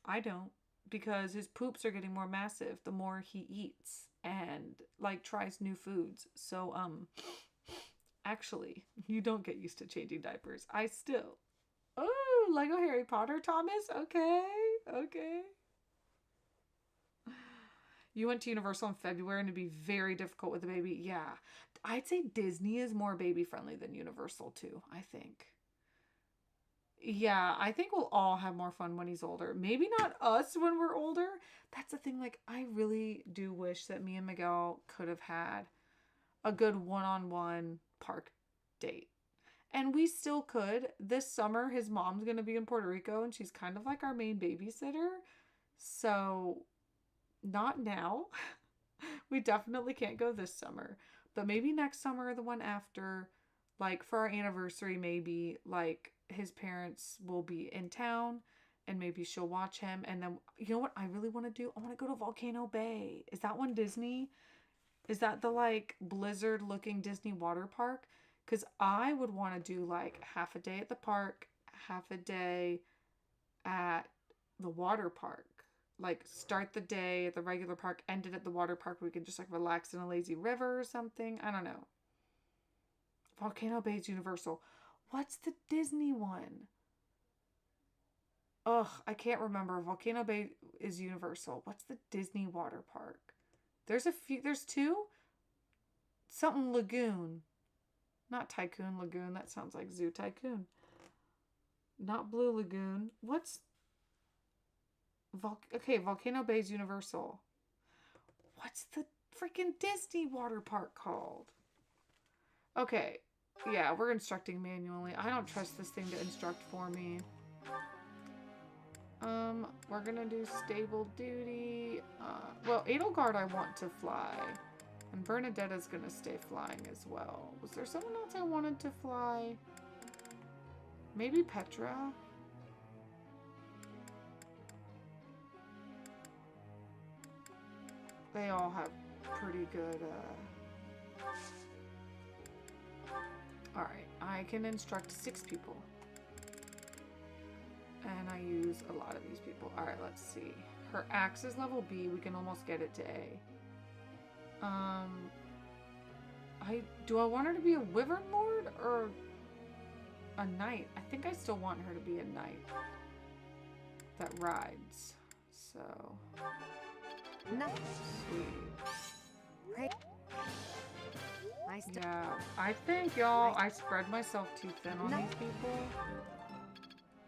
I don't. Because his poops are getting more massive the more he eats. and like tries new foods. So actually, you don't get used to changing diapers. I still. Oh, Lego Harry Potter, Thomas? Okay. Okay. You went to Universal in February and it'd be very difficult with a baby. Yeah. I'd say Disney is more baby friendly than Universal too, I think. Yeah, I think we'll all have more fun when he's older. Maybe not us when we're older. That's the thing. Like, I really do wish that me and Miguel could have had a good one-on-one park date. And we still could. This summer, his mom's going to be in Puerto Rico and she's kind of like our main babysitter. So, not now. We definitely can't go this summer. But maybe next summer or the one after, like for our anniversary, maybe like his parents will be in town and maybe she'll watch him. And then, you know what I really want to do? I want to go to Volcano Bay. Is that one Disney? Is that the like blizzard looking Disney water park? Because I would want to do like half a day at the park, half a day at the water park. Like start the day at the regular park, end it at the water park. We can just like relax in a lazy river or something. I don't know. Volcano Bay's Universal. What's the Disney one? Ugh, I can't remember. Volcano Bay is Universal. What's the Disney water park? There's a few. There's two. Something Lagoon. Not Tycoon Lagoon. That sounds like Zoo Tycoon. Not Blue Lagoon. What's... Okay, Volcano Bay's Universal. What's the freaking Disney water park called? Okay. Yeah, we're instructing manually. I don't trust this thing to instruct for me. We're gonna do stable duty. Well, Edelgard I want to fly. And Bernadetta's gonna stay flying as well. Was there someone else I wanted to fly? Maybe Petra? They all have pretty good, Alright, I can instruct 6 people. And I use a lot of these people. Alright, let's see. Her axe is level B. We can almost get it to A. Do I want her to be a Wyvern Lord or a knight? I think I still want her to be a knight that rides. So... Sweet. Yeah, I think, y'all, I spread myself too thin on these people.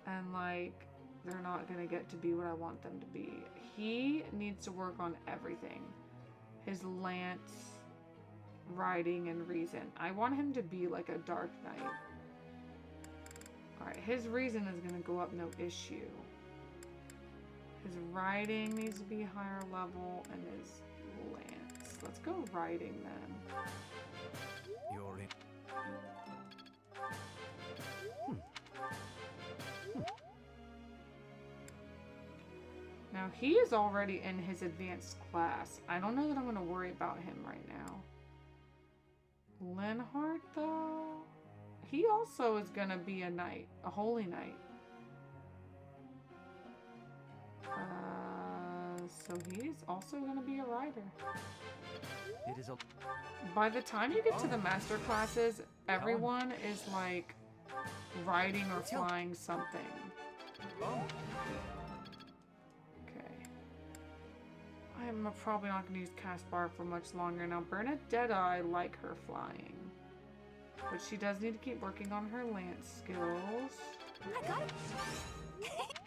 And, like, they're not gonna get to be what I want them to be. He needs to work on everything. His lance, riding, and reason. I want him to be like a Dark Knight. Alright, his reason is gonna go up no issue. His riding needs to be higher level, and his lance. Let's go riding then. You're in. Now, he is already in his advanced class. I don't know that I'm going to worry about him right now. Linhardt, though? He also is going to be a knight. A holy knight. So he's also going to be a rider. It is a... By the time you get to the master classes, everyone is like riding or flying something. Okay. I'm probably not going to use Caspar for much longer. Now, Bernadetta, I like her flying. But she does need to keep working on her lance skills. I got it. Yes.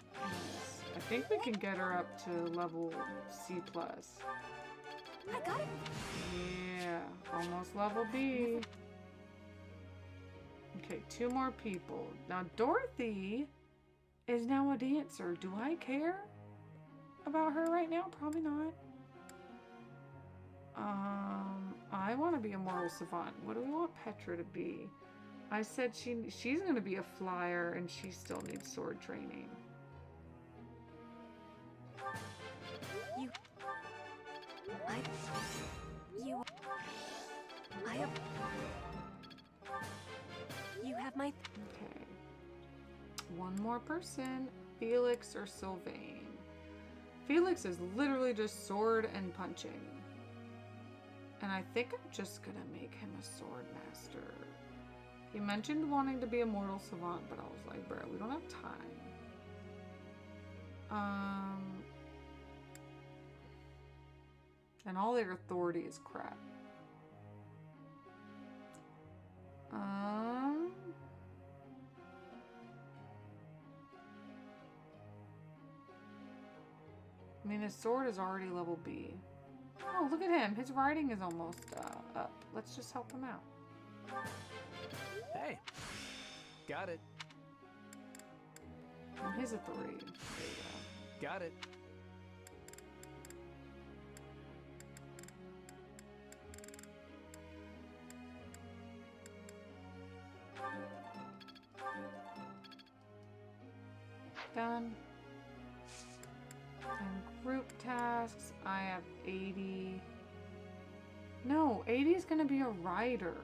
I think we can get her up to level C+. I got it. Yeah, almost level B. Okay, 2 more people. Now, Dorothy is now a dancer. Do I care about her right now? Probably not. I want to be a moral savant. What do we want Petra to be? I said she's going to be a flyer, and she still needs sword training. You have my... Okay. 1 more person. Felix or Sylvain. Felix is literally just sword and punching. And I think I'm just gonna make him a sword master. He mentioned wanting to be a mortal savant, but I was like, bro, we don't have time. And all their authority is crap. I mean, his sword is already level B. Oh, look at him. His writing is almost up. Let's just help him out. Hey, got it. And his authority. There you go. Got it. Done. And group tasks, I have 80. No, 80 is gonna be a rider.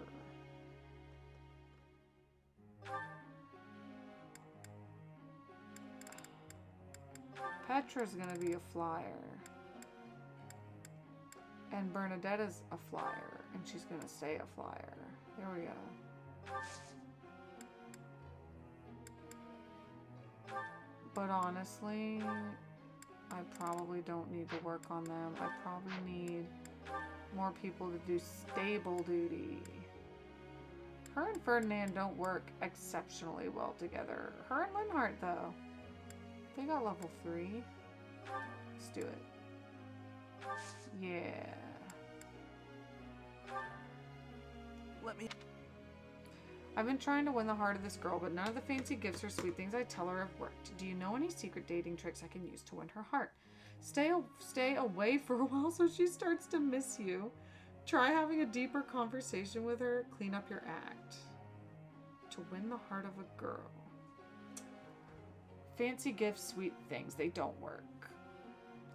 Petra's gonna be a flyer. And Bernadetta's a flyer. And she's gonna stay a flyer. There we go. But honestly, I probably don't need to work on them. I probably need more people to do stable duty. Her and Ferdinand don't work exceptionally well together. Her and Linhart, though. They got level 3. Let's do it. Yeah. Let me... I've been trying to win the heart of this girl, but none of the fancy gifts or sweet things I tell her have worked. Do you know any secret dating tricks I can use to win her heart? Stay away for a while so she starts to miss you. Try having a deeper conversation with her. Clean up your act. To win the heart of a girl. Fancy gifts, sweet things, they don't work.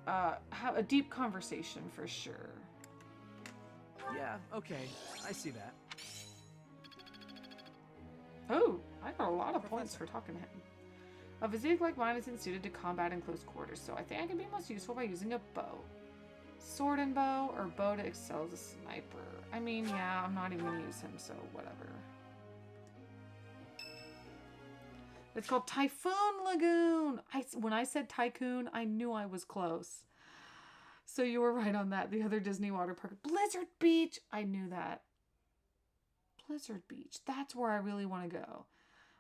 Have a deep conversation for sure. Yeah, okay. I see that. Oh, I got a lot of points for talking to him. A physique like mine isn't suited to combat in close quarters, so I think I can be most useful by using a bow. Sword and bow, or bow to excel as a sniper. I mean, yeah, I'm not even gonna use him, so whatever. It's called Typhoon Lagoon! When I said Tycoon, I knew I was close. So you were right on that. The other Disney water park. Blizzard Beach! I knew that. Blizzard Beach. That's where I really want to go.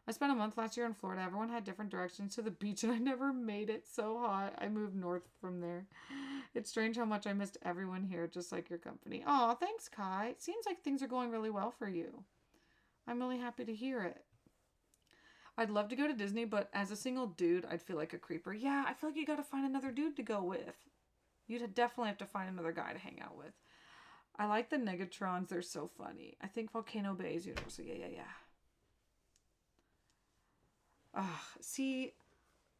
I spent a month last year in Florida. Everyone had different directions to the beach and I never made it. So hot. I moved north from there. It's strange how much I missed everyone here, just like your company. Aw, thanks, Kai. It seems like things are going really well for you. I'm really happy to hear it. I'd love to go to Disney, but as a single dude, I'd feel like a creeper. Yeah, I feel like you gotta find another dude to go with. You'd definitely have to find another guy to hang out with. I like the Negatrons. They're so funny. I think Volcano Bay is universal. Yeah. See,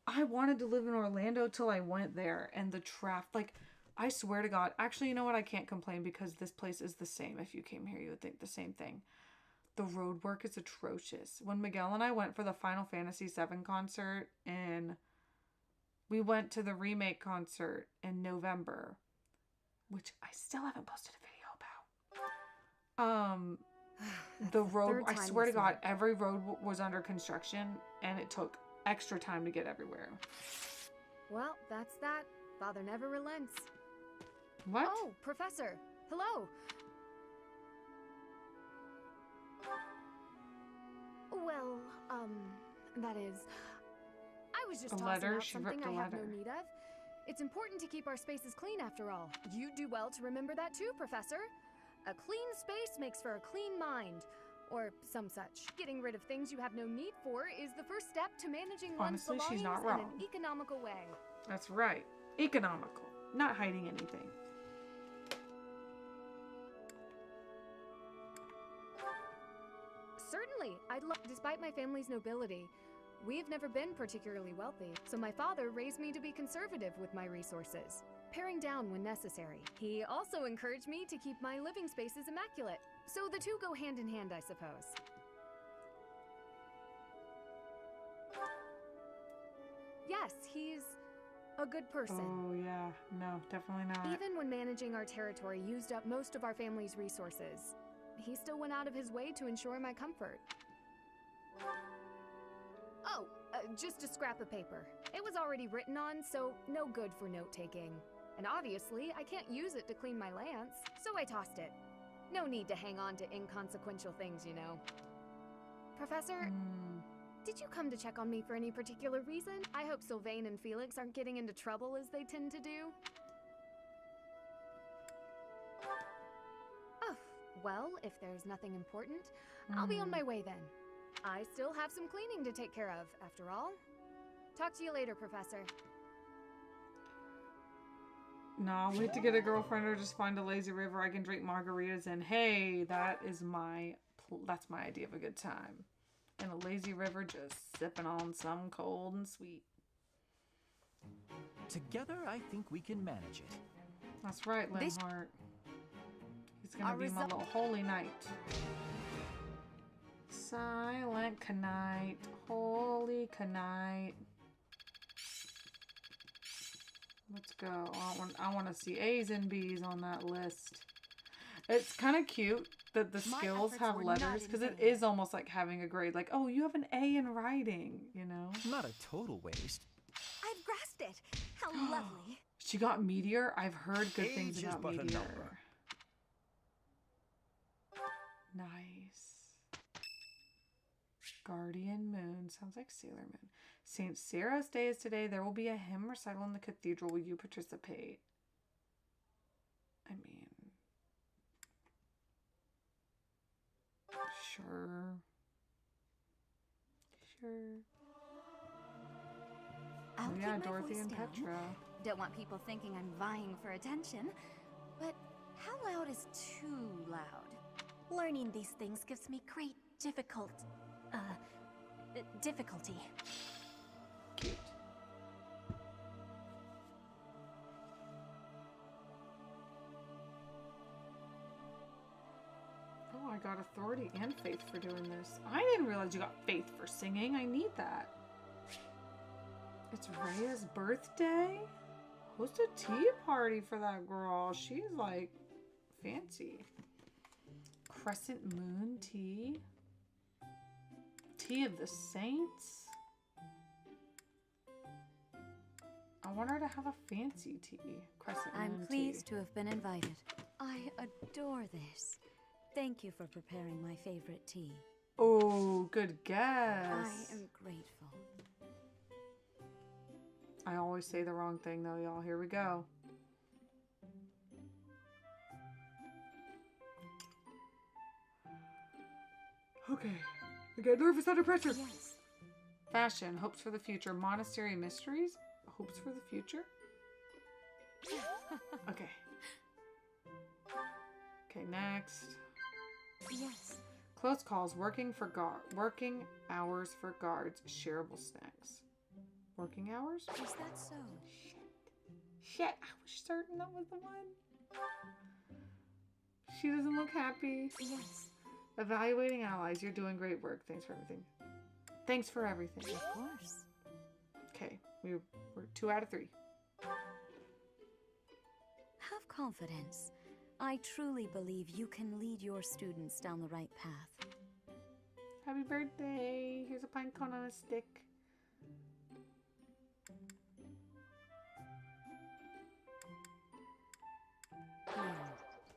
I wanted to live in Orlando till I went there. And the traffic, like, I swear to God. Actually, you know what? I can't complain because this place is the same. If you came here, you would think the same thing. The road work is atrocious. When Miguel and I went for the Final Fantasy VII concert and we went to the remake concert in November, which I still haven't posted a video about. The road, I swear to God, every road was under construction and it took extra time to get everywhere. Well, that's that. Father never relents. What? Oh, Professor. Hello. Well, that is... I was just A tossing letter? out She something ripped a I have no letter. need of. It's important to keep our spaces clean after all. You do well to remember that too, Professor. A clean space makes for a clean mind. Or some such. Getting rid of things you have no need for is the first step to managing Honestly, one's she's belongings not in wrong. an economical way. That's right. Economical. Not hiding anything. Certainly, despite my family's nobility, we've never been particularly wealthy, so my father raised me to be conservative with my resources, paring down when necessary. He also encouraged me to keep my living spaces immaculate, so the two go hand in hand, I suppose. Yes, a good person. Oh, yeah. No, definitely not. Even when managing our territory used up most of our family's resources, he still went out of his way to ensure my comfort. Oh, just a scrap of paper. It was already written on, so no good for note-taking. And obviously, I can't use it to clean my lance, so I tossed it. No need to hang on to inconsequential things, you know. Professor, did you come to check on me for any particular reason? I hope Sylvain and Felix aren't getting into trouble as they tend to do. Oh, well, if there's nothing important, I'll be on my way then. I still have some cleaning to take care of, after all. Talk to you later, Professor. No, I'll wait to get a girlfriend or just find a lazy river I can drink margaritas in. Hey, that's my idea of a good time. In a lazy river, just sipping on some cold and sweet. Together, I think we can manage it. That's right, Linhart. He's gonna be my little holy knight. Silent Knight, holy Knight. Let's go. I want to see A's and B's on that list. It's kind of cute that the skills have letters, because it is almost like having a grade. Like, oh, you have an A in writing, you know? Not a total waste. I've grasped it. How lovely. She got Meteor. I've heard good things about Meteor. Nice. Guardian Moon. Sounds like Sailor Moon. St. Sarah's Day is today. There will be a hymn recital in the cathedral. Will you participate? I mean, sure. I'll Oh, yeah, keep my Dorothy voice and down. Petra. Don't want people thinking I'm vying for attention. But how loud is too loud? Learning these things gives me great difficulty. Cute. Oh, I got authority and faith for doing this. I didn't realize you got faith for singing. I need that. It's Rhea's birthday? Host a tea party for that girl. She's like fancy. Crescent Moon tea. Tea of the Saints. I want her to have a fancy tea. Crescent Moon I'm pleased to have been invited. I adore this. Thank you for preparing my favorite tea. Oh, good guess. I am grateful. I always say the wrong thing though, y'all. Here we go. Okay. I get nervous under pressure. Yes. Fashion. Hopes for the future. Monastery mysteries. Hopes for the future. Okay. Okay, next. Yes. Close calls. Working hours for guards. Shareable snacks. Working hours? Is that so? Shit, I was certain that was the one. She doesn't look happy. Yes. Evaluating allies. You're doing great work. Thanks for everything. Thanks for everything. Of course. Okay, we're 2 out of 3. Have confidence. I truly believe you can lead your students down the right path. Happy birthday. Here's a pine cone on a stick.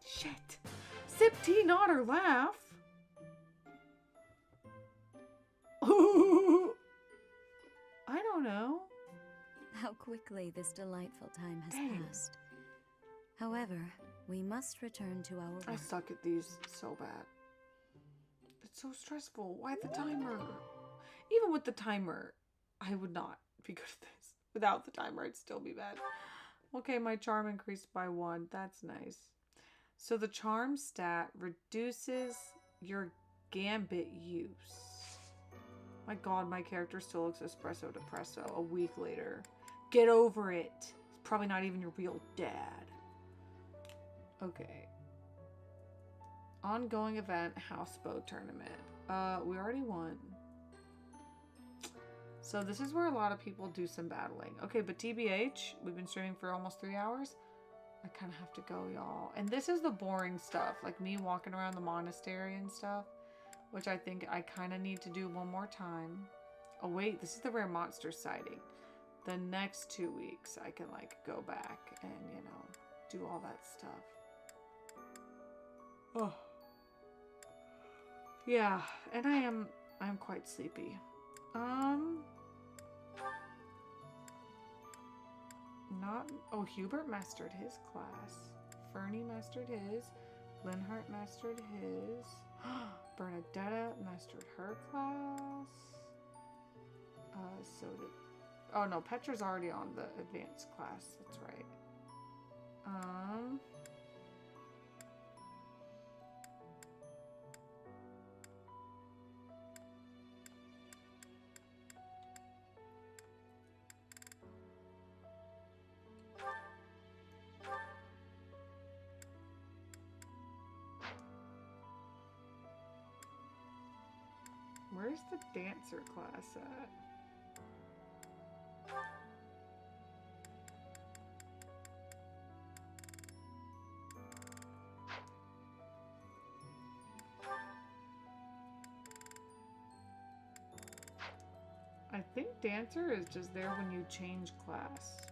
Shit. Sip tea, nod, or laugh. I don't know. How quickly this delightful time has passed. However, we must return to our work. I suck at these so bad. It's so stressful. Why the timer? Even with the timer, I would not be good at this. Without the timer, I'd still be bad. Okay, my charm increased by 1. That's nice. So the charm stat reduces your gambit use. My god, my character still looks espresso depresso a week later. Get over it. He's probably not even your real dad. Okay. Ongoing event, houseboat tournament. We already won. So this is where a lot of people do some battling. Okay, but TBH, we've been streaming for almost 3 hours. I kind of have to go, y'all. And this is the boring stuff, like me walking around the monastery and stuff, which I think I kind of need to do one more time. Oh wait, this is the rare monster sighting. The next 2 weeks I can like go back and, you know, do all that stuff. Oh. Yeah, and I'm quite sleepy. Oh, Hubert mastered his class. Fernie mastered his. Linhart mastered his. Bernadetta mastered her class. So did... Oh no, Petra's already on the advanced class. That's right. Where's the dancer class at? I think dancer is just there when you change class.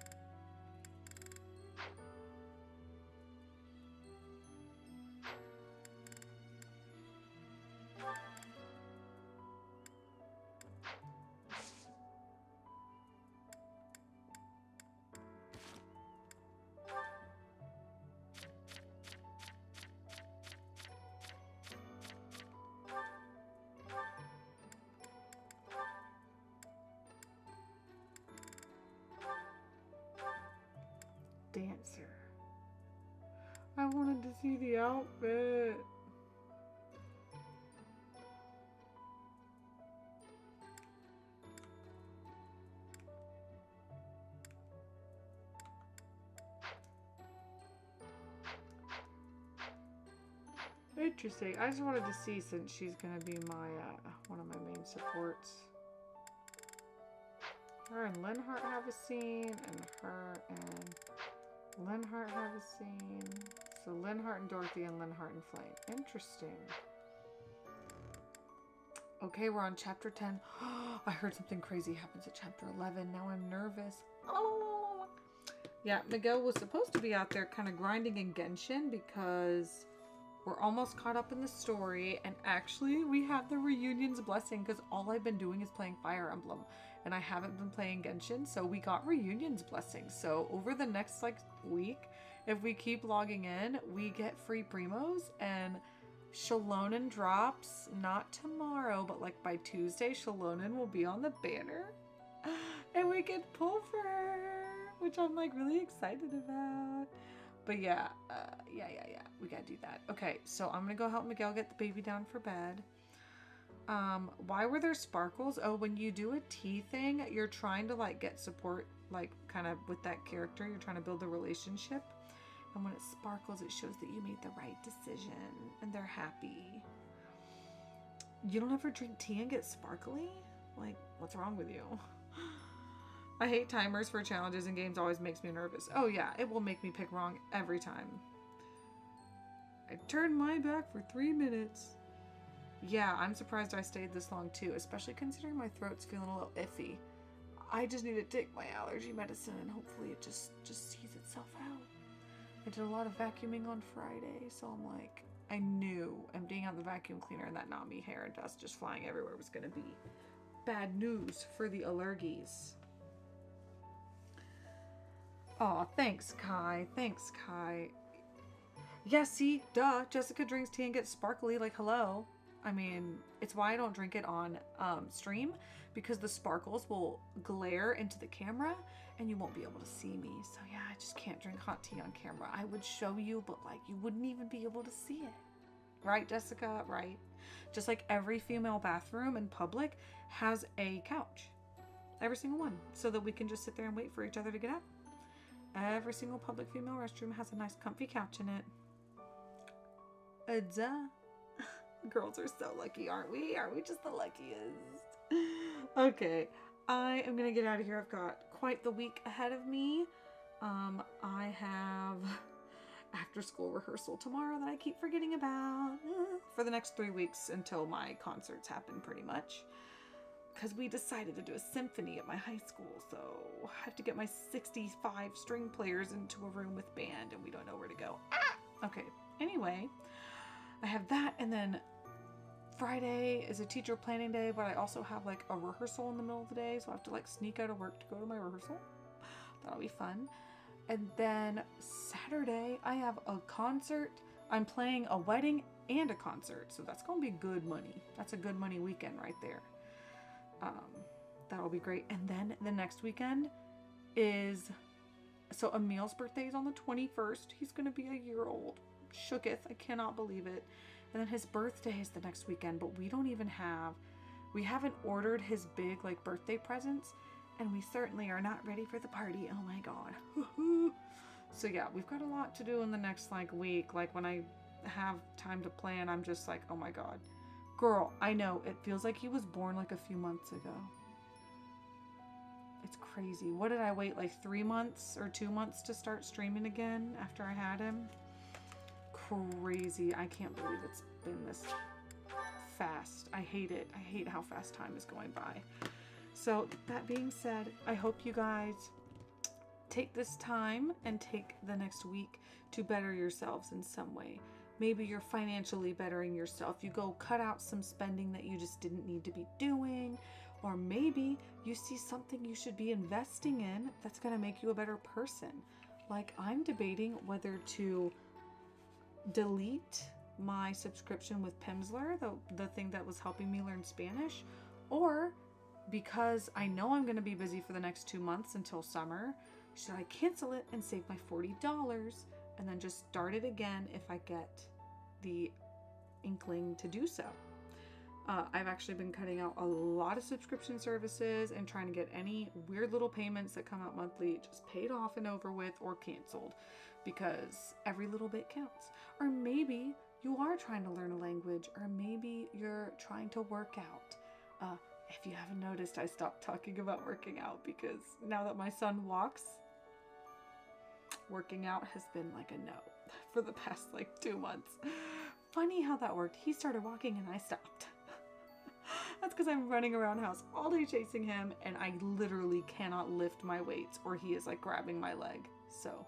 Dancer. I wanted to see the outfit. Interesting. I just wanted to see since she's gonna be my one of my main supports. Her and Linhart have a scene, and her and Linhart have a scene. So Linhart and Dorothy and Linhart and Flame. Interesting. Okay, we're on chapter 10. I heard something crazy happens at chapter 11. Now I'm nervous. Oh. Yeah, Miguel was supposed to be out there kind of grinding in Genshin because we're almost caught up in the story. And actually, we have the reunion's blessing because all I've been doing is playing Fire Emblem. And I haven't been playing Genshin, so we got reunion's blessing. So over the next like week, if we keep logging in, we get free primos, and Shalonen drops not tomorrow, but like by Tuesday, Shalonen will be on the banner, and we can pull for her, which I'm like really excited about. But yeah, we gotta do that. Okay, so I'm gonna go help Miguel get the baby down for bed. Why were there sparkles? Oh, when you do a T thing, you're trying to like get support, like kind of with that character. You're trying to build a relationship. And when it sparkles, it shows that you made the right decision and they're happy. You don't ever drink tea and get sparkly? Like, what's wrong with you? I hate timers for challenges in games. Always makes me nervous. Oh yeah, it will make me pick wrong every time. I turned my back for 3 minutes. Yeah, I'm surprised I stayed this long too, especially considering my throat's feeling a little iffy. I just need to take my allergy medicine and hopefully it just sees itself out. I did a lot of vacuuming on Friday, so I'm like, I knew emptying out the vacuum cleaner and that Nami hair and dust just flying everywhere was gonna be bad news for the allergies. Aw, thanks, Kai. Thanks, Kai. Yeah, see, duh. Jessica drinks tea and gets sparkly, like, hello. I mean, it's why I don't drink it on stream, because the sparkles will glare into the camera and you won't be able to see me. So yeah, I just can't drink hot tea on camera. I would show you, but like you wouldn't even be able to see it. Right, Jessica? Right. Just like every female bathroom in public has a couch. Every single one. So that we can just sit there and wait for each other to get up. Every single public female restroom has a nice comfy couch in it. Duh. Girls are so lucky, aren't we? Aren't we just the luckiest? Okay. I am gonna get out of here. I've got quite the week ahead of me. I have after school rehearsal tomorrow that I keep forgetting about for the next 3 weeks until my concerts happen, pretty much. Because we decided to do a symphony at my high school, so I have to get my 65 string players into a room with band, and we don't know where to go. Okay, anyway, I have that, and then Friday is a teacher planning day, but I also have like a rehearsal in the middle of the day, so I have to like sneak out of work to go to my rehearsal. That'll be fun. And then Saturday, I have a concert. I'm playing a wedding and a concert, so that's gonna be good money. That's a good money weekend right there. That'll be great. And then the next weekend is, so Emil's birthday is on the 21st. He's gonna be a year old. Shooketh, I cannot believe it. And then his birthday is the next weekend, but we haven't ordered his big like birthday presents, and we certainly are not ready for the party. Oh my god. So yeah, we've got a lot to do in the next like week. Like when I have time to plan, I'm just like, oh my god. Girl, I know, it feels like he was born like a few months ago. It's crazy. What did I wait, like 3 months or 2 months to start streaming again after I had him? Crazy. I can't believe it's been this fast. I hate it. I hate how fast time is going by. So that being said, I hope you guys take this time and take the next week to better yourselves in some way. Maybe you're financially bettering yourself. You go cut out some spending that you just didn't need to be doing. Or maybe you see something you should be investing in that's going to make you a better person. Like I'm debating whether to delete my subscription with Pimsleur, the thing that was helping me learn Spanish, or because I know I'm going to be busy for the next 2 months until summer, should I cancel it and save my $40 and then just start it again if I get the inkling to do so? I've actually been cutting out a lot of subscription services and trying to get any weird little payments that come out monthly just paid off and over with or canceled, because every little bit counts. Or maybe you are trying to learn a language, or maybe you're trying to work out. If you haven't noticed, I stopped talking about working out because now that my son walks, working out has been like a no for the past like 2 months. Funny how that worked. He started walking and I stopped. That's because I'm running around the house all day chasing him, and I literally cannot lift my weights or he is like grabbing my leg. So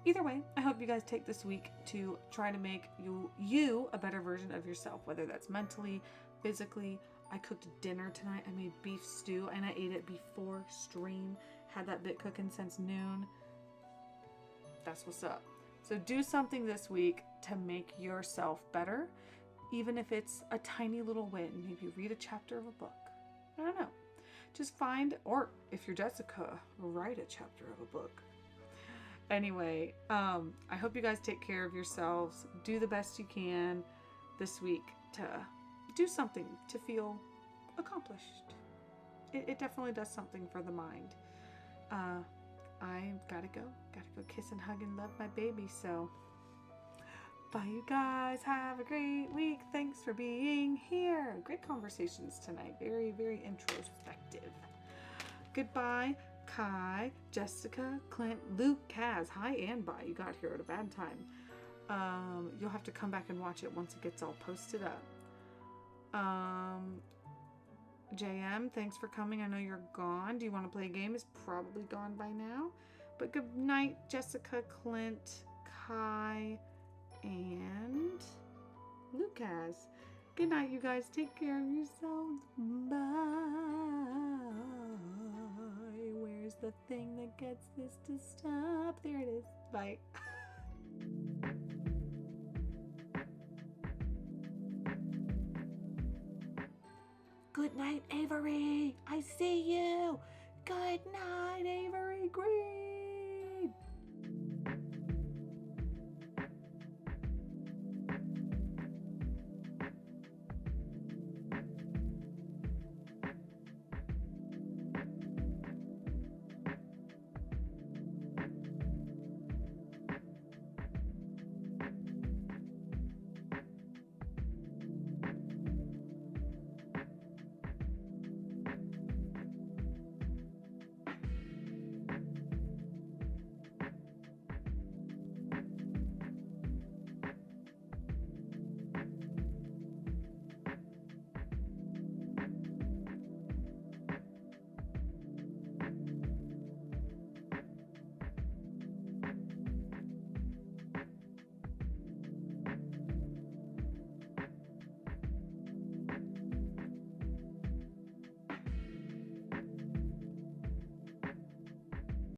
either way, I hope you guys take this week to try to make you a better version of yourself, whether that's mentally, physically. I cooked dinner tonight. I made beef stew and I ate it before stream. Had that bit cooking since noon. That's what's up. So do something this week to make yourself better, even if it's a tiny little win. Maybe read a chapter of a book. I don't know. Just find, or if you're Jessica, write a chapter of a book. Anyway, I hope you guys take care of yourselves. Do the best you can this week to do something to feel accomplished. It definitely does something for the mind. I gotta go kiss and hug and love my baby. So bye you guys, have a great week. Thanks for being here. Great conversations tonight, very, very introspective. Goodbye, Kai, Jessica, Clint, Luke, Kaz. Hi and bye. You got here at a bad time. You'll have to come back and watch it once it gets all posted up. JM, thanks for coming. I know you're gone. Do you want to play a game? It's probably gone by now. But good night, Jessica, Clint, Kai, and Lucas. Good night, you guys. Take care of yourselves. Bye. Where's the thing that gets this to stop? There it is. Bye. Good night, Avery. I see you. Good night, Avery Green.